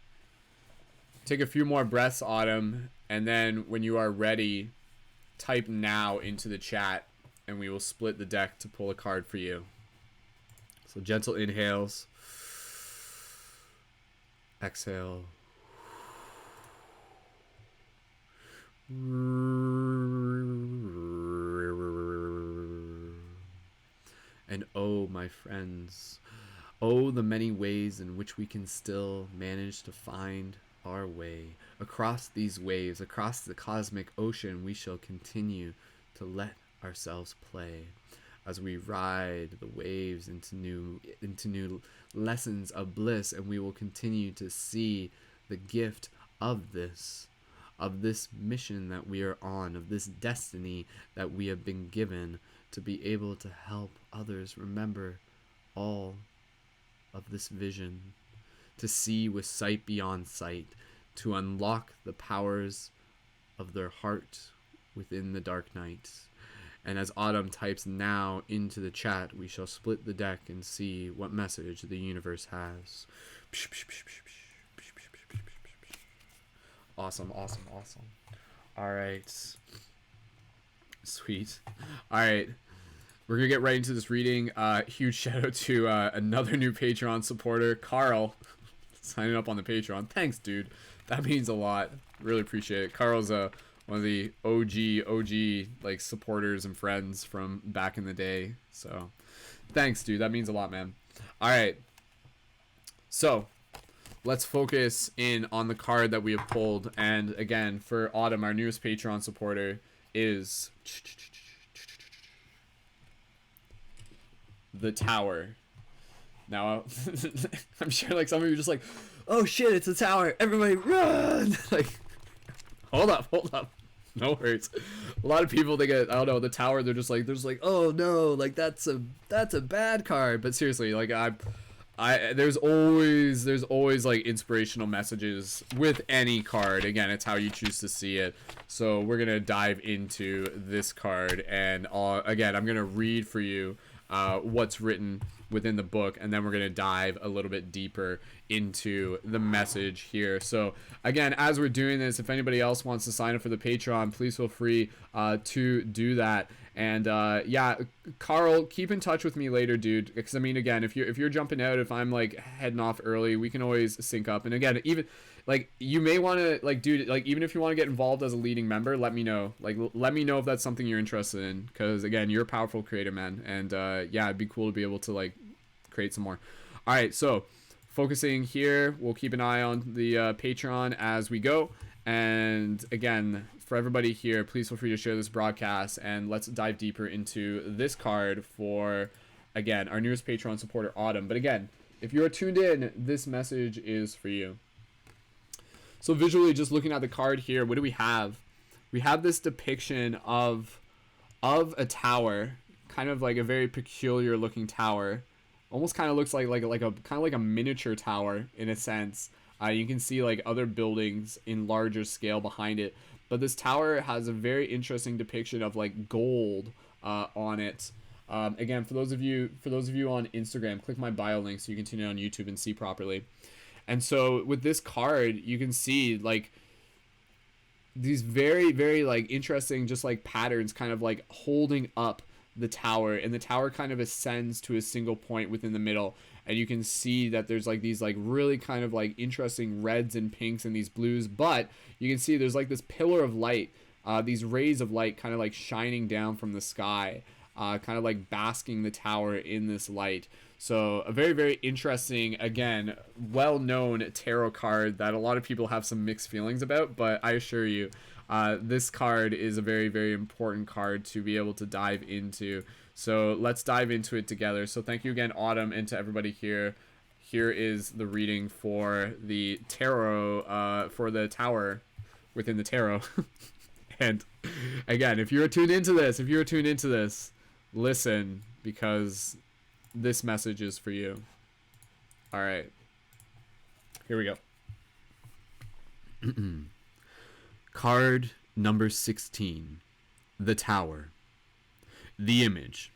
Speaker 1: Take a few more breaths, Autumn, and then when you are ready, type now into the chat, and we will split the deck to pull a card for you. So gentle inhales. Exhale. And oh, my friends, oh, the many ways in which we can still manage to find our way. Across these waves, across the cosmic ocean, we shall continue to let ourselves play as we ride the waves into new lessons of bliss, and we will continue to see the gift of this mission that we are on, of this destiny that we have been given, to be able to help others remember all of this vision, to see with sight beyond sight, to unlock the powers of their heart within the dark night. And as Autumn types now into the chat, we shall split the deck and see what message the universe has. Awesome, awesome, awesome. All right. Sweet. All right. We're going to get right into this reading. Huge shout out to another new Patreon supporter, Carl, signing up on the Patreon. Thanks, dude. That means a lot. Really appreciate it. Carl's one of the OG like supporters and friends from back in the day. So thanks, dude. That means a lot, man. All right. So let's focus in on the card that we have pulled. And again, for Autumn, our newest Patreon supporter is the Tower. Now, I'm sure like some of you are just like, oh shit, it's a tower. Everybody run. Like, hold up. No worries. A lot of people, they get, I don't know, the tower, they're just like, oh no, like that's a bad card. But seriously, like there's always like inspirational messages with any card. Again, it's how you choose to see it. So we're gonna dive into this card, and again, I'm gonna read for you what's written within the book, and then we're going to dive a little bit deeper into the message here. So again, as we're doing this, if anybody else wants to sign up for the Patreon, please feel free to do that. And yeah, Carl, keep in touch with me later, dude, because I mean, again, if you're jumping out, if I'm like heading off early, we can always sync up. And again, even like you may want to like, dude, like even if you want to get involved as a leading member, let me know. Like, let me know if that's something you're interested in, because again, you're a powerful creator, man. And yeah, it'd be cool to be able to like create some more. All right, so focusing here, we'll keep an eye on the Patreon as we go. And again, for everybody here, please feel free to share this broadcast, and let's dive deeper into this card for, again, our newest Patreon supporter, Autumn. But again, if you're tuned in, this message is for you. So visually, just looking at the card here, what do we have? We have this depiction of a tower, kind of like a very peculiar looking tower. Almost kind of looks like a miniature tower in a sense. You can see like other buildings in larger scale behind it, but this tower has a very interesting depiction of like gold on it. Again, for those of you on Instagram, click my bio link so you can tune in on YouTube and see properly. And so with this card, you can see like these very, very like interesting just like patterns kind of like holding up the tower, and the tower kind of ascends to a single point within the middle, and you can see that there's like these like really kind of like interesting reds and pinks and these blues, but you can see there's like this pillar of light, these rays of light kind of like shining down from the sky, kind of like basking the tower in this light. So a very, very interesting, again, well-known tarot card that a lot of people have some mixed feelings about, but I assure you, this card is a very, very important card to be able to dive into. So let's dive into it together. So thank you again, Autumn, and to everybody here. Here is the reading for the tarot, for the tower within the tarot. And again, if you're tuned into this, listen, because this message is for you. All right. Here we go. Card number 16, the Tower. The image.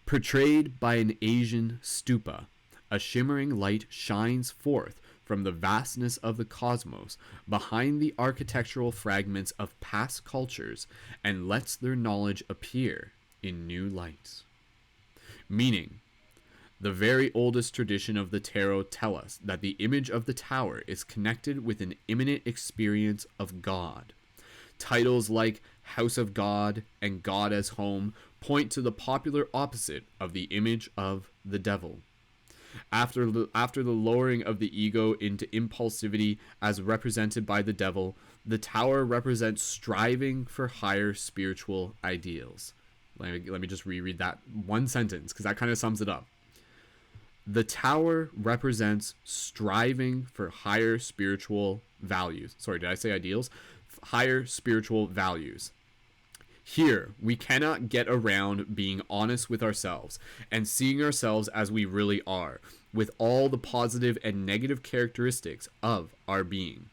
Speaker 1: Portrayed by an Asian stupa, a shimmering light shines forth from the vastness of the cosmos behind the architectural fragments of past cultures and lets their knowledge appear in new light. Meaning, the very oldest tradition of the tarot tell us that the image of the tower is connected with an immanent experience of God. Titles like House of God and God as Home point to the popular opposite of the image of the devil. After the lowering of the ego into impulsivity as represented by the devil, the tower represents striving for higher spiritual ideals. Let me just reread that one sentence, because that kind of sums it up. The tower represents striving for higher spiritual values. Sorry, did I say ideals? Higher spiritual values. Here, we cannot get around being honest with ourselves and seeing ourselves as we really are. with all the positive and negative characteristics of our being.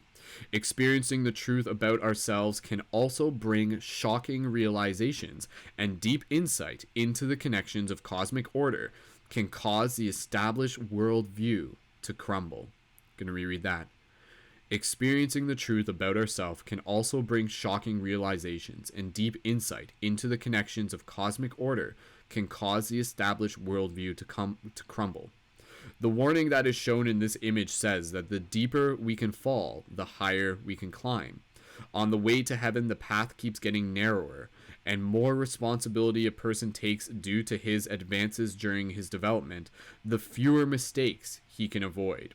Speaker 1: Experiencing the truth about ourselves can also bring shocking realizations, and deep insight into the connections of cosmic order can cause the established worldview to crumble. I'm going to reread that. Experiencing the truth about ourselves can also bring shocking realizations, and deep insight into the connections of cosmic order can cause the established worldview to crumble. The warning that is shown in this image says that the deeper we can fall, the higher we can climb. On the way to heaven, the path keeps getting narrower, and more responsibility a person takes due to his advances during his development, the fewer mistakes he can avoid.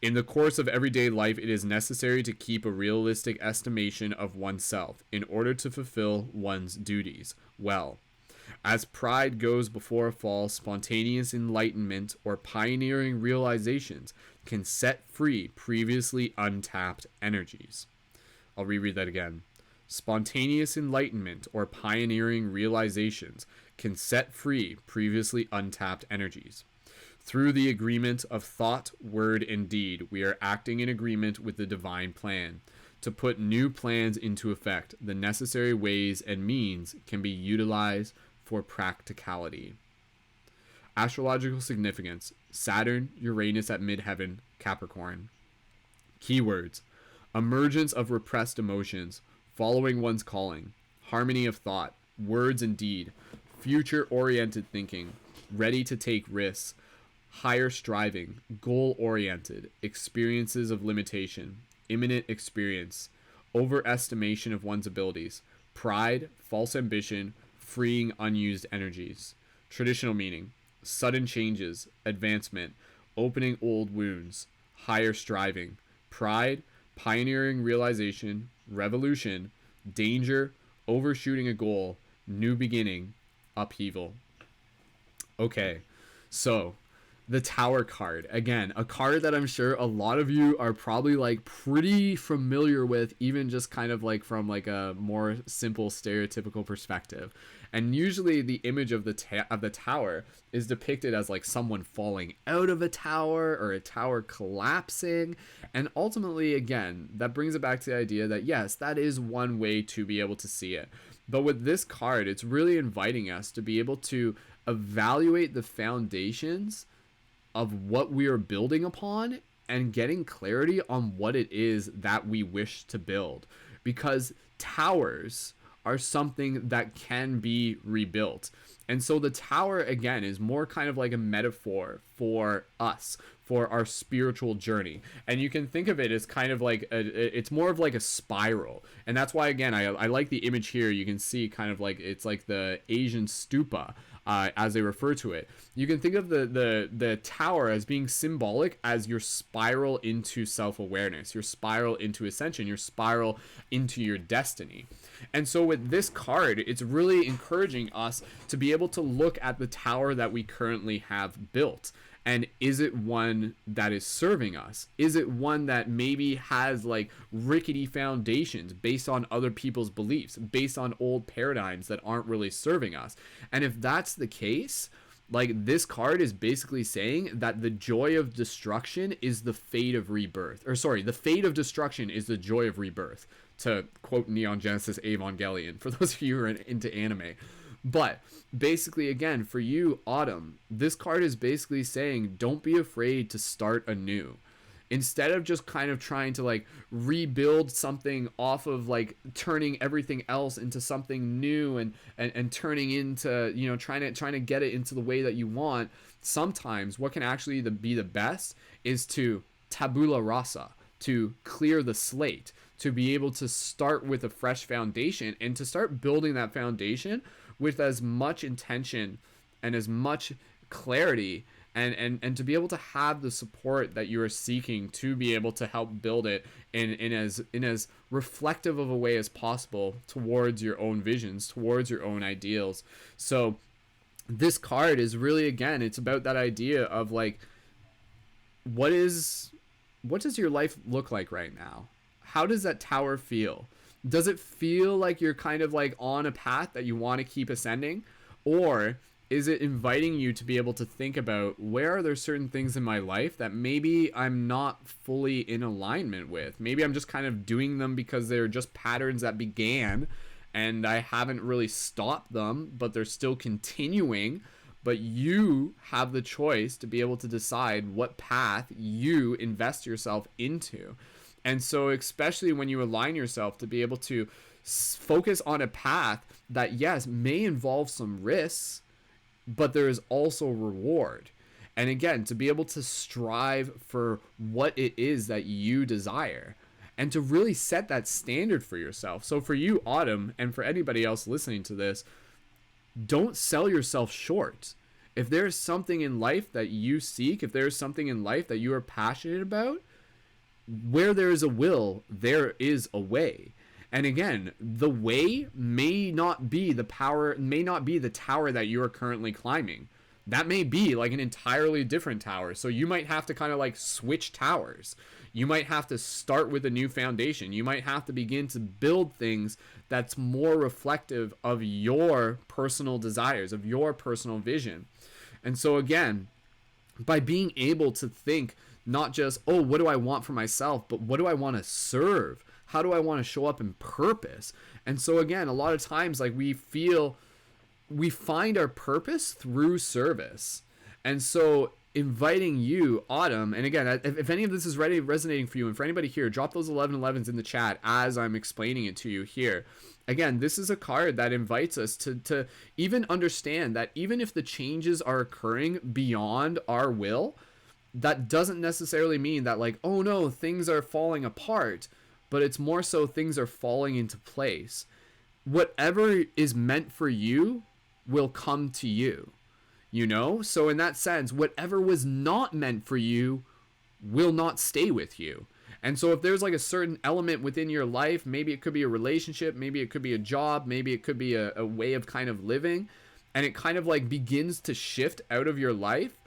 Speaker 1: In the course of everyday life, it is necessary to keep a realistic estimation of oneself in order to fulfill one's duties well. As pride goes before a fall, spontaneous enlightenment or pioneering realizations can set free previously untapped energies. I'll reread that again. Spontaneous enlightenment or pioneering realizations can set free previously untapped energies. Through the agreement of thought, word, and deed, we are acting in agreement with the divine plan. To put new plans into effect, the necessary ways and means can be utilized for practicality. Astrological significance: Saturn, Uranus at midheaven, Capricorn. Keywords: emergence of repressed emotions, following one's calling, harmony of thought, words and deed, future-oriented thinking, ready to take risks, higher striving, goal-oriented, experiences of limitation, imminent experience, overestimation of one's abilities, pride, false ambition, freeing unused energies. Traditional meaning: sudden changes, advancement, opening old wounds, higher striving, pride, pioneering realization, revolution, danger, overshooting a goal, new beginning, upheaval. Okay, so the Tower card, again, a card that I'm sure a lot of you are probably like pretty familiar with, even just kind of like from like a more simple stereotypical perspective. And usually the image of the tower is depicted as like someone falling out of a tower or a tower collapsing. And ultimately, again, that brings it back to the idea that yes, that is one way to be able to see it. But with this card, it's really inviting us to be able to evaluate the foundations of what we are building upon and getting clarity on what it is that we wish to build. Because towers are something that can be rebuilt. And so the tower, again, is more kind of like a metaphor for us, for our spiritual journey. And you can think of it as kind of like, it's more of like a spiral. And that's why, again, I like the image here. You can see kind of like, it's like the Asian stupa, as they refer to it. You can think of the tower as being symbolic as your spiral into self-awareness, your spiral into ascension, your spiral into your destiny. And so with this card, it's really encouraging us to be able to look at the tower that we currently have built. And is it one that is serving us? Is it one that maybe has like rickety foundations based on other people's beliefs, based on old paradigms that aren't really serving us? And if that's the case, like this card is basically saying that the joy of destruction is the fate of rebirth. Or sorry, the fate of destruction is the joy of rebirth, to quote Neon Genesis Evangelion, for those of you who are into anime. But basically, again, for you, Autumn, this card is basically saying don't be afraid to start anew. Instead of just kind of trying to like rebuild something off of like turning everything else into something new and turning into, you know, trying to get it into the way that you want, sometimes what can actually be the best is to tabula rasa, to clear the slate, to be able to start with a fresh foundation and to start building that foundation with as much intention and as much clarity and to be able to have the support that you are seeking to be able to help build it in as reflective of a way as possible towards your own visions, towards your own ideals. So this card is really, again, it's about that idea of like, what does your life look like right now? How does that tower feel? Does it feel like you're kind of like on a path that you want to keep ascending? Or Is it inviting you to be able to think about, where are there certain things in my life that maybe I'm not fully in alignment with? Maybe I'm just kind of doing them because they're just patterns that began and I haven't really stopped them, but they're still continuing. But you have the choice to be able to decide what path you invest yourself into. And so, especially when you align yourself to be able to focus on a path that, yes, may involve some risks, but there is also reward. And again, to be able to strive for what it is that you desire and to really set that standard for yourself. So for you, Autumn, and for anybody else listening to this, don't sell yourself short. If there's something in life that you seek, if there's something in life that you are passionate about, where there is a will, there is a way. And again, the way may not be the power, may not be the tower that you are currently climbing. That may be like an entirely different tower. So you might have to kind of like switch towers. You might have to start with a new foundation. You might have to begin to build things that's more reflective of your personal desires, of your personal vision. And so again, by being able to think not just, oh, what do I want for myself, but what do I want to serve? How do I want to show up in purpose? And so again, a lot of times, like, we find our purpose through service. And so inviting you, Autumn, and again, if any of this is resonating for you, and for anybody here, drop those 1111s in the chat as I'm explaining it to you here. Again, this is a card that invites us to even understand that even if the changes are occurring beyond our will, that doesn't necessarily mean that, like, oh no, things are falling apart, but it's more so things are falling into place. Whatever is meant for you will come to you, you know? So in that sense, whatever was not meant for you will not stay with you. And so if there's like a certain element within your life, maybe it could be a relationship, maybe it could be a job, maybe it could be a way of kind of living, and it kind of like begins to shift out of your life,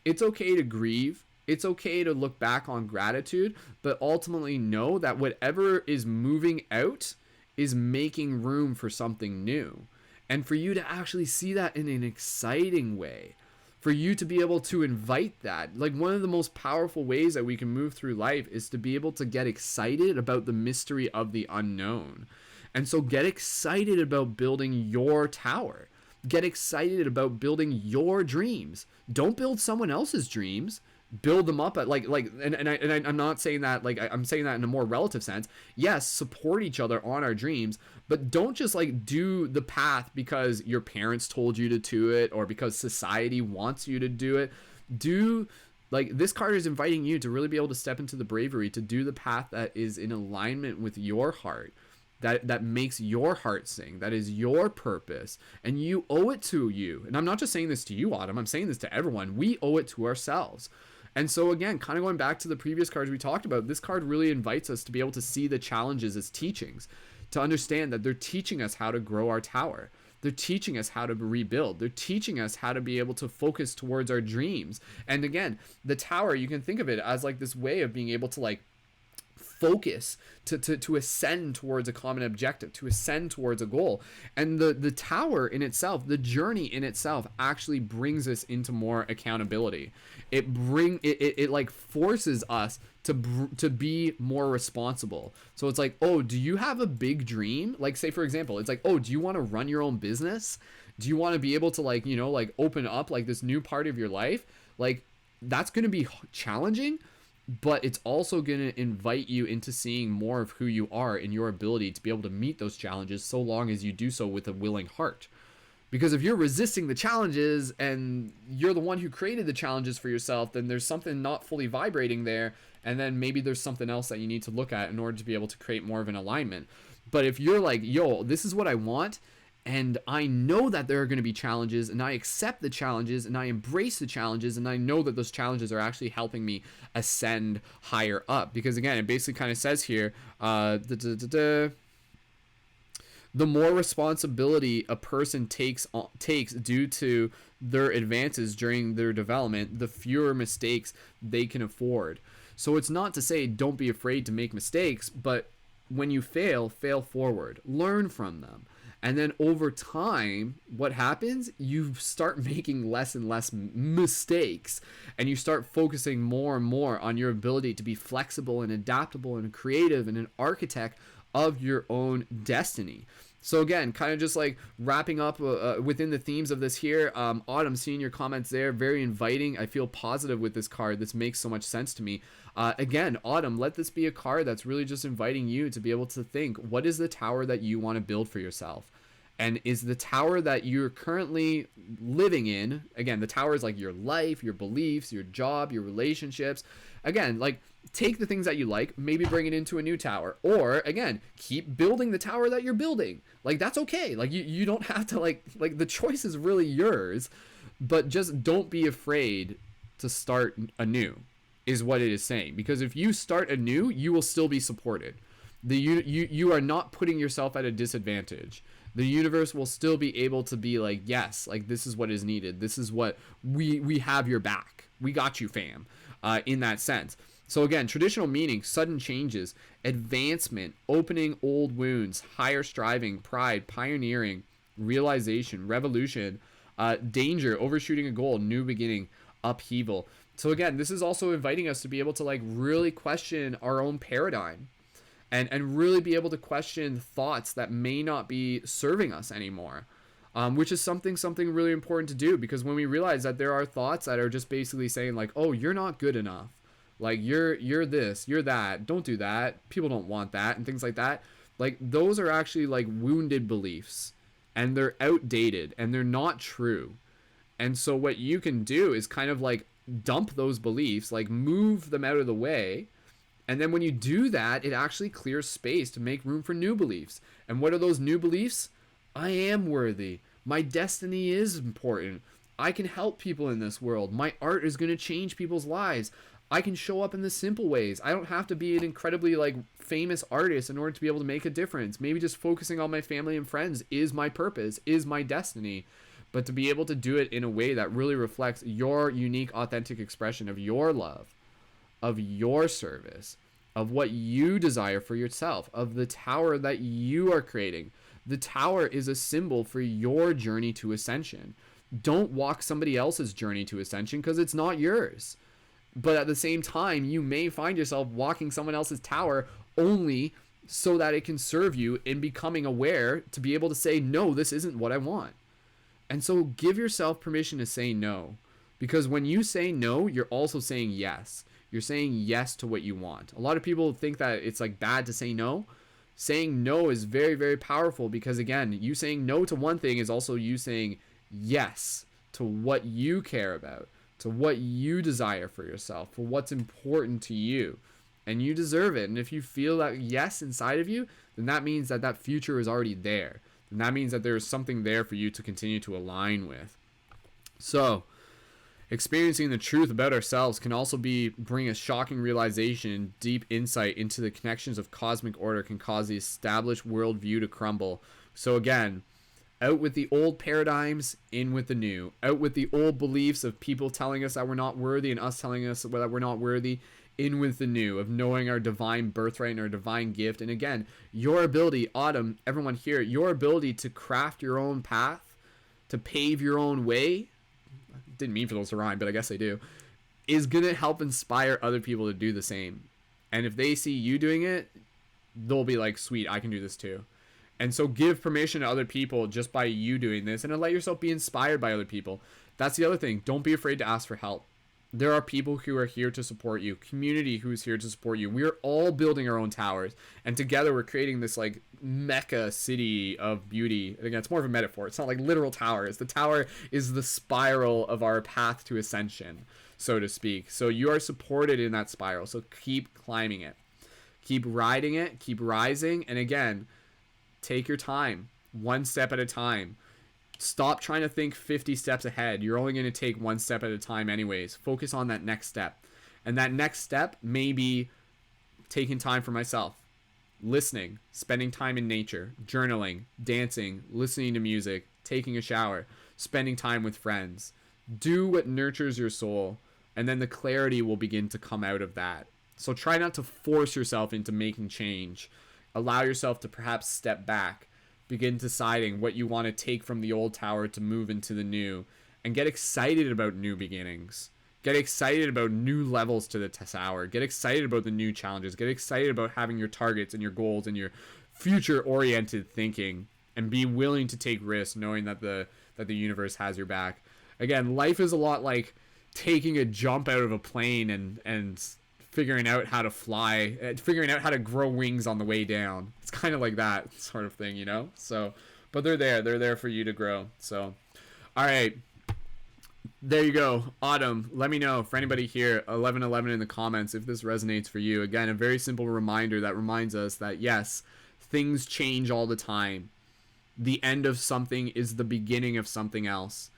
Speaker 1: it's okay to grieve. It's okay to look back on gratitude, but ultimately know that whatever is moving out is making room for something new. And for you to actually see that in an exciting way, for you to be able to invite that. Like, one of the most powerful ways that we can move through life is to be able to get excited about the mystery of the unknown. And so get excited about building your tower. Get excited about building your dreams. Don't build someone else's dreams. Build them up at I'm not saying that, like, I'm saying that in a more relative sense. Yes, support each other on our dreams, but don't just like do the path because your parents told you to do it or because society wants you to do it. Do, like, this card is inviting you to really be able to step into the bravery to do the path that is in alignment with your heart, that makes your heart sing, that is your purpose, and you owe it to you. And I'm not just saying this to you, Autumn, I'm saying this to everyone. We owe it to ourselves. And so again, kind of going back to the previous cards we talked about, this card really invites us to be able to see the challenges as teachings, to understand that they're teaching us how to grow our tower. They're teaching us how to rebuild. They're teaching us how to be able to focus towards our dreams. And again, the tower, you can think of it as like this way of being able to like focus to ascend towards a common objective, to ascend towards a goal. And the tower in itself, the journey in itself, actually brings us into more accountability. It like forces us to be more responsible. So it's like, oh, do you have a big dream? Like, say for example, it's like, oh, do you want to run your own business? Do you want to be able to, like, you know, like open up like this new part of your life? Like, that's going to be challenging, but it's also going to invite you into seeing more of who you are and your ability to be able to meet those challenges, so long as you do so with a willing heart. Because if you're resisting the challenges and you're the one who created the challenges for yourself, then there's something not fully vibrating there, and then maybe there's something else that you need to look at in order to be able to create more of an alignment. But if you're like, yo, this is what I want, and I know that there are going to be challenges, and I accept the challenges, and I embrace the challenges, and I know that those challenges are actually helping me ascend higher up. Because again, it basically kind of says here, the more responsibility a person takes due to their advances during their development, the fewer mistakes they can afford. So it's not to say don't be afraid to make mistakes, but when you fail forward, learn from them. And then over time, what happens? You start making less and less mistakes, and you start focusing more and more on your ability to be flexible and adaptable and creative and an architect of your own destiny. So again, kind of just like wrapping up within the themes of this here. Autumn, seeing your comments there, very inviting. I feel positive with this card. This makes so much sense to me. Again, Autumn, let this be a card that's really just inviting you to be able to think, what is the tower that you want to build for yourself? And is the tower that you're currently living in, again, the tower is like your life, your beliefs, your job, your relationships. Again, like, take the things that you like, maybe bring it into a new tower. Or, again, keep building the tower that you're building. Like, that's okay. Like, you don't have to, like, the choice is really yours. But just don't be afraid to start anew, is what it is saying. Because if you start anew, you will still be supported. You are not putting yourself at a disadvantage. The universe will still be able to be like, yes, like, this is what is needed. This is what we have your back. We got you, fam, in that sense. So again, traditional meaning, sudden changes, advancement, opening old wounds, higher striving, pride, pioneering, realization, revolution, danger, overshooting a goal, new beginning, upheaval. So again, this is also inviting us to be able to like really question our own paradigm. And really be able to question thoughts that may not be serving us anymore, which is something really important to do, because when we realize that there are thoughts that are just basically saying like, oh, you're not good enough, like you're this, you're that, don't do that, people don't want that, and things like that, like those are actually like wounded beliefs, and they're outdated and they're not true. And so what you can do is kind of like dump those beliefs, like move them out of the way. And then when you do that, it actually clears space to make room for new beliefs. And what are those new beliefs? I am worthy. My destiny is important. I can help people in this world. My art is going to change people's lives. I can show up in the simple ways. I don't have to be an incredibly like famous artist in order to be able to make a difference. Maybe just focusing on my family and friends is my purpose, is my destiny. But to be able to do it in a way that really reflects your unique, authentic expression of your love, of your service, of what you desire for yourself, of the tower that you are creating. The tower is a symbol for your journey to ascension. Don't walk somebody else's journey to ascension, because it's not yours. But at the same time, you may find yourself walking someone else's tower only so that it can serve you in becoming aware to be able to say, no, this isn't what I want. And so give yourself permission to say no. Because when you say no, you're also saying yes. You're saying yes to what you want. A lot of people think that it's like bad to say no. Saying no is very, very powerful, because again, you saying no to one thing is also you saying yes to what you care about, to what you desire for yourself, for what's important to you. And you deserve it. And if you feel that yes inside of you, then that means that that future is already there. And that means that there's something there for you to continue to align with. So, experiencing the truth about ourselves can also bring a shocking realization, deep insight into the connections of cosmic order can cause the established worldview to crumble. So again, out with the old paradigms, in with the new. Out with the old beliefs of people telling us that we're not worthy and us telling us that we're not worthy. In with the new, of knowing our divine birthright and our divine gift. And again, your ability, Autumn, everyone here, your ability to craft your own path, to pave your own way, didn't mean for those to rhyme, but I guess they do, is going to help inspire other people to do the same. And if they see you doing it, they'll be like, sweet, I can do this too. And so give permission to other people just by you doing this, and let yourself be inspired by other people. That's the other thing. Don't be afraid to ask for help. There are people who are here to support you, community who's here to support you. We're all building our own towers, and together we're creating this like mecca city of beauty. And again, it's more of a metaphor. It's not like literal towers. The tower is the spiral of our path to ascension, so to speak. So you are supported in that spiral. So keep climbing it, keep riding it, keep rising. And again, take your time, one step at a time. Stop trying to think 50 steps ahead. You're only going to take one step at a time anyways. Focus on that next step. And that next step may be taking time for myself, listening, spending time in nature, journaling, dancing, listening to music, taking a shower, spending time with friends. Do what nurtures your soul, and then the clarity will begin to come out of that. So try not to force yourself into making change. Allow yourself to perhaps step back, begin deciding what you want to take from the old tower to move into the new, and get excited about new beginnings. Get excited about new levels to the tower. Get excited about the new challenges. Get excited about having your targets and your goals and your future-oriented thinking, and be willing to take risks, knowing that the universe has your back. Again, life is a lot like taking a jump out of a plane and figuring out how to fly, figuring out how to grow wings on the way down. It's kind of like that sort of thing, you know? So, but they're there for you to grow. So, all right. There you go. Autumn, let me know, for anybody here, 1111 in the comments, if this resonates for you. Again, a very simple reminder that reminds us that, yes, things change all the time. The end of something is the beginning of something else.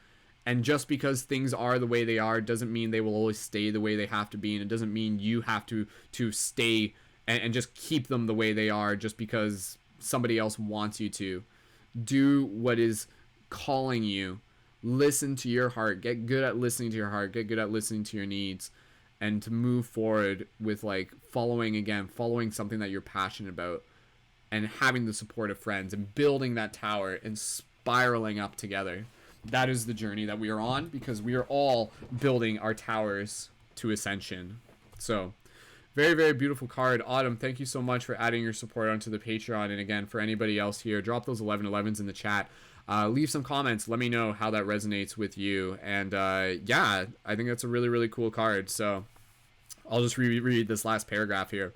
Speaker 1: And just because things are the way they are doesn't mean they will always stay the way they have to be. And it doesn't mean you have to stay and just keep them the way they are just because somebody else wants you to. Do what is calling you. Listen to your heart. Get good at listening to your heart. Get good at listening to your needs. And to move forward with like following something that you're passionate about. And having the support of friends. And building that tower and spiraling up together. That is the journey that we are on, because we are all building our towers to ascension. So, very, very beautiful card. Autumn, thank you so much for adding your support onto the Patreon. And again, for anybody else here, drop those 1111s in the chat. Leave some comments. Let me know how that resonates with you. And yeah, I think that's a really, really cool card. So, I'll just reread this last paragraph here.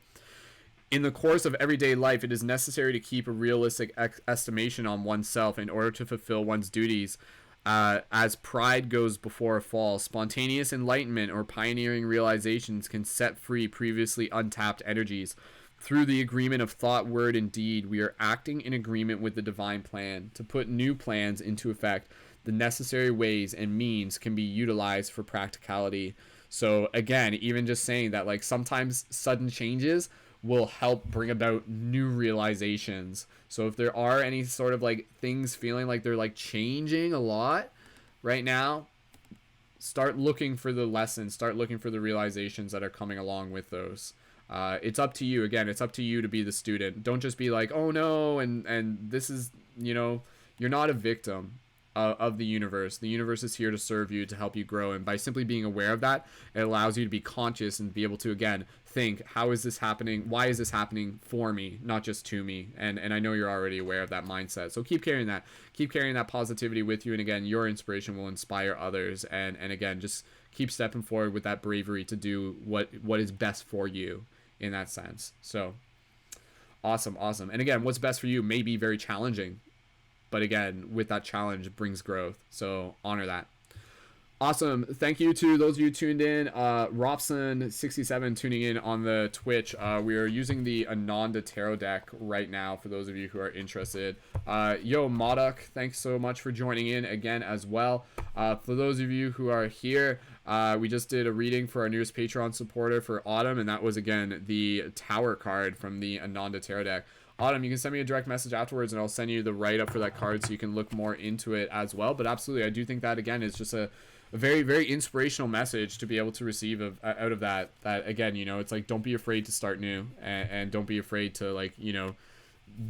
Speaker 1: In the course of everyday life, it is necessary to keep a realistic estimation on oneself in order to fulfill one's duties. As pride goes before a fall, spontaneous enlightenment or pioneering realizations can set free previously untapped energies. Through the agreement of thought, word, and deed, we are acting in agreement with the divine plan. To put new plans into effect, the necessary ways and means can be utilized for practicality. So again, even just saying that, like, sometimes sudden changes will help bring about new realizations. So if there are any sort of like things feeling like they're like changing a lot right now, start looking for the lessons, start looking for the realizations that are coming along with those. It's up to you. Again, it's up to you to be the student. Don't just be like, oh no, and this is, you know, you're not a victim of the universe. The universe is here to serve you, to help you grow. And by simply being aware of that, it allows you to be conscious and be able to, again, think, how is this happening? Why is this happening for me, not just to me? And I know you're already aware of that mindset. So keep carrying that. Keep carrying that positivity with you. And again, your inspiration will inspire others. And again, just keep stepping forward with that bravery to do what is best for you in that sense. So awesome. And again, what's best for you may be very challenging. But again, with that challenge brings growth. So honor that. Awesome. Thank you to those of you tuned in. Robson67 tuning in on the Twitch. We are using the Ananda Tarot deck right now for those of you who are interested. Yo, Modok, thanks so much for joining in again as well. For those of you who are here, we just did a reading for our newest Patreon supporter for Autumn, and that was, again, the Tower card from the Ananda Tarot deck. Autumn, you can send me a direct message afterwards and I'll send you the write-up for that card so you can look more into it as well. But absolutely, I do think that, again, is just a very, very inspirational message to be able to receive out of that. That, again, you know, it's like, don't be afraid to start new, and don't be afraid to, like, you know,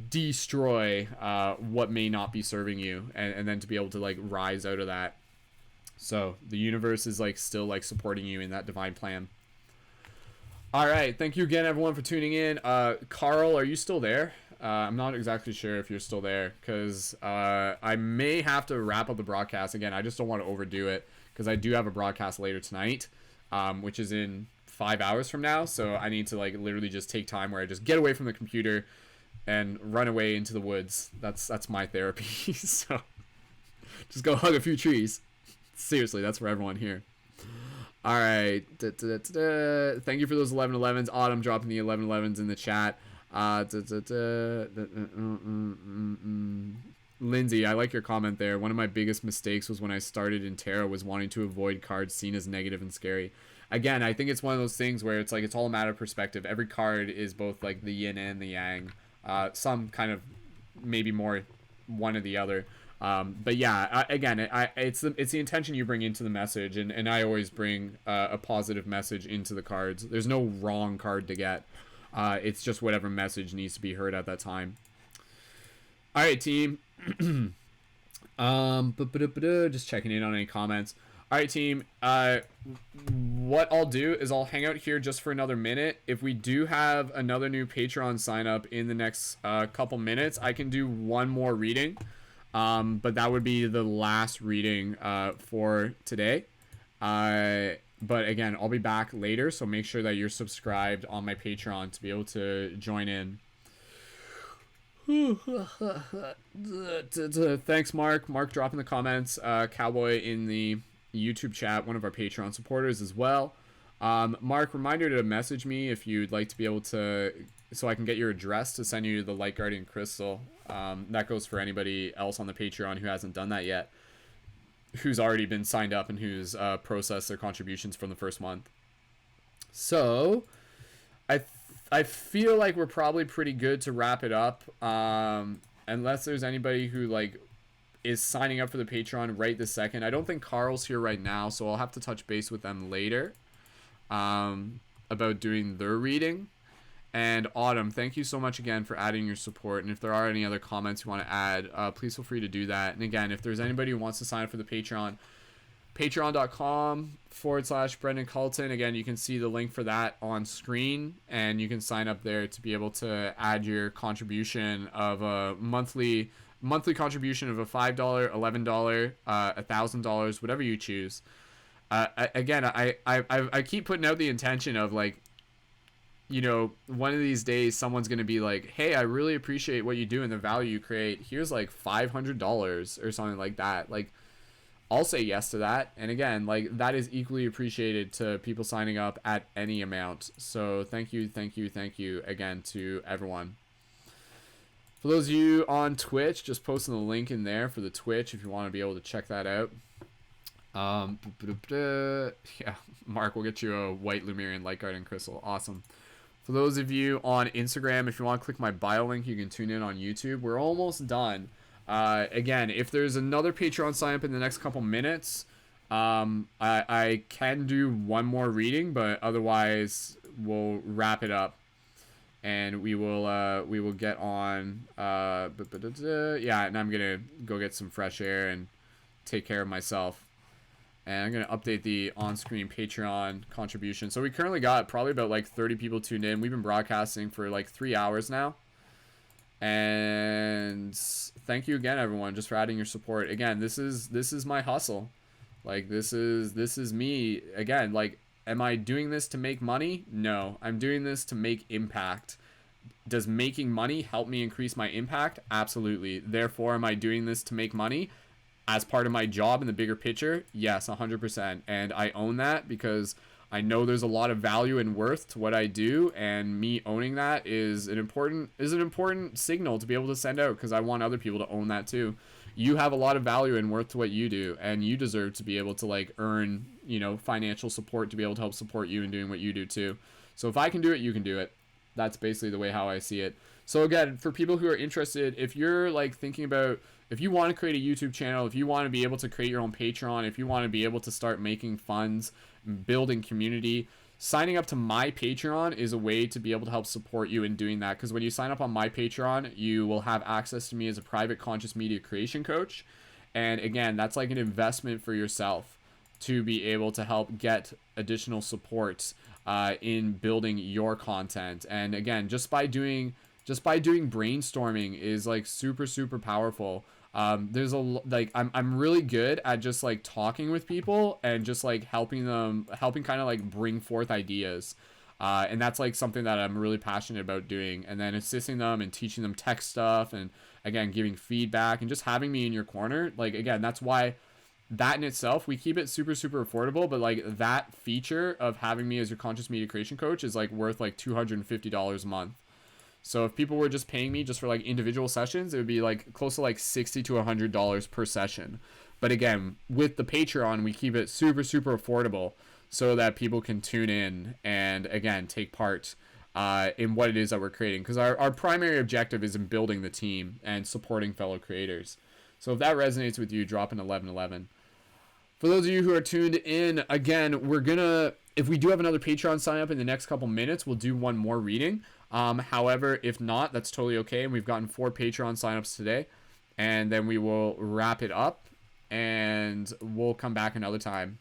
Speaker 1: destroy what may not be serving you, and then to be able to, like, rise out of that. So the universe is, like, still, like, supporting you in that divine plan. All right, thank you again, everyone, for tuning in. Carl, are you still there? I'm not exactly sure if you're still there, because I may have to wrap up the broadcast. Again, I just don't want to overdo it, because I do have a broadcast later tonight, which is in 5 hours from now. So I need to, like, literally just take time where I just get away from the computer and run away into the woods. That's my therapy. So just go hug a few trees. Seriously, that's for everyone here. All right. Thank you for those 1111s. Autumn dropping the 1111s in the chat. Lindsay, I like your comment there. One of my biggest mistakes was when I started in tarot was wanting to avoid cards seen as negative and scary. Again, I think it's one of those things where it's like, it's all a matter of perspective. Every card is both like the yin and the yang. Some kind of maybe more one or the other. But yeah, again, it's the intention you bring into the message, and I always bring a positive message into the cards. There's no wrong card to get. It's just whatever message needs to be heard at that time. All right, team. Just checking in on any comments. All right, team. What I'll do is I'll hang out here just for another minute. If we do have another new Patreon sign up in the next couple minutes, I can do one more reading. But that would be the last reading for today. But again, I'll be back later, so make sure that you're subscribed on my Patreon to be able to join in. Thanks, Mark. Mark dropping the comments. Cowboy in the YouTube chat, one of our Patreon supporters as well. Mark, reminder to message me if you'd like to be able to, so I can get your address to send you the Light Guardian Crystal. That goes for anybody else on the Patreon who hasn't done that yet, who's already been signed up and who's processed their contributions from the first month. So I feel like we're probably pretty good to wrap it up, unless there's anybody who like is signing up for the Patreon right this second. I don't think Carl's here right now, so I'll have to touch base with them later about doing their reading. And Autumn, thank you so much again for adding your support. And if there are any other comments you want to add, please feel free to do that. And again, if there's anybody who wants to sign up for the Patreon, patreon.com/Brendan Culleton. Again, you can see the link for that on screen, and you can sign up there to be able to add your contribution of a monthly contribution of a $5, $11, $1,000, whatever you choose. I keep putting out the intention of like, you know, one of these days someone's going to be like, hey, I really appreciate what you do and the value you create. Here's like $500 or something like that. Like, I'll say yes to that. And again, like, that is equally appreciated to people signing up at any amount. So thank you again to everyone. For those of you on Twitch, just posting the link in there for the Twitch if you want to be able to check that out. Yeah, Mark, we'll get you a white Lemurian Light Guardian Crystal. Awesome. For those of you on Instagram, if you want to click my bio link, you can tune in on YouTube. We're almost done. Again, if there's another Patreon sign up in the next couple minutes, I can do one more reading, but otherwise we'll wrap it up. And we will get on. Yeah, and I'm gonna go get some fresh air and take care of myself. And I'm gonna update the on-screen Patreon contribution. So we currently got probably about like 30 people tuned in. We've been broadcasting for like 3 hours now. And thank you again, everyone, just for adding your support. Again, this is my hustle. Like, this is me. Again, like, am I doing this to make money? No, I'm doing this to make impact. Does making money help me increase my impact? Absolutely. Therefore, am I doing this to make money as part of my job in the bigger picture? Yes, 100%. And I own that because I know there's a lot of value and worth to what I do, and me owning that is an important signal to be able to send out, because I want other people to own that too. You have a lot of value and worth to what you do, and you deserve to be able to like earn, you know, financial support to be able to help support you in doing what you do too. So if I can do it, you can do it. That's basically the way how I see it. So again, for people who are interested, if you're like thinking about, if you want to create a YouTube channel, if you want to be able to create your own Patreon, if you want to be able to start making funds, building community, signing up to my Patreon is a way to be able to help support you in doing that. Because when you sign up on my Patreon, you will have access to me as a private conscious media creation coach. And again, that's like an investment for yourself to be able to help get additional support in building your content. And again, just by doing brainstorming is like super powerful. There's I'm really good at just like talking with people and just like helping kind of like bring forth ideas. And that's like something that I'm really passionate about doing, and then assisting them and teaching them tech stuff, and again, giving feedback and just having me in your corner. Like, again, that's why that in itself, we keep it super affordable, but like that feature of having me as your conscious media creation coach is like worth like $250 a month. So if people were just paying me just for like individual sessions, it would be like close to like $60 to $100 per session. But again, with the Patreon, we keep it super affordable so that people can tune in and again take part in what it is that we're creating, because our primary objective is in building the team and supporting fellow creators. So if that resonates with you, drop an 1111. For those of you who are tuned in, again, if we do have another Patreon sign up in the next couple minutes, we'll do one more reading. However, if not, that's totally okay. And we've gotten 4 Patreon signups today, and then we will wrap it up, and we'll come back another time.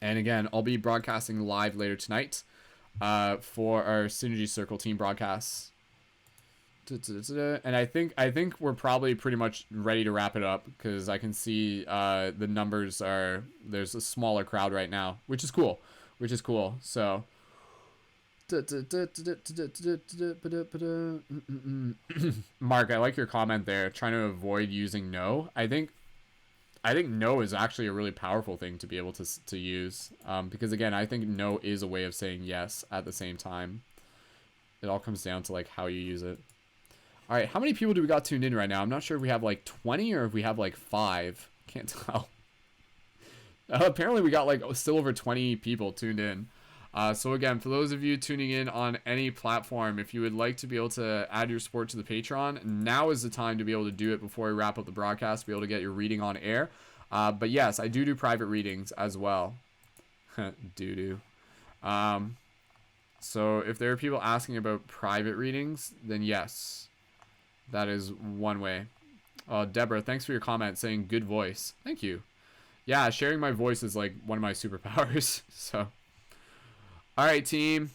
Speaker 1: And again, I'll be broadcasting live later tonight for our Synergy Circle team broadcasts. And I think we're probably pretty much ready to wrap it up, because I can see the numbers are, there's a smaller crowd right now, which is cool. So Mark, I like your comment there, trying to avoid using no. I think no is actually a really powerful thing to be able to use, because again, I think no is a way of saying yes at the same time. It all comes down to like how you use it. All right, how many people do we got tuned in right now? I'm not sure if we have like 20 or if we have like 5. Can't tell. Apparently we got like still over 20 people tuned in. So again, for those of you tuning in on any platform, if you would like to be able to add your support to the Patreon, now is the time to be able to do it before we wrap up the broadcast, to be able to get your reading on air. But yes, I do private readings as well. So if there are people asking about private readings, then yes, that is one way. Deborah, thanks for your comment saying good voice. Thank you. Yeah, sharing my voice is like one of my superpowers. So, all right, team.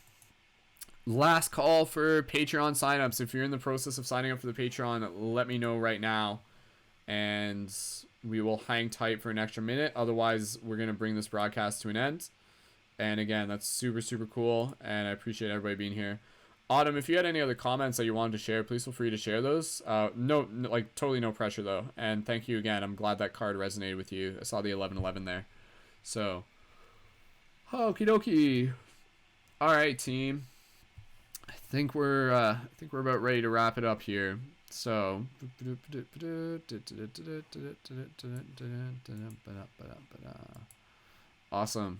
Speaker 1: Last call for Patreon signups. If you're in the process of signing up for the Patreon, let me know right now, and we will hang tight for an extra minute. Otherwise, we're gonna bring this broadcast to an end. And again, that's super cool, and I appreciate everybody being here. Autumn, if you had any other comments that you wanted to share, please feel free to share those. No, like totally no pressure though. And thank you again. I'm glad that card resonated with you. I saw the 1111 there. So, okie dokie. All right, team. I think we're about ready to wrap it up here. So, awesome.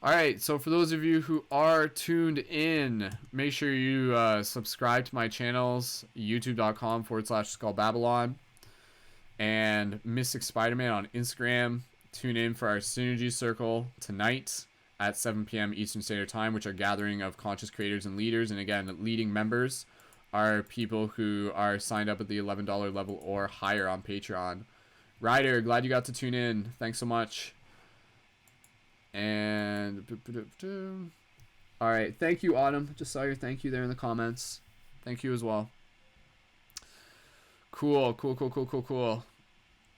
Speaker 1: All right, so for those of you who are tuned in, make sure you subscribe to my channels, youtube.com/SkullBabylon, and Mystic Spider-Man on Instagram. Tune in for our Synergy Circle tonight at 7 p.m. Eastern Standard Time, which are gathering of conscious creators and leaders. And again, leading members are people who are signed up at the $11 level or higher on Patreon. Ryder, glad you got to tune in. Thanks so much. And all right, thank you, Autumn. Just saw your thank you there in the comments. Thank you as well. Cool.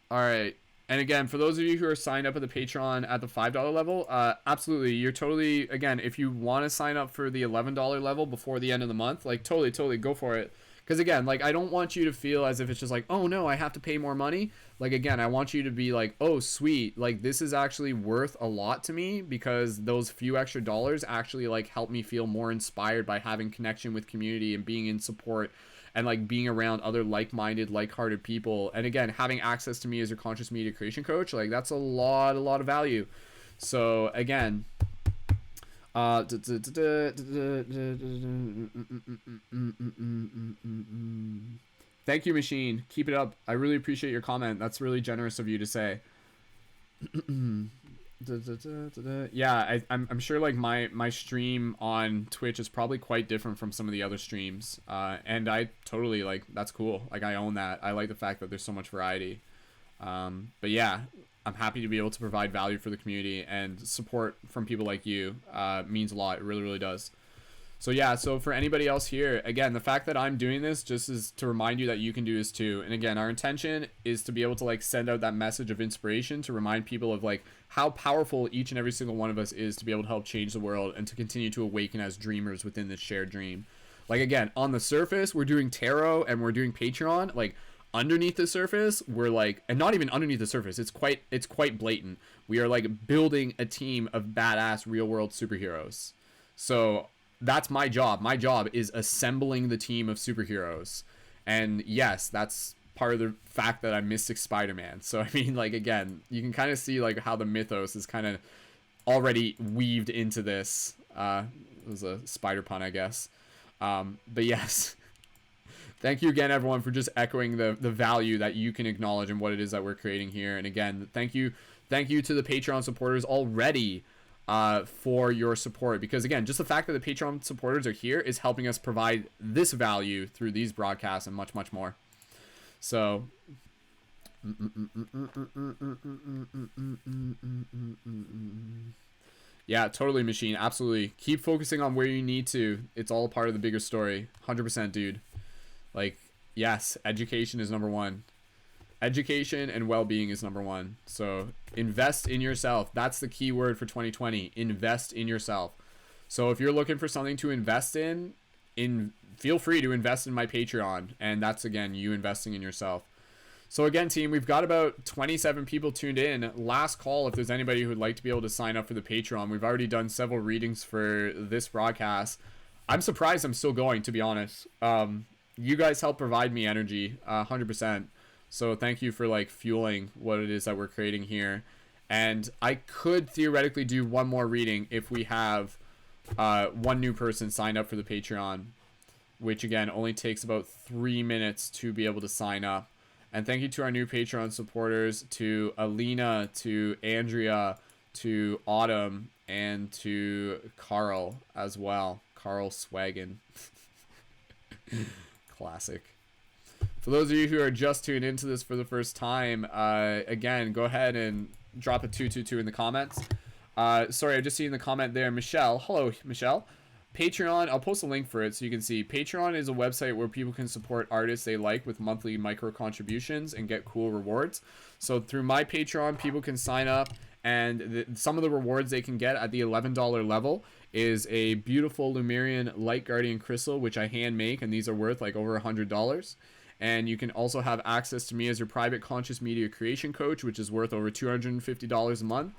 Speaker 1: All right, and again, for those of you who are signed up at the Patreon at the $5 level, absolutely, you're totally, again, if you want to sign up for the $11 level before the end of the month, like totally go for it. Because again, like, I don't want you to feel as if it's just like, oh no, I have to pay more money. Like, again, I want you to be like, oh sweet, like this is actually worth a lot to me, because those few extra dollars actually like help me feel more inspired by having connection with community and being in support and like being around other like-minded, like-hearted people. And again, having access to me as your conscious media creation coach, like that's a lot of value. So again, thank you, Machine. Keep it up. I really appreciate your comment. That's really generous of you to say. Yeah, I'm sure like my stream on Twitch is probably quite different from some of the other streams, and I totally, like, that's cool. Like, I own that. I like the fact that there's so much variety. But yeah, I'm happy to be able to provide value for the community, and support from people like you means a lot. It really does. So yeah, so for anybody else here, again, the fact that I'm doing this just is to remind you that you can do this too. And again, our intention is to be able to like send out that message of inspiration to remind people of like how powerful each and every single one of us is to be able to help change the world and to continue to awaken as dreamers within this shared dream. Like, again, on the surface, we're doing tarot and we're doing Patreon. Like, underneath the surface, we're like, and not even underneath the surface, it's quite blatant. We are like building a team of badass real world superheroes. So that's my job. My job is assembling the team of superheroes. And yes, that's part of the fact that I'm Mystic Spider-Man. So I mean, like, again, you can kind of see like how the mythos is kind of already weaved into this. It was a spider pun, I guess. But yes. Thank you again, everyone, for just echoing the value that you can acknowledge and what it is that we're creating here. And again, thank you to the Patreon supporters already. for your support, because again, just the fact that the Patreon supporters are here is helping us provide this value through these broadcasts and much, much more. So yeah, totally, Machine. Absolutely. Keep focusing on where you need to. It's all part of the bigger story. 100%, dude. Like, yes, education is number one. Education and well-being is number one. So invest in yourself. That's the key word for 2020. Invest in yourself. So if you're looking for something to invest in, feel free to invest in my Patreon. And that's, again, you investing in yourself. So again, team, we've got about 27 people tuned in. Last call if there's anybody who would like to be able to sign up for the Patreon. We've already done several readings for this broadcast. I'm surprised I'm still going, to be honest. You guys help provide me energy, 100%. So thank you for like fueling what it is that we're creating here. And I could theoretically do one more reading if we have one new person sign up for the Patreon, which again only takes about 3 minutes to be able to sign up. And thank you to our new Patreon supporters, to Alina, to Andrea, to Autumn, and to Carl as well. Carl Swaggin. Classic. For those of you who are just tuned into this for the first time, again, go ahead and drop a 222 in the comments. Sorry, I just seen the comment there. Michelle. Hello, Michelle. Patreon, I'll post a link for it so you can see. Patreon is a website where people can support artists they like with monthly micro contributions and get cool rewards. So through my Patreon, people can sign up, and some of the rewards they can get at the $11 level is a beautiful Lemurian Light Guardian Crystal, which I hand make, and these are worth like over $100. And you can also have access to me as your private conscious media creation coach, which is worth over $250 a month.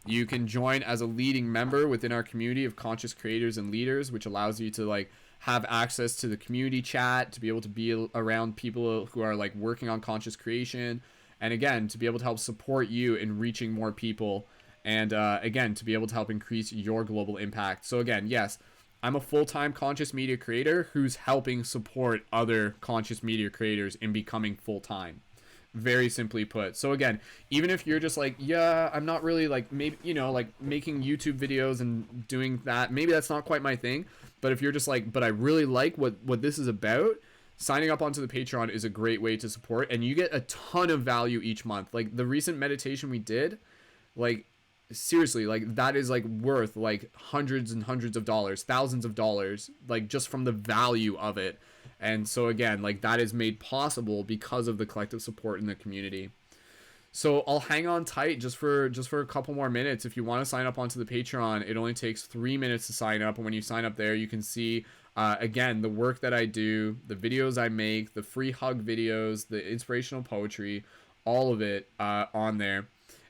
Speaker 1: You can join as a leading member within our community of conscious creators and leaders, which allows you to like have access to the community chat, to be able to be around people who are like working on conscious creation. And again, to be able to help support you in reaching more people. And again, to be able to help increase your global impact. So again, yes, I'm a full-time conscious media creator who's helping support other conscious media creators in becoming full-time. Very simply put. So again, even if you're just like, yeah, I'm not really like, maybe, you know, like making YouTube videos and doing that, maybe that's not quite my thing. But if you're just like, but I really like what this is about, signing up onto the Patreon is a great way to support. And you get a ton of value each month. Like the recent meditation we did, like, seriously, like that is like worth like hundreds and hundreds of dollars, thousands of dollars, like just from the value of it. And so again, like that is made possible because of the collective support in the community. So I'll hang on tight just for a couple more minutes. If you want to sign up onto the Patreon, it only takes 3 minutes to sign up. And when you sign up there, you can see again the work that I do, the videos I make, the free hug videos, the inspirational poetry, all of it on there.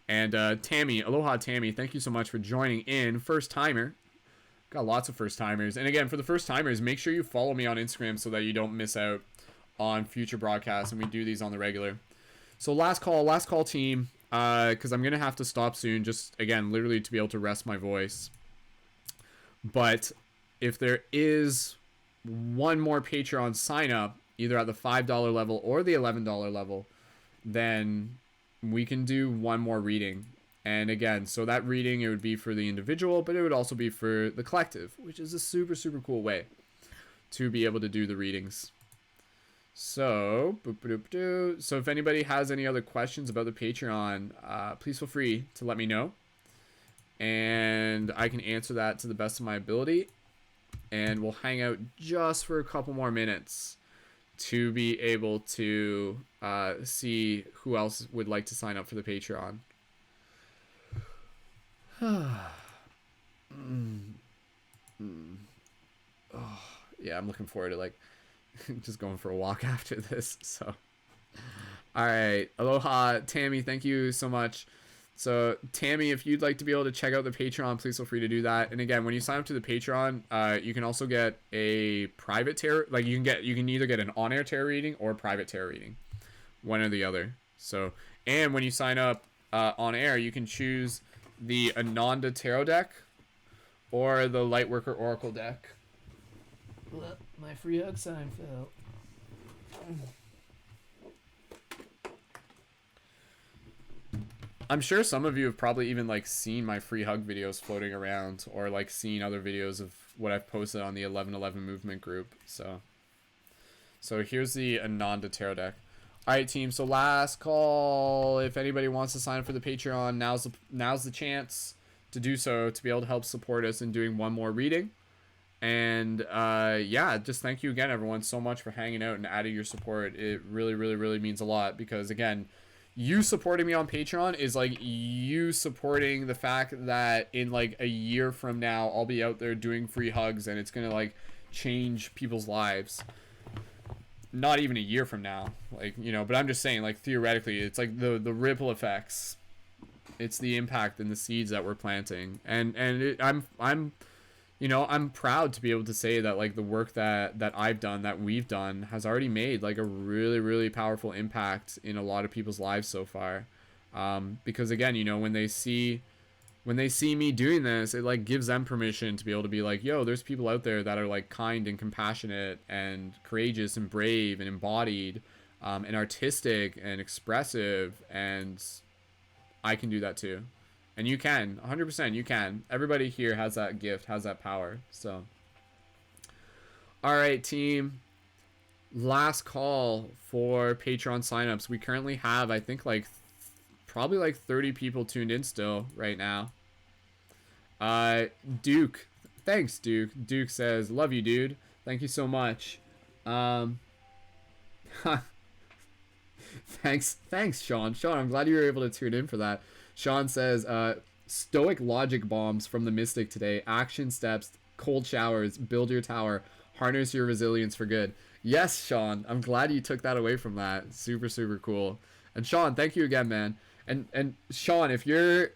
Speaker 1: And Tammy, aloha Tammy, thank you so much for joining in. First timer. Got lots of first timers. And again, for the first timers, make sure you follow me on Instagram so that you don't miss out on future broadcasts. And we do these on the regular. So last call team, because I'm going to have to stop soon. Just, again, literally to be able to rest my voice. But if there is one more Patreon sign up, either at the $5 level or the $11 level, then we can do one more reading. And again, so that reading, it would be for the individual, but it would also be for the collective, which is a super, super cool way to be able to do the readings. So, so if anybody has any other questions about the Patreon, please feel free to let me know. And I can answer that to the best of my ability. And we'll hang out just for a couple more minutes to be able to see who else would like to sign up for the Patreon. Oh, yeah, I'm looking forward to like just going for a walk after this. So, all right, aloha Tammy, thank you so much. So Tammy, if you'd like to be able to check out the Patreon, please feel free to do that. And again, when you sign up to the Patreon, you can also get a private tarot. Like you can either get an on-air tarot reading or a private tarot reading, one or the other. So, and when you sign up on air, you can choose the Ananda Tarot deck or the Lightworker Oracle deck.
Speaker 2: Well, my free hug sign fell.
Speaker 1: I'm sure some of you have probably even like seen my free hug videos floating around, or like seen other videos of what I've posted on the 1111 movement group. So here's the Ananda Tarot deck. All right, team. So last call. If anybody wants to sign up for the Patreon, now's the chance to do so, to be able to help support us in doing one more reading. And yeah, just thank you again, everyone, so much for hanging out and adding your support. It really, really, really means a lot, because again, you supporting me on Patreon is like you supporting the fact that in like a year from now, I'll be out there doing free hugs, and it's gonna like change people's lives. Not even a year from now, like, you know, but I'm just saying, like, theoretically, it's like the ripple effects. It's the impact and the seeds that we're planting, and I'm you know, I'm proud to be able to say that like the work that I've done, that we've done, has already made like a really, really powerful impact in a lot of people's lives so far. Because again, you know, when they see me doing this, it like gives them permission to be able to be like, yo, there's people out there that are like kind and compassionate and courageous and brave and embodied, and artistic and expressive, and I can do that too. And you can, 100% you can. Everybody here has that gift, has that power. So, all right, team. Last call for Patreon signups. We currently have, I think, like probably like 30 people tuned in still right now. Duke, thanks, Duke. Duke says, "Love you, dude. Thank you so much." Thanks, Sean. Sean, I'm glad you were able to tune in for that. Sean says, stoic logic bombs from the Mystic today. Action steps, cold showers, build your tower, harness your resilience for good. Yes, Sean, I'm glad you took that away from that. Super, super cool. And Sean, thank you again, man. And Sean, if you're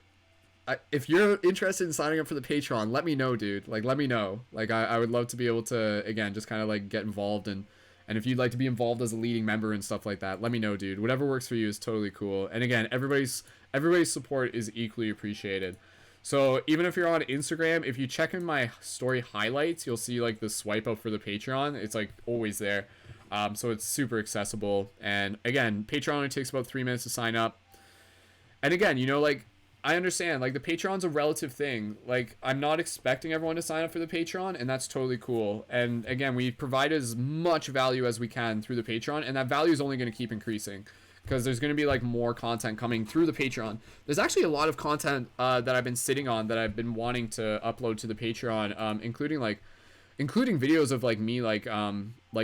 Speaker 1: interested in signing up for the Patreon, let me know, dude. Like, let me know. Like, I would love to be able to, again, just kind of like get involved, and if you'd like to be involved as a leading member and stuff like that, let me know, dude. Whatever works for you is totally cool. And again, everybody's support is equally appreciated. So even if you're on Instagram, if you check in my story highlights, you'll see like the swipe up for the Patreon. It's like always there. So it's super accessible. And again, Patreon only takes about 3 minutes to sign up. And again, you know, like, I understand, like, the Patreon's a relative thing. Like, I'm not expecting everyone to sign up for the Patreon, and that's totally cool. And again, we provide as much value as we can through the Patreon, and that value is only going to keep increasing, because there's going to be like more content coming through the Patreon. There's actually a lot of content that I've been sitting on that I've been wanting to upload to the Patreon, including videos of like me like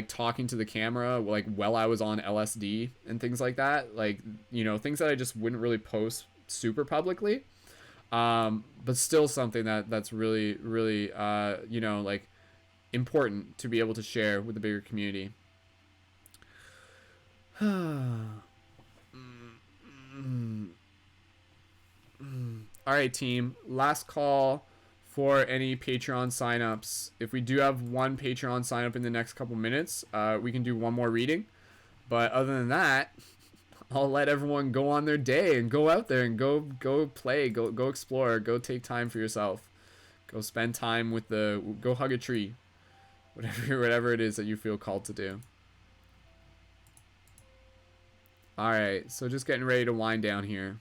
Speaker 1: talking to the camera like while I was on LSD and things like that. Like, you know, things that I just wouldn't really post super publicly, but still something that's really, really you know, like, important to be able to share with the bigger community. All right, team, last call for any Patreon signups. If we do have one Patreon sign up in the next couple minutes, we can do one more reading, but other than that, I'll let everyone go on their day and go out there and go play, go explore, go take time for yourself, go spend time with go hug a tree, whatever it is that you feel called to do. All right, so just getting ready to wind down here.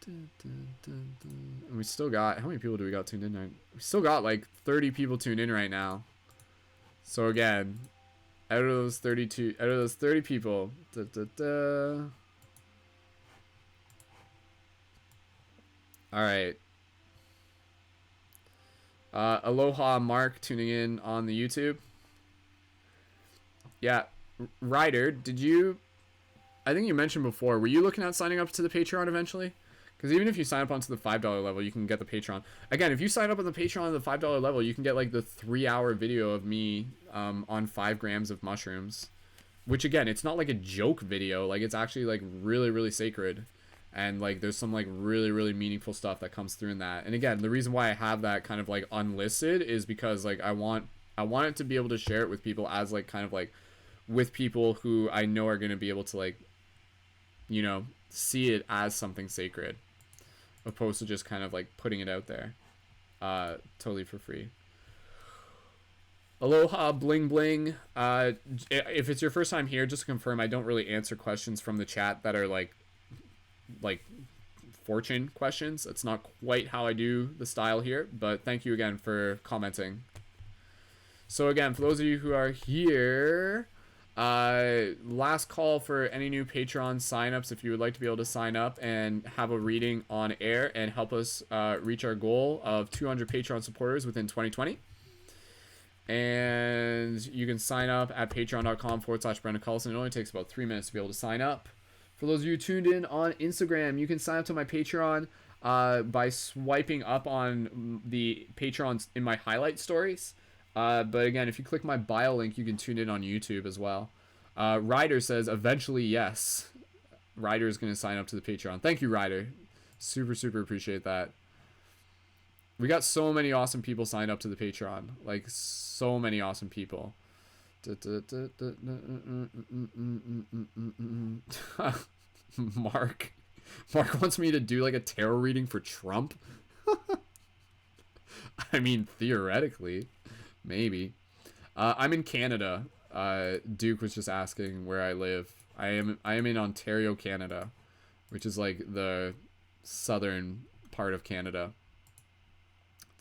Speaker 1: And we still got, how many people do we got tuned in right? We still got like 30 people tuned in right now. So again, out of those 30 people, all right. Aloha Mark tuning in on the YouTube. Yeah, Ryder, did you, I think you mentioned before, were you looking at signing up to the Patreon eventually? Because even if you sign up onto the $5 level, you can get the Patreon. Again, if you sign up on the Patreon at the $5 level, you can get like the 3-hour video of me on 5 grams of mushrooms. Which again, it's not like a joke video. Like, it's actually like really, really sacred. And like there's some like really, really meaningful stuff that comes through in that. And again, the reason why I have that kind of like unlisted is because like I want it to be able to share it with people as like kind of like with people who I know are going to be able to like, you know, see it as something sacred, opposed to just kind of like putting it out there totally for free. Aloha bling bling. If it's your first time here, just to confirm, I don't really answer questions from the chat that are like like fortune questions. That's not quite how I do the style here, but thank you again for commenting. So again, for those of you who are here, last call for any new Patreon signups. If you would like to be able to sign up and have a reading on air and help us reach our goal of 200 Patreon supporters within 2020. And you can sign up at patreon.com/Brendan Carlson. It only takes about 3 minutes to be able to sign up. For those of you tuned in on Instagram, you can sign up to my Patreon by swiping up on the Patrons in my highlight stories. But again, if you click my bio link, you can tune in on YouTube as well. Ryder says, eventually, yes. Ryder is going to sign up to the Patreon. Thank you, Ryder. Super, super appreciate that. We got so many awesome people signed up to the Patreon. Like, so many awesome people. Mark wants me to do like a tarot reading for Trump. I mean, theoretically, maybe. I'm in Canada. Duke was just asking where I live. I am in Ontario, Canada, which is like the southern part of Canada.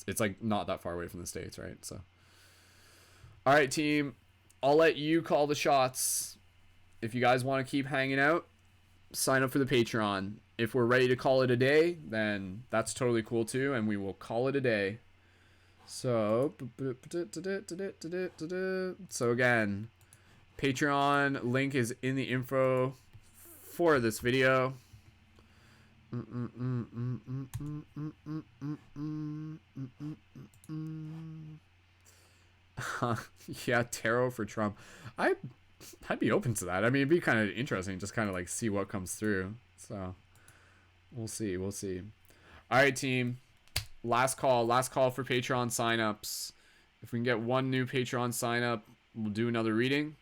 Speaker 1: It's like not that far away from the States, right? So, all right, team. I'll let you call the shots. If you guys want to keep hanging out, sign up for the Patreon. If we're ready to call it a day, then that's totally cool too, and we will call it a day. So again, Patreon link is in the info for this video. Yeah, tarot for Trump. I'd be open to that. I mean, it'd be kind of interesting, just kind of like see what comes through. So we'll see. All right, team. Last call for Patreon signups. If we can get one new Patreon sign up, we'll do another reading.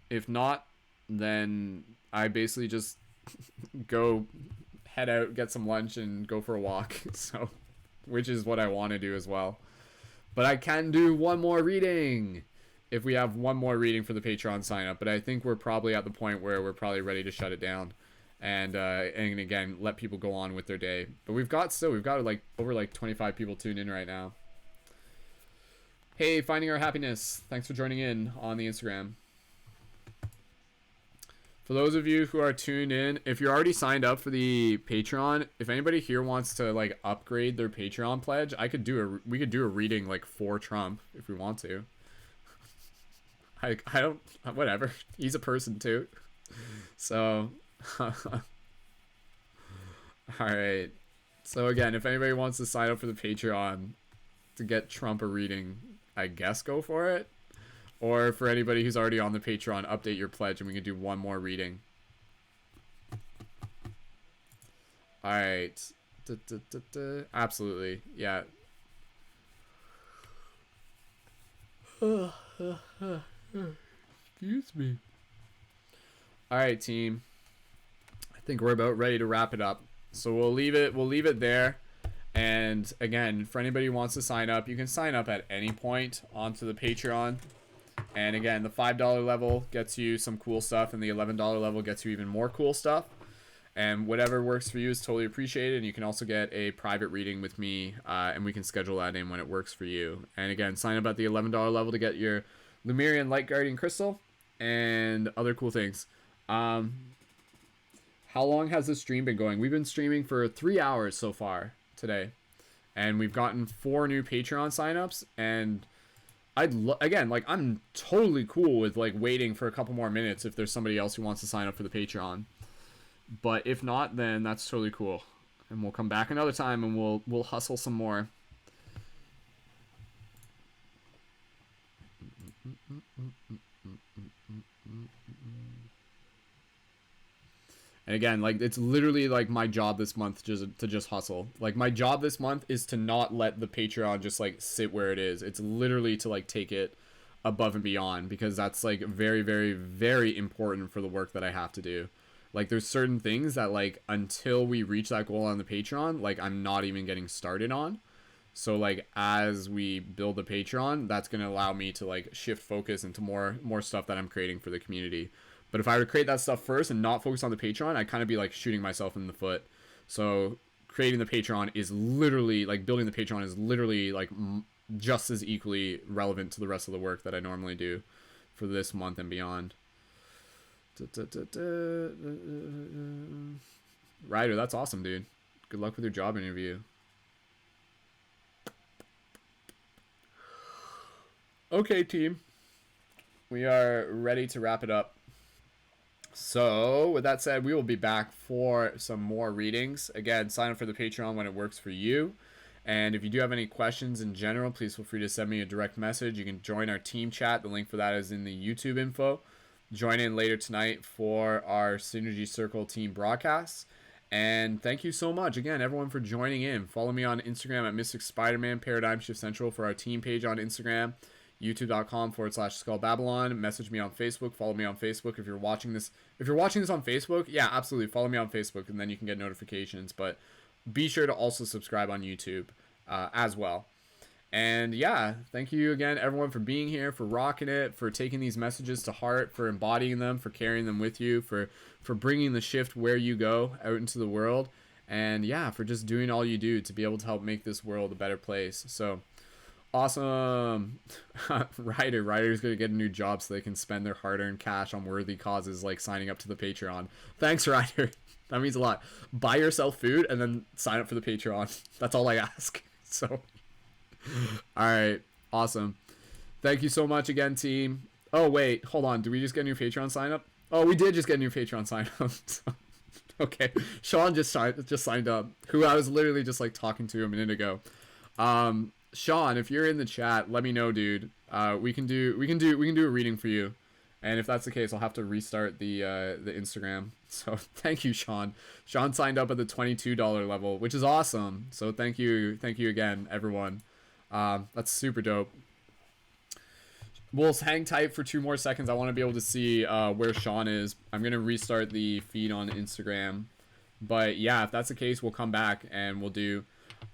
Speaker 1: If not, then I basically just go head out, get some lunch, and go for a walk. So, which is what I want to do as well. But I can do one more reading if we have one more reading for the Patreon sign up. But I think we're probably at the point where we're probably ready to shut it down. And again, let people go on with their day. But we've got like over like 25 people tuned in right now. Hey, Finding Our Happiness. Thanks for joining in on the Instagram. For those of you who are tuned in, if you're already signed up for the Patreon, if anybody here wants to like upgrade their Patreon pledge, we could do a reading like for Trump if we want to. I don't, whatever. He's a person too. So, all right. So again, if anybody wants to sign up for the Patreon to get Trump a reading, I guess go for it. Or for anybody who's already on the Patreon, update your pledge and we can do one more reading. All right. Absolutely. Yeah. Excuse me. All right, team. I think we're about ready to wrap it up. So we'll leave it there. And again, for anybody who wants to sign up, you can sign up at any point onto the Patreon. And again, the $5 level gets you some cool stuff, and the $11 level gets you even more cool stuff. And whatever works for you is totally appreciated. And you can also get a private reading with me, and we can schedule that in when it works for you. And again, sign up at the $11 level to get your Lemurian Light Guardian Crystal and other cool things. How long has this stream been going? We've been streaming for 3 hours so far today, and we've gotten 4 new Patreon signups. And again, like, I'm totally cool with like waiting for a couple more minutes if there's somebody else who wants to sign up for the Patreon. But if not, then that's totally cool, and we'll come back another time and we'll hustle some more. And again, like, it's literally like my job this month to just hustle. Like, my job this month is to not let the Patreon just like sit where it is. It's literally to like take it above and beyond, because that's like very, very, very important for the work that I have to do. Like, there's certain things that, like, until we reach that goal on the Patreon, like, I'm not even getting started on. So like, as we build the Patreon, that's going to allow me to like shift focus into more stuff that I'm creating for the community. But if I were to create that stuff first and not focus on the Patreon, I'd kind of be like shooting myself in the foot. So creating the Patreon is literally like building the Patreon is literally like just as equally relevant to the rest of the work that I normally do for this month and beyond. Ryder, that's awesome, dude. Good luck with your job interview. Okay, team. We are ready to wrap it up. So, with that said, we will be back for some more readings. Again, sign up for the Patreon when it works for you. And if you do have any questions in general, please feel free to send me a direct message. You can join our team chat. The link for that is in the YouTube info. Join in later tonight for our Synergy Circle team broadcasts. And thank you so much, again, everyone, for joining in. Follow me on Instagram at Mystic Spider-Man, Paradigm Shift Central for our team page on Instagram, youtube.com/Skull Babylon. Message me on Facebook. Follow me on Facebook if you're watching this. If you're watching this on Facebook, yeah, absolutely. Follow me on Facebook, and then you can get notifications. But be sure to also subscribe on YouTube as well. And yeah, thank you again, everyone, for being here, for rocking it, for taking these messages to heart, for embodying them, for carrying them with you, for bringing the shift where you go out into the world. And yeah, for just doing all you do to be able to help make this world a better place. So awesome. Ryder's going to get a new job so they can spend their hard-earned cash on worthy causes like signing up to the Patreon. Thanks, Ryder. That means a lot. Buy yourself food and then sign up for the Patreon. That's all I ask. So, all right. Awesome. Thank you so much again, team. Oh, wait. Hold on. Did we just get a new Patreon sign up? Oh, we did just get a new Patreon sign up. Okay. Sean just signed up, who I was literally just like talking to a minute ago. Sean, if you're in the chat, let me know, dude. We can do a reading for you. And if that's the case, I'll have to restart the Instagram. So thank you, Sean. Sean signed up at the $22 level, which is awesome. So thank you again, everyone. That's super dope. We'll hang tight for 2 more seconds. I want to be able to see where Sean is. I'm gonna restart the feed on Instagram. But yeah, if that's the case, we'll come back and we'll do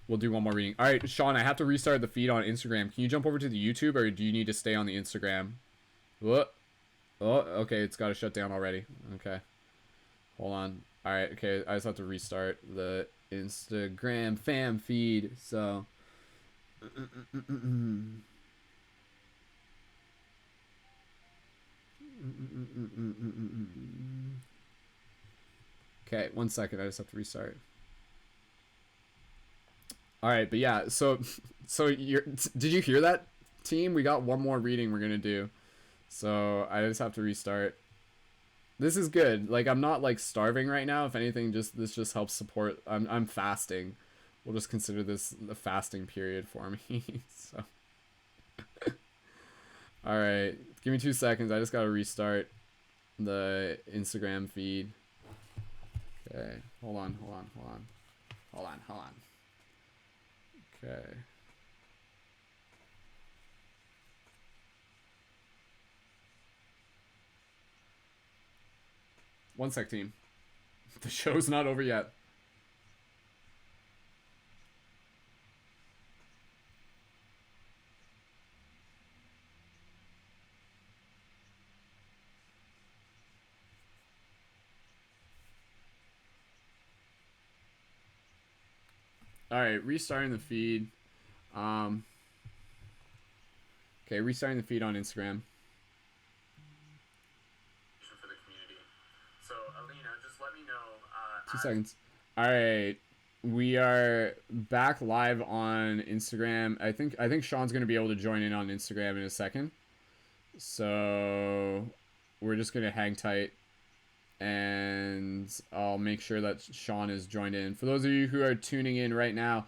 Speaker 1: one more reading. All right, Sean, I have to restart the feed on Instagram. Can you jump over to the YouTube, or do you need to stay on the Instagram? What? Oh, okay, it's got to shut down already. Okay. Hold on. All right, okay, I just have to restart the Instagram fam feed, so... Okay, 1 second, I just have to restart. All right, but yeah, so did you hear that, team? We got one more reading we're going to do. So I just have to restart. This is good. Like, I'm not like starving right now. If anything, this just helps support. I'm fasting. We'll just consider this the fasting period for me. So, all right, give me 2 seconds. I just gotta restart the Instagram feed. Okay, hold on. Okay. One sec, team. The show's not over yet. Alright, restarting the feed. Okay, restarting the feed on Instagram. For the community. So, Alina, just let me know. 2 seconds. Alright, we are back live on Instagram. I think Sean's gonna be able to join in on Instagram in a second. So we're just gonna hang tight, and I'll make sure that Sean is joined in. For those of you who are tuning in right now,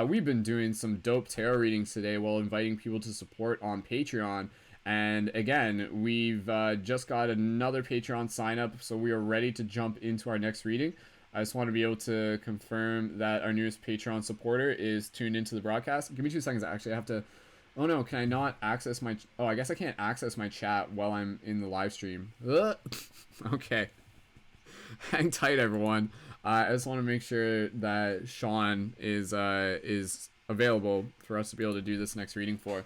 Speaker 1: we've been doing some dope tarot readings today while inviting people to support on Patreon. And again, we've just got another Patreon sign up, so we are ready to jump into our next reading. I just want to be able to confirm that our newest Patreon supporter is tuned into the broadcast. Give me 2 seconds. Actually, I have to... Oh no, can I not access my... Oh, I guess I can't access my chat while I'm in the live stream. Okay. Hang tight, everyone. I just want to make sure that Sean is available for us to be able to do this next reading for.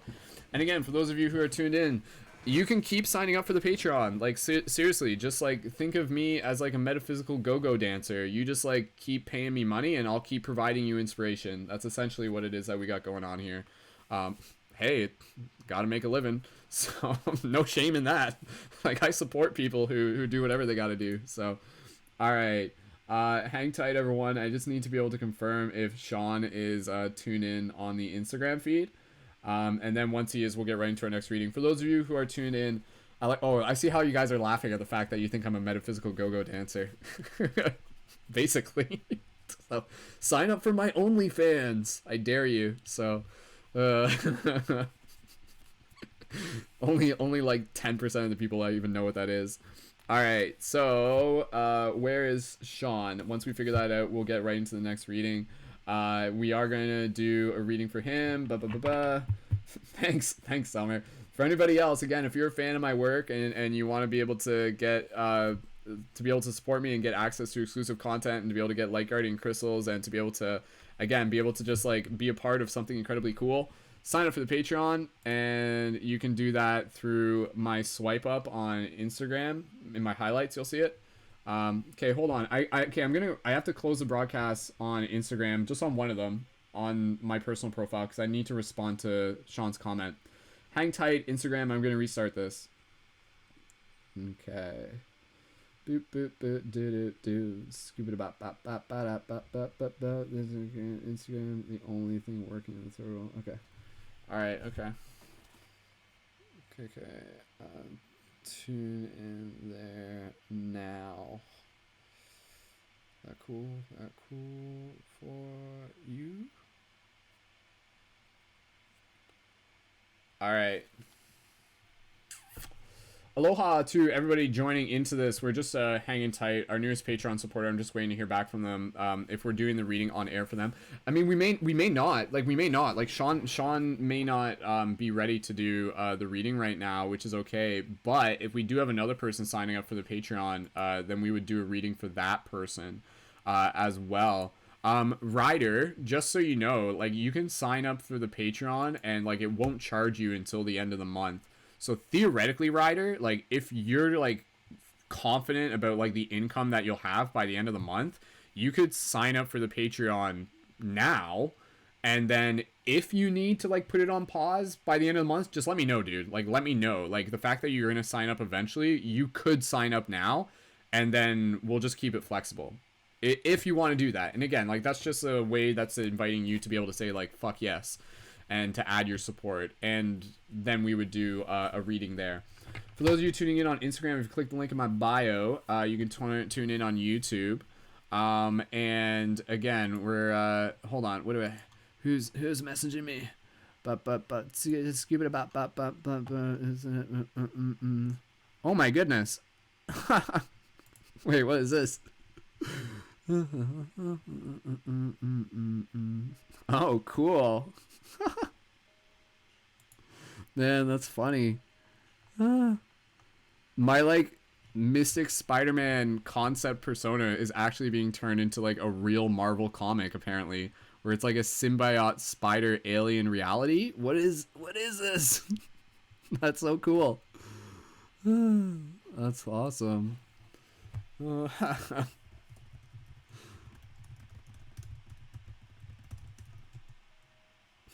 Speaker 1: And again, for those of you who are tuned in, You can keep signing up for the Patreon. Like, seriously, just like think of me as like a metaphysical go-go dancer. You just like keep paying me money and I'll keep providing you inspiration. That's essentially what it is that we got going on here. Hey, gotta make a living, so no shame in that. Like, I support people who do whatever they gotta do. So, all right. Hang tight, everyone. I just need to be able to confirm if Sean is tuned in on the Instagram feed. And then once he is, we'll get right into our next reading. For those of you who are tuned in, I see how you guys are laughing at the fact that you think I'm a metaphysical go-go dancer. Basically. So, sign up for my OnlyFans. I dare you. So, only like 10% of the people I even know what that is. All right, so where is Sean? Once we figure that out, we'll get right into the next reading. We are going to do a reading for him. Thanks, Summer. For anybody else, again, if you're a fan of my work and you want to be able to get to be able to support me and get access to exclusive content and to be able to get Light Guardian Crystals and to be able to, again, be able to just like be a part of something incredibly cool, sign up for the Patreon, and you can do that through my swipe up on Instagram. In my highlights, you'll see it. Okay, hold on. I have to close the broadcast on Instagram, just on one of them, on my personal profile, because I need to respond to Sean's comment. Hang tight, Instagram. I'm gonna restart this. Okay. Boop boop boop do do do. Scoop it about Instagram. The only thing working in the server. Okay. All right. Okay. Okay. Tune in there now. That cool for you. All right. Aloha to everybody joining into this. We're just hanging tight. Our newest Patreon supporter, I'm just waiting to hear back from them if we're doing the reading on air for them. I mean, we may not. Like, Sean may not be ready to do the reading right now, which is okay. But if we do have another person signing up for the Patreon, then we would do a reading for that person as well. Ryder, just so you know, like, you can sign up for the Patreon and like it won't charge you until the end of the month. So theoretically, Ryder, like, if you're like confident about like the income that you'll have by the end of the month, you could sign up for the Patreon now, and then if you need to like put it on pause by the end of the month, just let me know, dude. Like, let me know. Like, the fact that you're gonna sign up eventually, you could sign up now, and then we'll just keep it flexible if you want to do that. And again, like, that's just a way that's inviting you to be able to say like fuck yes, and to add your support, and then we would do a reading there. For those of you tuning in on Instagram, if you click the link in my bio, you can tune in on YouTube. And again, we're hold on, what do I? Who's messaging me? Skip it about oh my goodness. Wait, what is this? Oh, cool. Man, that's funny. My like Mystic Spider-Man concept persona is actually being turned into like a real Marvel comic, apparently, where it's like a symbiote spider alien reality. What is this? That's so cool. That's awesome.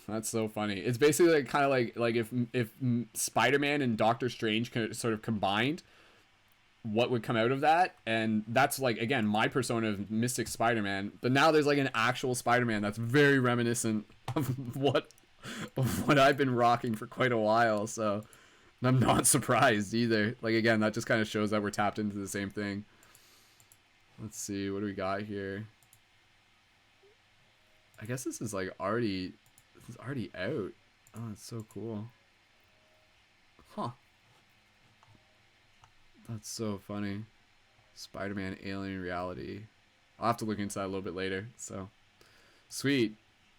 Speaker 1: That's so funny. It's basically like kind of like if Spider-Man and Doctor Strange sort of combined, what would come out of that? And that's like, again, my persona of Mystic Spider-Man. But now there's like an actual Spider-Man that's very reminiscent of what I've been rocking for quite a while. So I'm not surprised either. Like, again, that just kind of shows that we're tapped into the same thing. Let's see, what do we got here? I guess this is like already out. Oh, it's so cool. Huh. That's so funny. Spider-Man alien reality. I'll have to look into that a little bit later. So, sweet.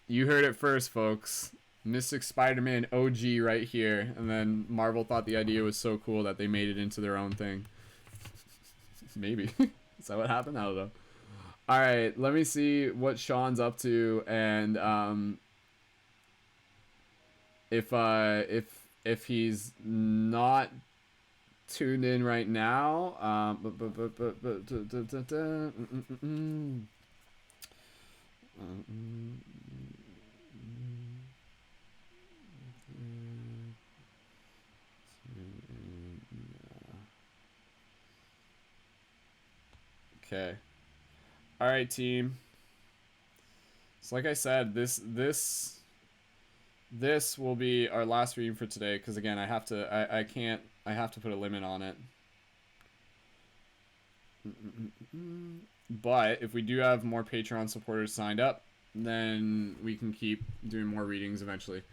Speaker 1: You heard it first, folks. Mystic Spider-Man OG right here. And then Marvel thought the idea was so cool that they made it into their own thing. Maybe. Is that what happened? I don't know. Alright, let me see what Sean's up to, and if if he's not tuned in right now. Okay. All right, team. So like I said, this will be our last reading for today, because again, I have to put a limit on it. But if we do have more Patreon supporters signed up, then we can keep doing more readings eventually.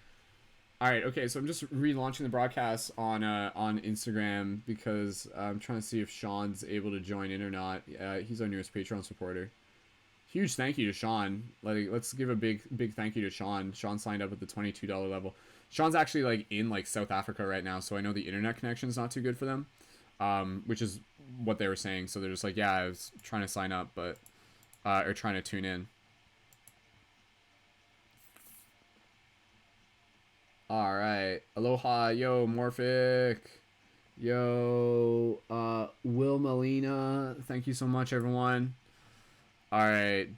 Speaker 1: All right, okay, so I'm just relaunching the broadcast on Instagram because I'm trying to see if Sean's able to join in or not. He's our newest Patreon supporter. Huge thank you to Sean. Let's give a big thank you to Sean. Sean signed up at the $22 level. Sean's actually like in like South Africa right now, so I know the internet connection's not too good for them, which is what they were saying. So they're just like, yeah, I was trying to sign up, but or trying to tune in. All right, aloha, yo, Morphic, yo, Will Molina. Thank you so much, everyone. All right.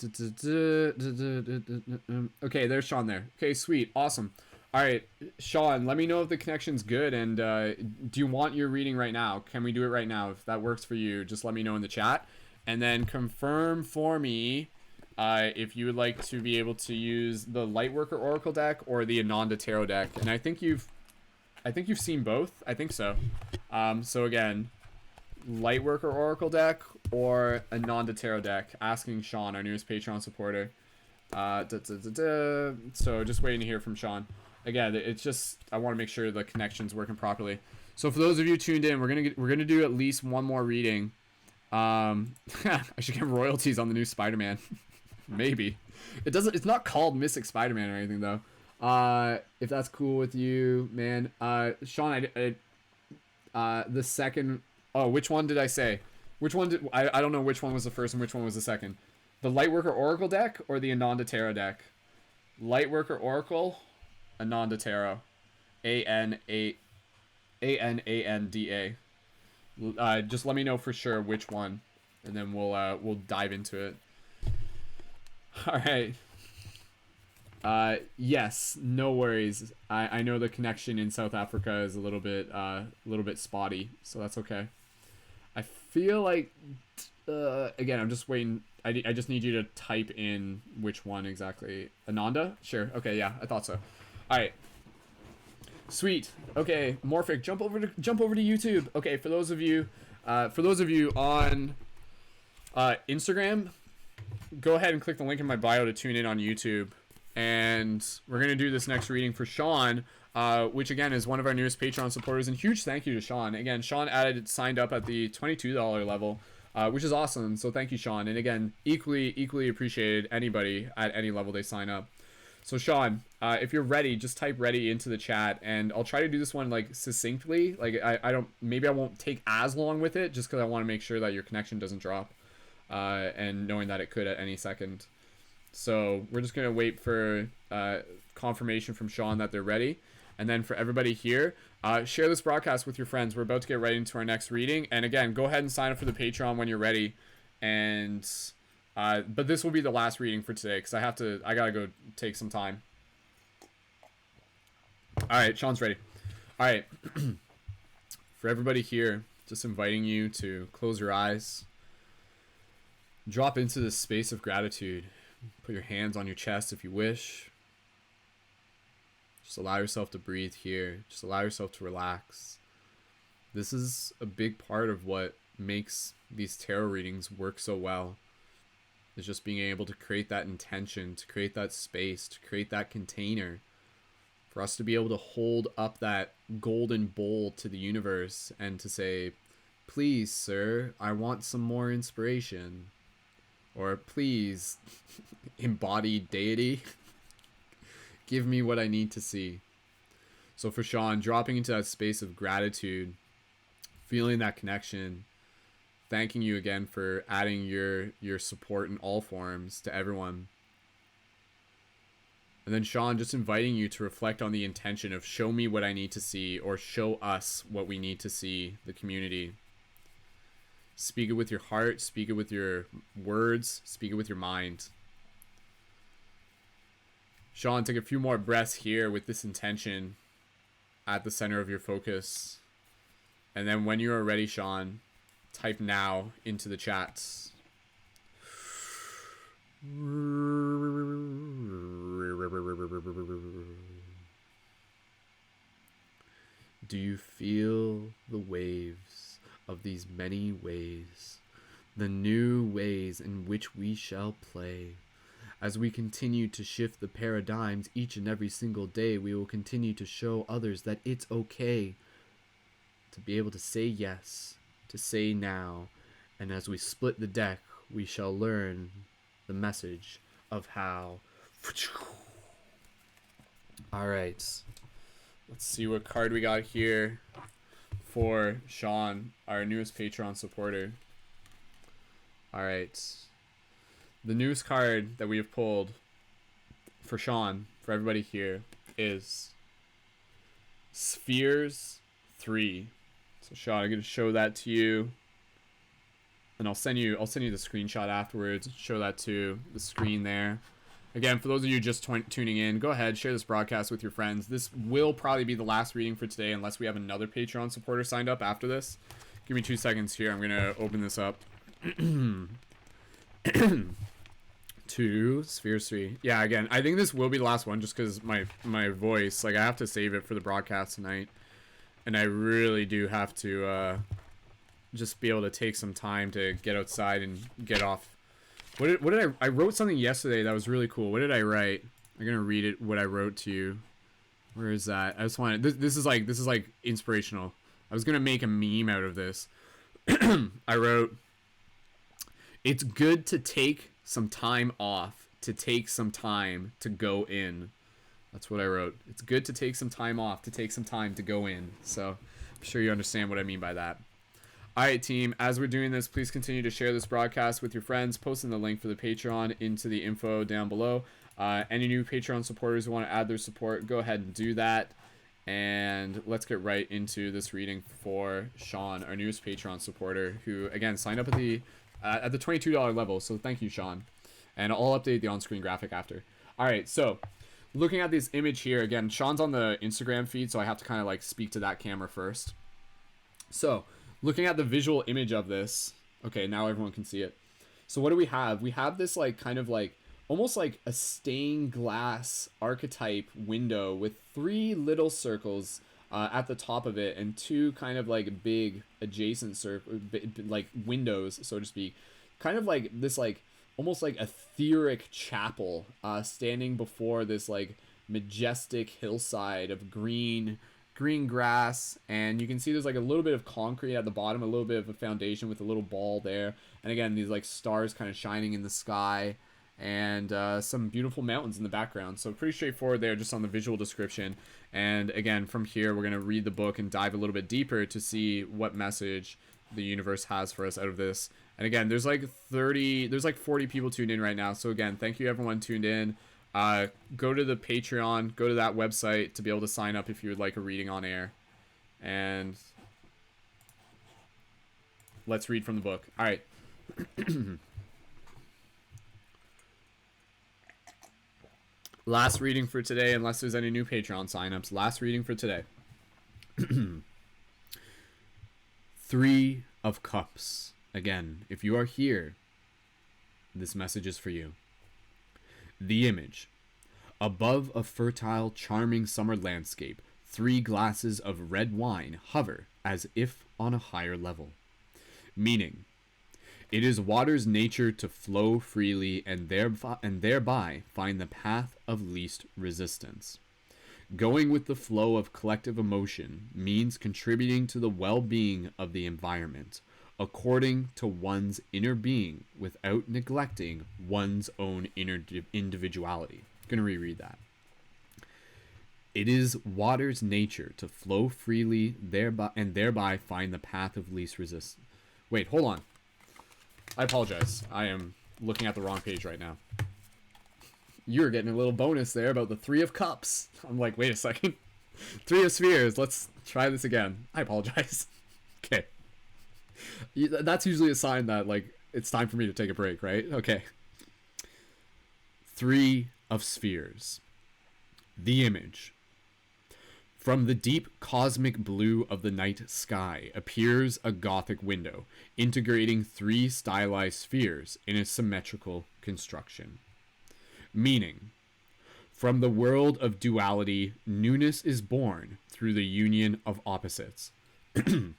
Speaker 1: Okay, there's Sean there. Okay, sweet. Awesome. All right, Sean, let me know if the connection's good, and do you want your reading right now? Can we do it right now? If that works for you, just let me know in the chat, and then confirm for me if you would like to be able to use the Lightworker Oracle deck or the Ananda Tarot deck. And I think you've seen both. I think so. So again, Lightworker Oracle deck or Ananda Tarot deck, asking Sean, our newest Patreon supporter. So just waiting to hear from Sean. Again, it's just, I want to make sure the connection's working properly. So for those of you tuned in, we're gonna do at least one more reading. I should get royalties on the new Spider-Man. Maybe. It's not called Mystic Spider-Man or anything though. If that's cool with you, man. Sean, the second. Oh, which one did I say? Which one did I don't know which one was the first and which one was the second. The Lightworker Oracle deck or the Ananda Tarot deck? Lightworker Oracle, Ananda Tarot. Ananda. Just let me know for sure which one, and then we'll dive into it. All right. Yes, no worries. I know the connection in South Africa is a little bit spotty, so that's okay. I feel like again, I'm just waiting. I just need you to type in which one exactly. Ananda? Sure. Okay, yeah, I thought so. All right. Sweet. Okay, Morphic, jump over to YouTube. Okay, for those of you on Instagram, go ahead and click the link in my bio to tune in on YouTube. And we're going to do this next reading for Sean, which again is one of our newest Patreon supporters. And huge thank you to Sean. Again, Sean signed up at the $22 level, which is awesome. So thank you, Sean. And again, equally appreciated anybody at any level they sign up. So Sean, if you're ready, just type ready into the chat, and I'll try to do this one like succinctly. Like maybe I won't take as long with it, just because I want to make sure that your connection doesn't drop, and knowing that it could at any second. So we're just going to wait for confirmation from Sean that they're ready. And then for everybody here, share this broadcast with your friends. We're about to get right into our next reading. And again, go ahead and sign up for the Patreon when you're ready. And but this will be the last reading for today, because I got to go take some time. All right, Sean's ready. All right. For everybody here, just inviting you to close your eyes. Drop into this space of gratitude. Put your hands on your chest if you wish. Just allow yourself to breathe here. Just allow yourself to relax. This is a big part of what makes these tarot readings work so well. Is just being able to create that intention, to create that space, to create that container. For us to be able to hold up that golden bowl to the universe and to say, please, sir, I want some more inspiration. Or please, embodied deity, give me what I need to see. So for Sean, dropping into that space of gratitude, feeling that connection, thanking you again for adding your support in all forms to everyone. And then Sean, just inviting you to reflect on the intention of show me what I need to see, or show us what we need to see, the community. Speak it with your heart, speak it with your words, speak it with your mind. Sean, take a few more breaths here with this intention at the center of your focus. And then when you are ready, Sean, type now into the chats. Do you feel the waves of these many ways, the new ways in which we shall play? As we continue to shift the paradigms each and every single day, we will continue to show others that it's okay to be able to say yes, to say now. And as we split the deck, we shall learn the message of how. All right. Let's see what card we got here for Sean, our newest Patreon supporter. All right. The newest card that we have pulled for Sean, for everybody here, is Spheres 3. So Sean, I'm going to show that to you. And I'll send you the screenshot afterwards. Show that to the screen there. Again, for those of you just tuning in, go ahead, share this broadcast with your friends. This will probably be the last reading for today unless we have another Patreon supporter signed up after this. Give me 2 seconds here. I'm going to open this up. To Spheres 3. Yeah, again, I think this will be the last one just because my voice, like, I have to save it for the broadcast tonight. And I really do have to just be able to take some time to get outside and get off. What did I wrote something yesterday that was really cool. What did I write? I'm going to read it, what I wrote to you. Where is that? I just wanted, this is like inspirational. I was going to make a meme out of this. I wrote, it's good to take some time off, to take some time to go in. That's what I wrote. It's good to take some time off, to take some time to go in. So I'm sure you understand what I mean by that. All right, team, as we're doing this, please continue to share this broadcast with your friends, posting the link for the Patreon into the info down below. Any new Patreon supporters who want to add their support, go ahead and do that. And let's get right into this reading for Sean, our newest Patreon supporter, who, again, signed up at the $22 level. So thank you, Sean. And I'll update the on-screen graphic after. All right, so looking at this image here, again, Sean's on the Instagram feed, so I have to kind of like speak to that camera first. So looking at the visual image of this, okay, now everyone can see it. So what do we have? We have this like kind of like almost like a stained glass archetype window with 3 little circles at the top of it and 2 kind of like big adjacent like windows, so to speak. Kind of like this like almost like etheric chapel standing before this like majestic hillside of green grass, and you can see there's like a little bit of concrete at the bottom, a little bit of a foundation with a little ball there, and again these like stars kind of shining in the sky, and some beautiful mountains in the background. So pretty straightforward there just on the visual description. And again, from here we're going to read the book and dive a little bit deeper to see what message the universe has for us out of this. And again, there's like 40 people tuned in right now, so again, thank you everyone tuned in. Go to the Patreon, go to that website to be able to sign up if you would like a reading on air. And let's read from the book. All right. Last reading for today, unless there's any new Patreon signups. Last reading for today. 3 of Cups. Again, if you are here, this message is for you. The image. Above a fertile, charming summer landscape, 3 glasses of red wine hover as if on a higher level. Meaning, it is water's nature to flow freely and thereby find the path of least resistance. Going with the flow of collective emotion means contributing to the well-being of the environment, according to one's inner being without neglecting one's own inner individuality. I'm going to reread that. It is water's nature to flow freely thereby find the path of least resistance. Wait, hold on. I apologize. I am looking at the wrong page right now. You're getting a little bonus there about the 3 of cups. I'm like, wait a second. 3 of spheres. Let's try this again. I apologize. Okay. That's usually a sign that, like, it's time for me to take a break, right? Okay. 3 of spheres. The image. From the deep cosmic blue of the night sky appears a Gothic window, integrating 3 stylized spheres in a symmetrical construction. Meaning, from the world of duality, newness is born through the union of opposites. In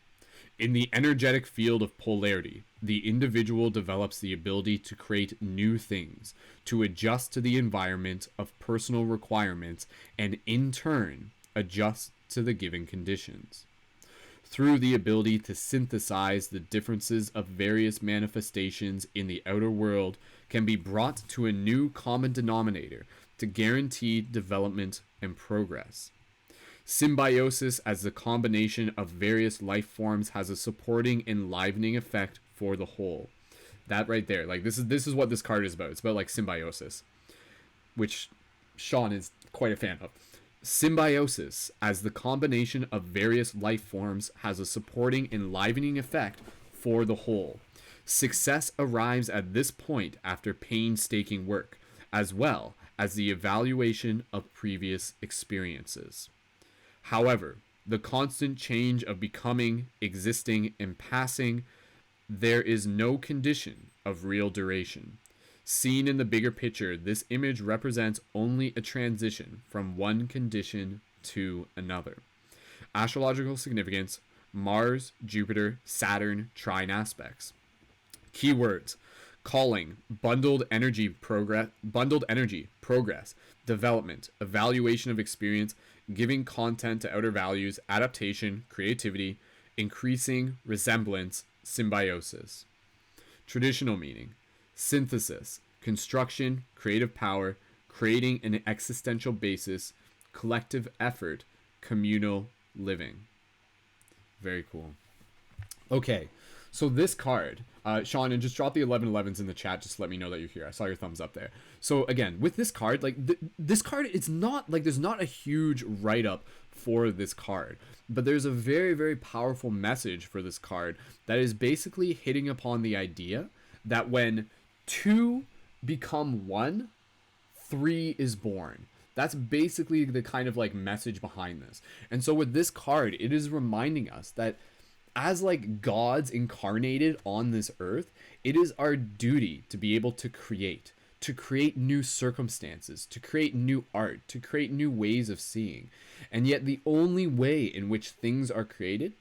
Speaker 1: the energetic field of polarity, the individual develops the ability to create new things, to adjust to the environment of personal requirements, and in turn, adjust to the given conditions. Through the ability to synthesize the differences of various manifestations in the outer world can be brought to a new common denominator to guarantee development and progress. Symbiosis as the combination of various life forms has a supporting, enlivening effect for the whole. That right there, like this is what this card is about. It's about like symbiosis, which Sean is quite a fan of. Symbiosis as the combination of various life forms has a supporting, enlivening effect for the whole. Success arrives at this point after painstaking work, as well as the evaluation of previous experiences. However, the constant change of becoming, existing, and passing, there is no condition of real duration. Seen in the bigger picture, this image represents only a transition from one condition to another. Astrological significance: Mars, Jupiter, Saturn, trine aspects. Keywords: calling, bundled energy, progress, development, evaluation of experience, giving content to outer values, adaptation, creativity, increasing resemblance, symbiosis. Traditional meaning: synthesis, construction, creative power, creating an existential basis, collective effort, communal living. Very cool. Okay, so this card, Sean, and just drop the 1111s in the chat just to let me know that you're here. I saw your thumbs up there. So again, with this card, like this card, it's not like there's not a huge write-up for this card, but there's a very, very powerful message for this card that is basically hitting upon the idea that when 2 become 1, 3 is born. That's basically the kind of like message behind this. And so with this card, it is reminding us that as like gods incarnated on this earth, it is our duty to be able to create new circumstances, to create new art, to create new ways of seeing. And yet the only way in which things are created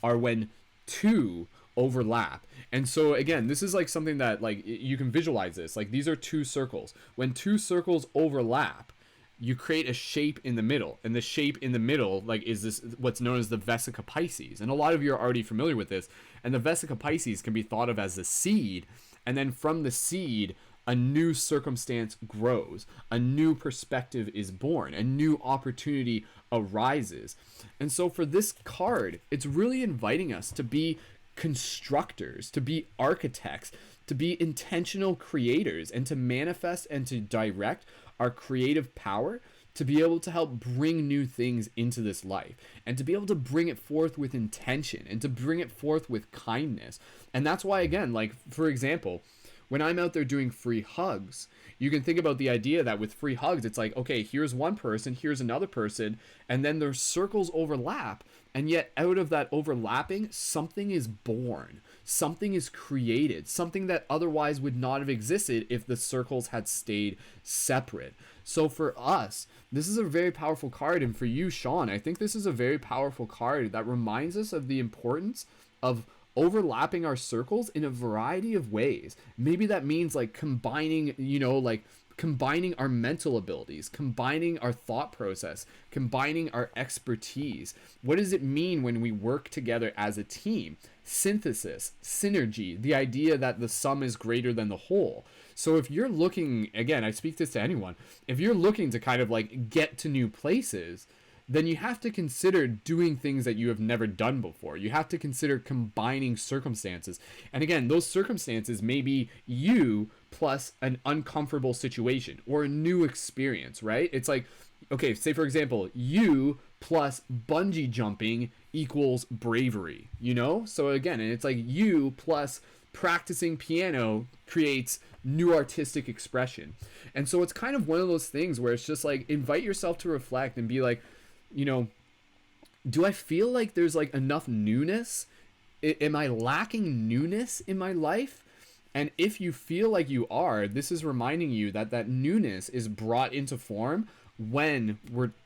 Speaker 1: are when 2 overlap. And so again, this is like something that like you can visualize this. Like these are 2 circles. When 2 circles overlap, you create a shape in the middle, and the shape in the middle like is this what's known as the Vesica Pisces. And a lot of you are already familiar with this. And the Vesica Pisces can be thought of as the seed, and then from the seed a new circumstance grows, a new perspective is born, a new opportunity arises. And so for this card, it's really inviting us to be constructors, to be architects, to be intentional creators, and to manifest and to direct our creative power to be able to help bring new things into this life, and to be able to bring it forth with intention, and to bring it forth with kindness. And that's why, again, like for example, when I'm out there doing free hugs, you can think about the idea that with free hugs, it's like, okay, here's one person, here's another person, and then their circles overlap. And yet out of that overlapping, something is born, something is created, something that otherwise would not have existed if the circles had stayed separate. So for us, this is a very powerful card. And for you, Sean, I think this is a very powerful card that reminds us of the importance of overlapping our circles in a variety of ways. Maybe that means like combining, like combining our mental abilities, combining our thought process, combining our expertise. What does it mean when we work together as a team? Synthesis, synergy, the idea that the sum is greater than the whole. So if you're looking, again, I speak this to anyone, if you're looking to kind of like get to new places, then you have to consider doing things that you have never done before. You have to consider combining circumstances. And again, those circumstances may be you plus an uncomfortable situation or a new experience, right? It's like, okay, say for example, you plus bungee jumping equals bravery, you know? So again, and it's like you plus practicing piano creates new artistic expression. And so it's kind of one of those things where it's just like invite yourself to reflect and be like, you know, do I feel like there's like enough newness? Am I lacking newness in my life? And if you feel like you are, this is reminding you that that newness is brought into form when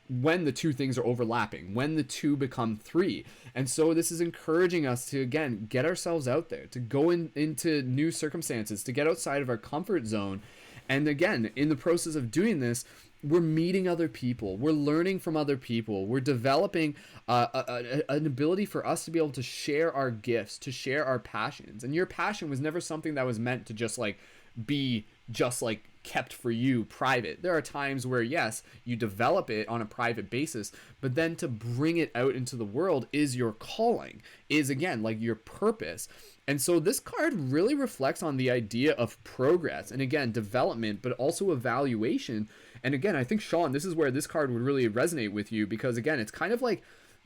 Speaker 1: the two things are overlapping, when the two become three. And so this is encouraging us to, again, get ourselves out there, to go into new circumstances, to get outside of our comfort zone. And again, in the process of doing this, we're meeting other people, we're learning from other people, we're developing an ability for us to be able to share our gifts, to share our passions. And your passion was never something that was meant to just like be just like kept for you private. There are times where yes, you develop it on a private basis, but then to bring it out into the world is your calling, is again like your purpose. And so this card really reflects on the idea of progress and again development, but also evaluation. And again, I think Sean, this is where this card would really resonate with you, because again, it's kind of like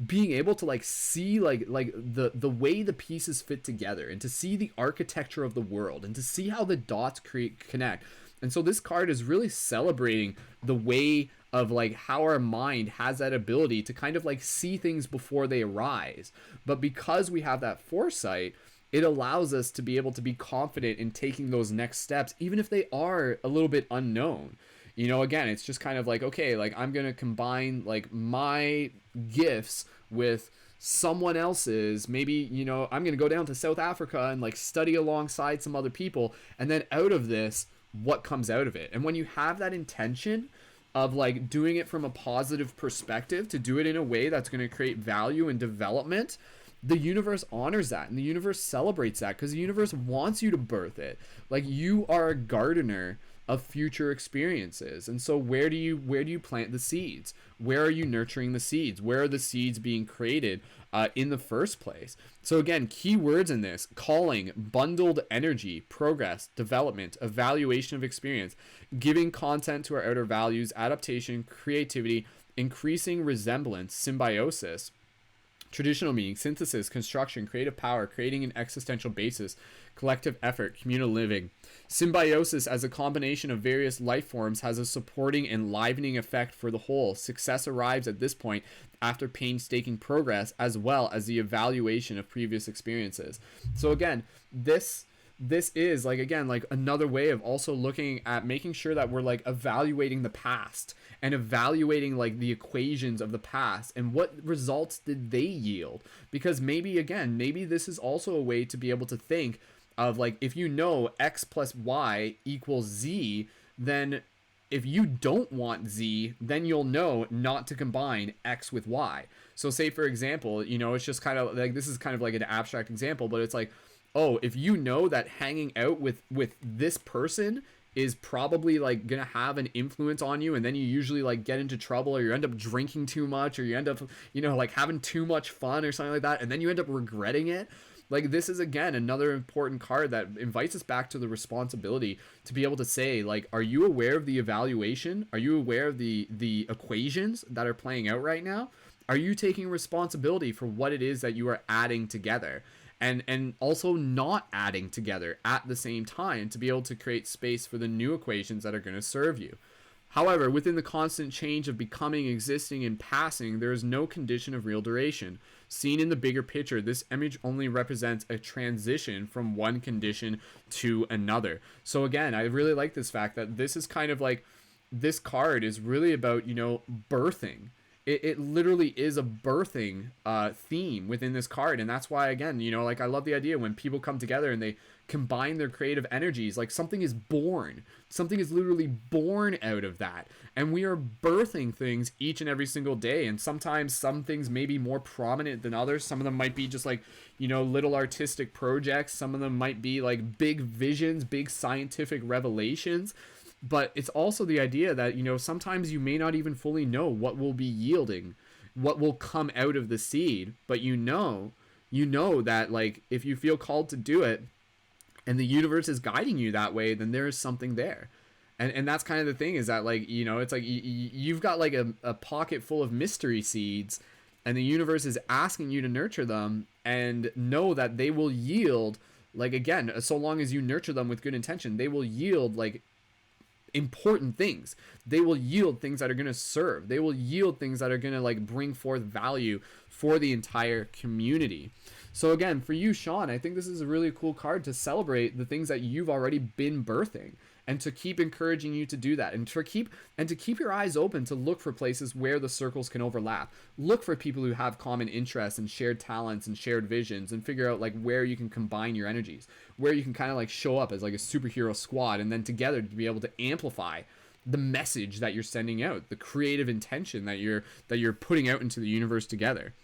Speaker 1: being able to like see like the way the pieces fit together, and to see the architecture of the world, and to see how the dots connect. And so this card is really celebrating the way of like how our mind has that ability to kind of like see things before they arise. But because we have that foresight, it allows us to be able to be confident in taking those next steps, even if they are a little bit unknown. You know, again, it's just kind of like, okay, like I'm going to combine like my gifts with someone else's. Maybe, you know, I'm going to go down to South Africa and like study alongside some other people. And then out of this, what comes out of it? And when you have that intention of like doing it from a positive perspective, to do it in a way that's going to create value and development, the universe honors that, and the universe celebrates that, because the universe wants you to birth it. Like you are a gardener of future experiences. And so where do you plant the seeds? Where are you nurturing the seeds? Where are the seeds being created in the first place? So again, key words in this: calling, bundled energy, progress, development, evaluation of experience, giving content to our outer values, adaptation, creativity, increasing resemblance, symbiosis, traditional meaning, synthesis, construction, creative power, creating an existential basis, collective effort, communal living. Symbiosis as a combination of various life forms has a supporting and livening effect for the whole. Success arrives at this point after painstaking progress, as well as the evaluation of previous experiences. So again, this is like, again, like another way of also looking at making sure that we're like evaluating the past and evaluating like the equations of the past and what results did they yield. Because maybe this is also a way to be able to think of like, if you know x plus y equals z, then if you don't want z, then you'll know not to combine x with y. So say for example, you know, it's just kind of like, this is kind of like an abstract example, but it's like, oh, if you know that hanging out with this person is probably like gonna have an influence on you, and then you usually like get into trouble, or you end up drinking too much, or you end up, you know, like having too much fun or something like that, and then you end up regretting it. Like this is again another important card that invites us back to the responsibility to be able to say, like, are you aware of the evaluation? Are you aware of the equations that are playing out right now? Are you taking responsibility for what it is that you are adding together? And also not adding together at the same time, to be able to create space for the new equations that are going to serve you. However, within the constant change of becoming, existing, and passing, there is no condition of real duration. Seen in the bigger picture, this image only represents a transition from one condition to another. So again, I really like this fact that this is kind of like, this card is really about, you know, birthing. It literally is a birthing theme within this card. And that's why, again, you know, like I love the idea when people come together and they combine their creative energies, like something is born. Something is literally born out of that. And we are birthing things each and every single day. And sometimes some things may be more prominent than others. Some of them might be just like, you know, little artistic projects. Some of them might be like big visions, big scientific revelations. But it's also the idea that, you know, sometimes you may not even fully know what will be yielding, what will come out of the seed. But you know that, like, if you feel called to do it, and the universe is guiding you that way, then there is something there. And that's kind of the thing, is that, like, you know, it's like you've got like a pocket full of mystery seeds, and the universe is asking you to nurture them, and know that they will yield, like, again, so long as you nurture them with good intention, they will yield like important things. They will yield things that are going to serve. They will yield things that are going to like bring forth value for the entire community. So again, for you, Sean, I think this is a really cool card to celebrate the things that you've already been birthing, and to keep encouraging you to do that, and to keep your eyes open to look for places where the circles can overlap. Look for people who have common interests and shared talents and shared visions, and figure out like where you can combine your energies, where you can kind of like show up as like a superhero squad, and then together to be able to amplify the message that you're sending out, the creative intention that you're putting out into the universe together.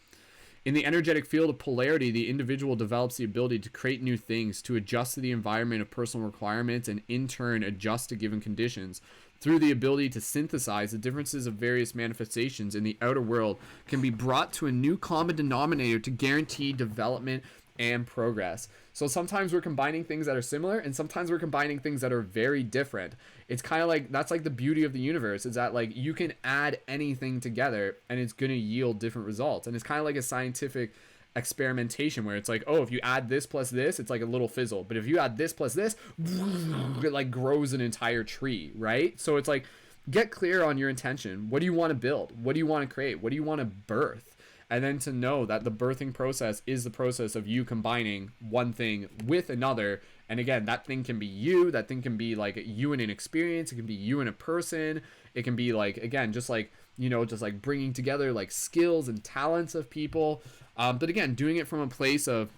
Speaker 1: In the energetic field of polarity, the individual develops the ability to create new things, to adjust to the environment of personal requirements, and in turn adjust to given conditions. Through the ability to synthesize the differences of various manifestations in the outer world, can be brought to a new common denominator to guarantee development and progress. So sometimes we're combining things that are similar, and sometimes we're combining things that are very different. It's kind of like, that's like the beauty of the universe, is that like you can add anything together and it's going to yield different results. And it's kind of like a scientific experimentation, where it's like, oh, if you add this plus this, it's like a little fizzle, but if you add this plus this, it like grows an entire tree, right? So it's like, get clear on your intention. What do you want to build? What do you want to create? What do you want to birth? And then to know that the birthing process is the process of you combining one thing with another. And again, that thing can be you. That thing can be like you in an experience. It can be you in a person. It can be like, again, just like, you know, just like bringing together like skills and talents of people. But again, doing it from a place of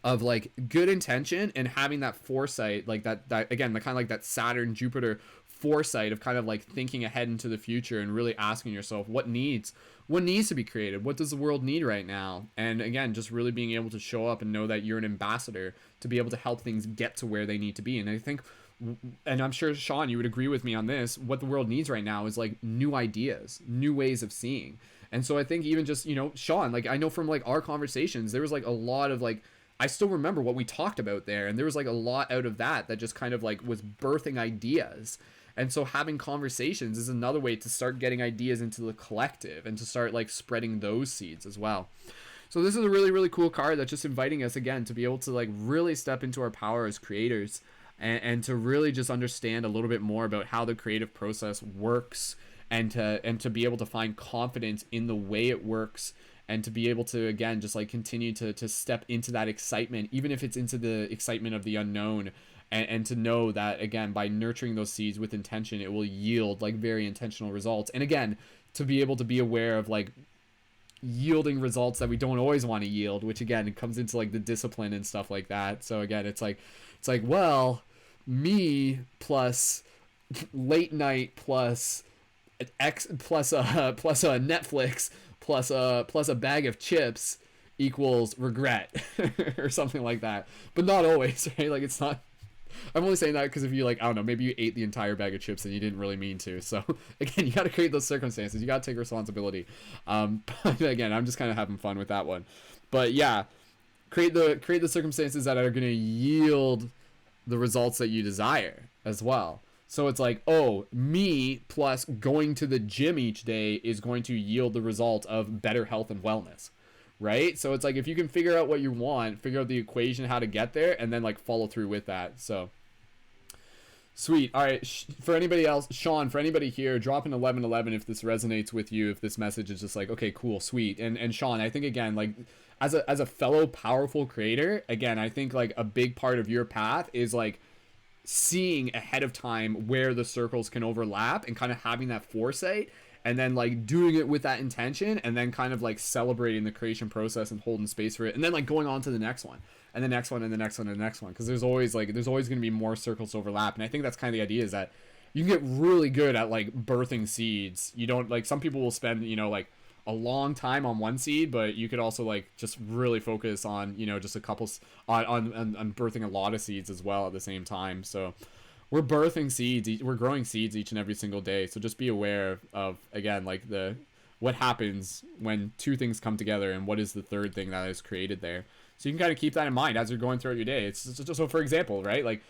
Speaker 1: like good intention, and having that foresight, like that again, the kind of like that Saturn Jupiter foresight of kind of like thinking ahead into the future, and really asking yourself what needs to be created, what does the world need right now. And again, just really being able to show up and know that you're an ambassador to be able to help things get to where they need to be. And I think, and I'm sure Sean, you would agree with me on this, what the world needs right now is like new ideas, new ways of seeing. And so I think even just, you know, Sean, like I know from like our conversations, there was like a lot of like, I still remember what we talked about there, and there was like a lot out of that just kind of like was birthing ideas. And so having conversations is another way to start getting ideas into the collective, and to start like spreading those seeds as well. So this is a really, really cool card that's just inviting us again to be able to like really step into our power as creators, and to really just understand a little bit more about how the creative process works, and to be able to find confidence in the way it works, and to be able to, again, just like continue to step into that excitement, even if it's into the excitement of the unknown. And to know that, again, by nurturing those seeds with intention, it will yield like very intentional results. And again, to be able to be aware of like yielding results that we don't always want to yield, which again, it comes into like the discipline and stuff like that. So again, it's like, well, me plus late night plus X plus a Netflix plus a bag of chips equals regret or something like that. But not always, right? Like it's not. I'm only saying that because if you like, I don't know, maybe you ate the entire bag of chips and you didn't really mean to. So again, you got to create those circumstances. You got to take responsibility. But again, I'm just kind of having fun with that one. But yeah, create the circumstances that are going to yield the results that you desire as well. So it's like, oh, me plus going to the gym each day is going to yield the result of better health and wellness. Right? So it's like, if you can figure out what you want, figure out the equation, how to get there, and then like follow through with that. So sweet. All right. For anybody else, Sean, for anybody here, drop an 1111 if this resonates with you, if this message is just like, okay, cool, sweet. And Sean, I think again, like as a fellow powerful creator, again, I think like a big part of your path is like seeing ahead of time where the circles can overlap, and kind of having that foresight, and then like doing it with that intention, and then kind of like celebrating the creation process and holding space for it, and then like going on to the next one, and the next one, and the next one, and the next one, because there's always going to be more circles to overlap. And I think that's kind of the idea, is that you can get really good at like birthing seeds. You don't, like, some people will spend, you know, like a long time on one seed, but you could also like just really focus on, you know, just a couple on birthing a lot of seeds as well at the same time. So we're birthing seeds, we're growing seeds each and every single day. So just be aware of, again, like what happens when two things come together, and what is the third thing that is created there. So you can kind of keep that in mind as you're going throughout your day. It's just, so for example, right? Like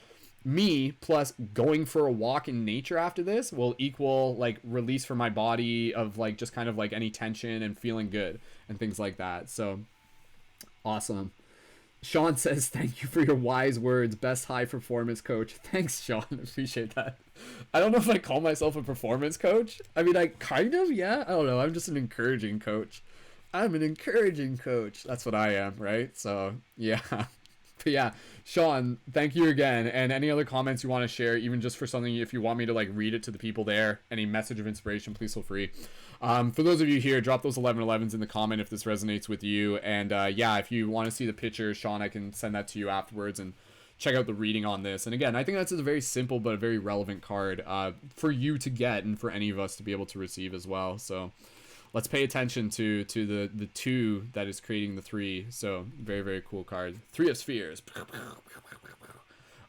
Speaker 1: me plus going for a walk in nature after this will equal like release from my body of like just kind of like any tension and feeling good and things like that. So awesome. Sean says, thank you for your wise words. Best high performance coach. Thanks, Sean. Appreciate that. I don't know if I call myself a performance coach. I mean, I kind of, yeah. I don't know. I'm just an encouraging coach. I'm an encouraging coach. That's what I am, right? So, yeah. But yeah, Sean, thank you again. And any other comments you want to share, even just for something, if you want me to like read it to the people there, any message of inspiration, please feel free. For those of you here, drop those 1111s in the comment if this resonates with you. And yeah, if you want to see the picture, Sean, I can send that to you afterwards and check out the reading on this. And again, I think that's a very simple but a very relevant card for you to get and for any of us to be able to receive as well. So let's pay attention to the 2 that is creating the 3. So very, very cool card. 3 of Spheres.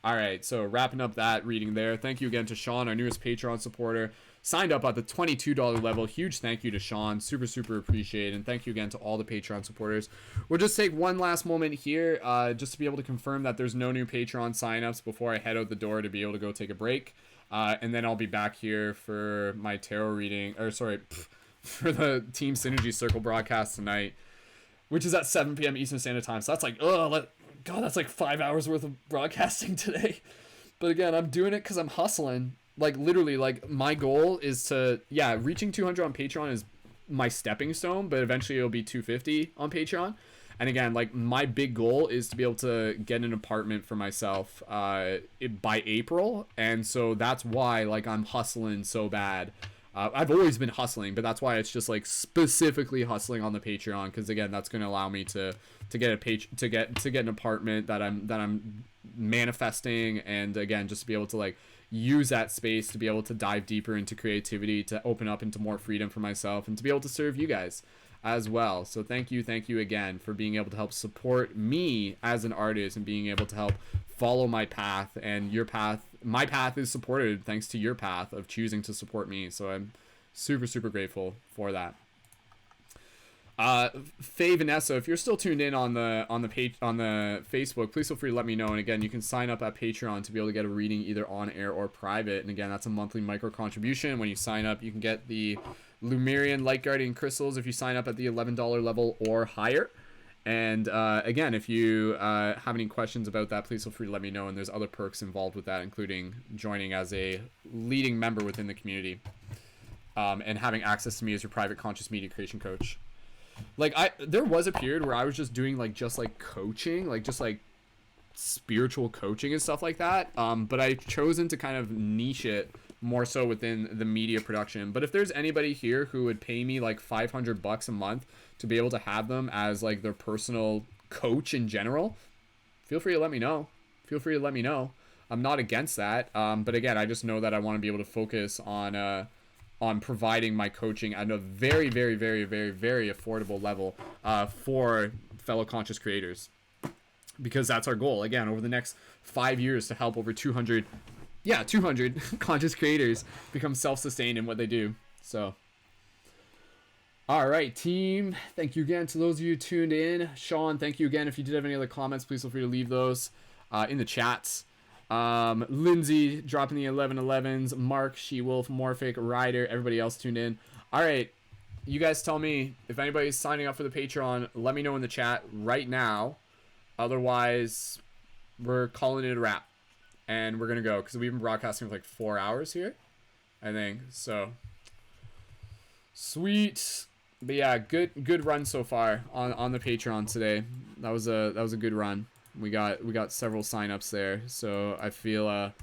Speaker 1: All right, so wrapping up that reading there. Thank you again to Sean, our newest Patreon supporter. Signed up at the $22 level. Huge thank you to Sean. Super, super appreciate it. And thank you again to all the Patreon supporters. We'll just take one last moment here just to be able to confirm that there's no new Patreon signups before I head out the door to be able to go take a break. And then I'll be back here for my tarot reading, or sorry, for the Team Synergy Circle broadcast tonight, which is at 7 p.m. Eastern Standard Time. So that's like, God, that's like 5 hours worth of broadcasting today. But again, I'm doing it because I'm hustling. Like literally, like my goal is to, yeah, reaching 200 on Patreon is my stepping stone, but eventually it'll be 250 on Patreon. And again, like my big goal is to be able to get an apartment for myself by April. And so that's why like I'm hustling so bad. I've always been hustling, but that's why it's just like specifically hustling on the Patreon, because again, that's going to allow me to get an apartment that I'm manifesting, and again, just to be able to like use that space to be able to dive deeper into creativity, to open up into more freedom for myself, and to be able to serve you guys as well. So thank you again for being able to help support me as an artist and being able to help follow my path, and your path. My path is supported thanks to your path of choosing to support me. So I'm super, super grateful for that. Faye Vanessa, if you're still tuned in on the Facebook, please feel free to let me know. And again, you can sign up at Patreon to be able to get a reading either on air or private. And again, that's a monthly micro contribution. When you sign up, you can get the Lemurian Light Guardian Crystals if you sign up at the $11 level or higher. And again, if you have any questions about that, please feel free to let me know. And there's other perks involved with that, including joining as a leading member within the community, and having access to me as your private conscious media creation coach. Like there was a period where I was just doing just coaching, like just like spiritual coaching and stuff like that. But I've chosen to kind of niche it more so within the media production. But if there's anybody here who would pay me like $500 a month to be able to have them as like their personal coach in general, feel free to let me know. I'm not against that. But again, I just know that I want to be able to focus on providing my coaching at a very, very, very, very, very affordable level for fellow conscious creators, because that's our goal. Again, over the next 5 years, to help over 200 conscious creators become self-sustained in what they do. So all right, team, thank you again to those of you tuned in. Sean, thank you again. If you did have any other comments, please feel free to leave those in the chats. Lindsay dropping the 1111s, Mark, She-Wolf, Morphic, Ryder, everybody else tuned in. All right, you guys tell me if anybody's signing up for the Patreon. Let me know in the chat right now. Otherwise, we're calling it a wrap, and we're gonna go because we've been broadcasting for like 4 hours here, I think. So sweet. But yeah, good run so far on the Patreon today. That was a good run. We got several signups there, so I feel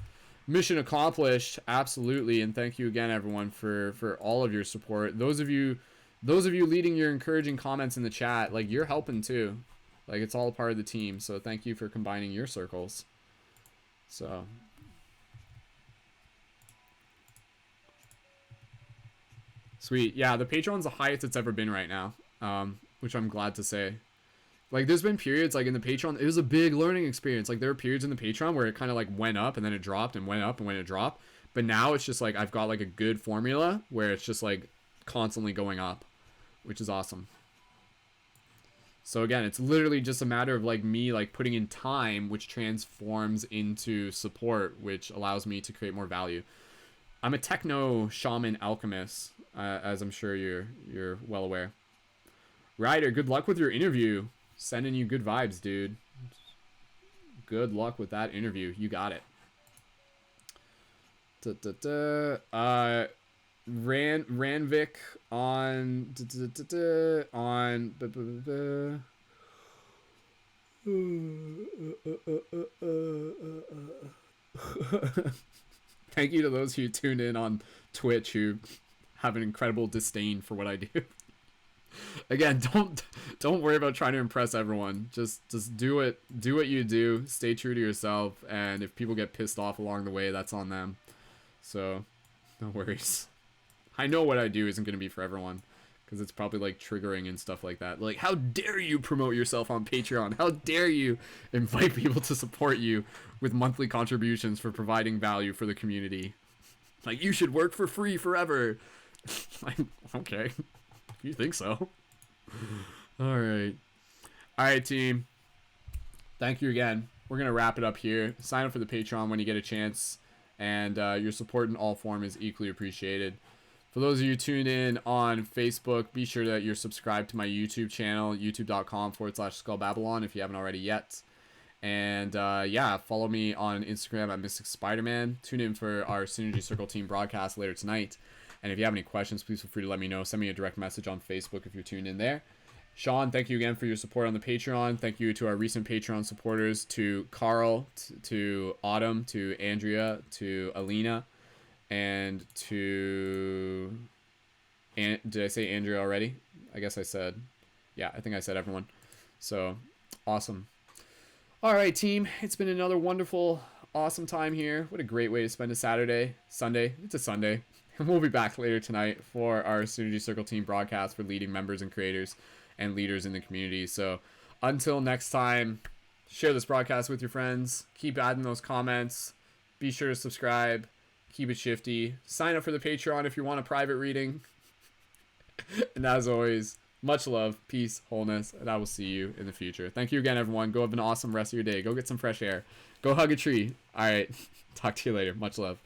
Speaker 1: mission accomplished, absolutely. And thank you again, everyone, for all of your support. Those of you leading your encouraging comments in the chat, like, you're helping too. Like, it's all a part of the team. So thank you for combining your circles. So sweet. Yeah, the Patreon's the highest it's ever been right now, which I'm glad to say. Like, there's been periods, like, in the Patreon, it was a big learning experience. Like, there were periods in the Patreon where it kind of, like, went up and then it dropped and went up and when it dropped. But now it's just, like, I've got, like, a good formula where it's just, like, constantly going up, which is awesome. So again, it's literally just a matter of like me like putting in time, which transforms into support, which allows me to create more value. I'm a techno shaman alchemist, as I'm sure you're well aware. Ryder, good luck with your interview. Sending you good vibes, dude. Good luck with that interview. You got it. Ranvik on Thank you to those who tuned in on Twitch who have an incredible disdain for what I do. Again, don't worry about trying to impress everyone. Just do it. Do what you do. Stay true to yourself. And if people get pissed off along the way, that's on them. So, no worries. I know what I do isn't going to be for everyone, because it's probably like triggering and stuff like that. Like, how dare you promote yourself on Patreon? How dare you invite people to support you with monthly contributions for providing value for the community? Like, you should work for free forever. Like, okay. You think so? All right, team. Thank you again. We're gonna wrap it up here. Sign up for the Patreon when you get a chance, and your support in all form is equally appreciated. For those of you tuned in on Facebook, be sure that you're subscribed to my YouTube channel, youtube.com/SkullBabylon, if you haven't already yet. And yeah, follow me on Instagram at Mystic Spider-Man. Tune in for our Synergy Circle team broadcast later tonight. And if you have any questions, please feel free to let me know. Send me a direct message on Facebook if you're tuned in there. Sean, thank you again for your support on the Patreon. Thank you to our recent Patreon supporters, to Carl, to Autumn, to Andrea, to Alina, and to... did I say Andrea already? I guess I said... Yeah, I think I said everyone. So, awesome. All right, team. It's been another wonderful, awesome time here. What a great way to spend a Sunday. It's a Sunday. And we'll be back later tonight for our Synergy Circle team broadcast for leading members and creators and leaders in the community. So until next time, share this broadcast with your friends. Keep adding those comments. Be sure to subscribe. Keep it shifty. Sign up for the Patreon if you want a private reading. And as always, much love, peace, wholeness, and I will see you in the future. Thank you again, everyone. Go have an awesome rest of your day. Go get some fresh air. Go hug a tree. All right. Talk to you later. Much love.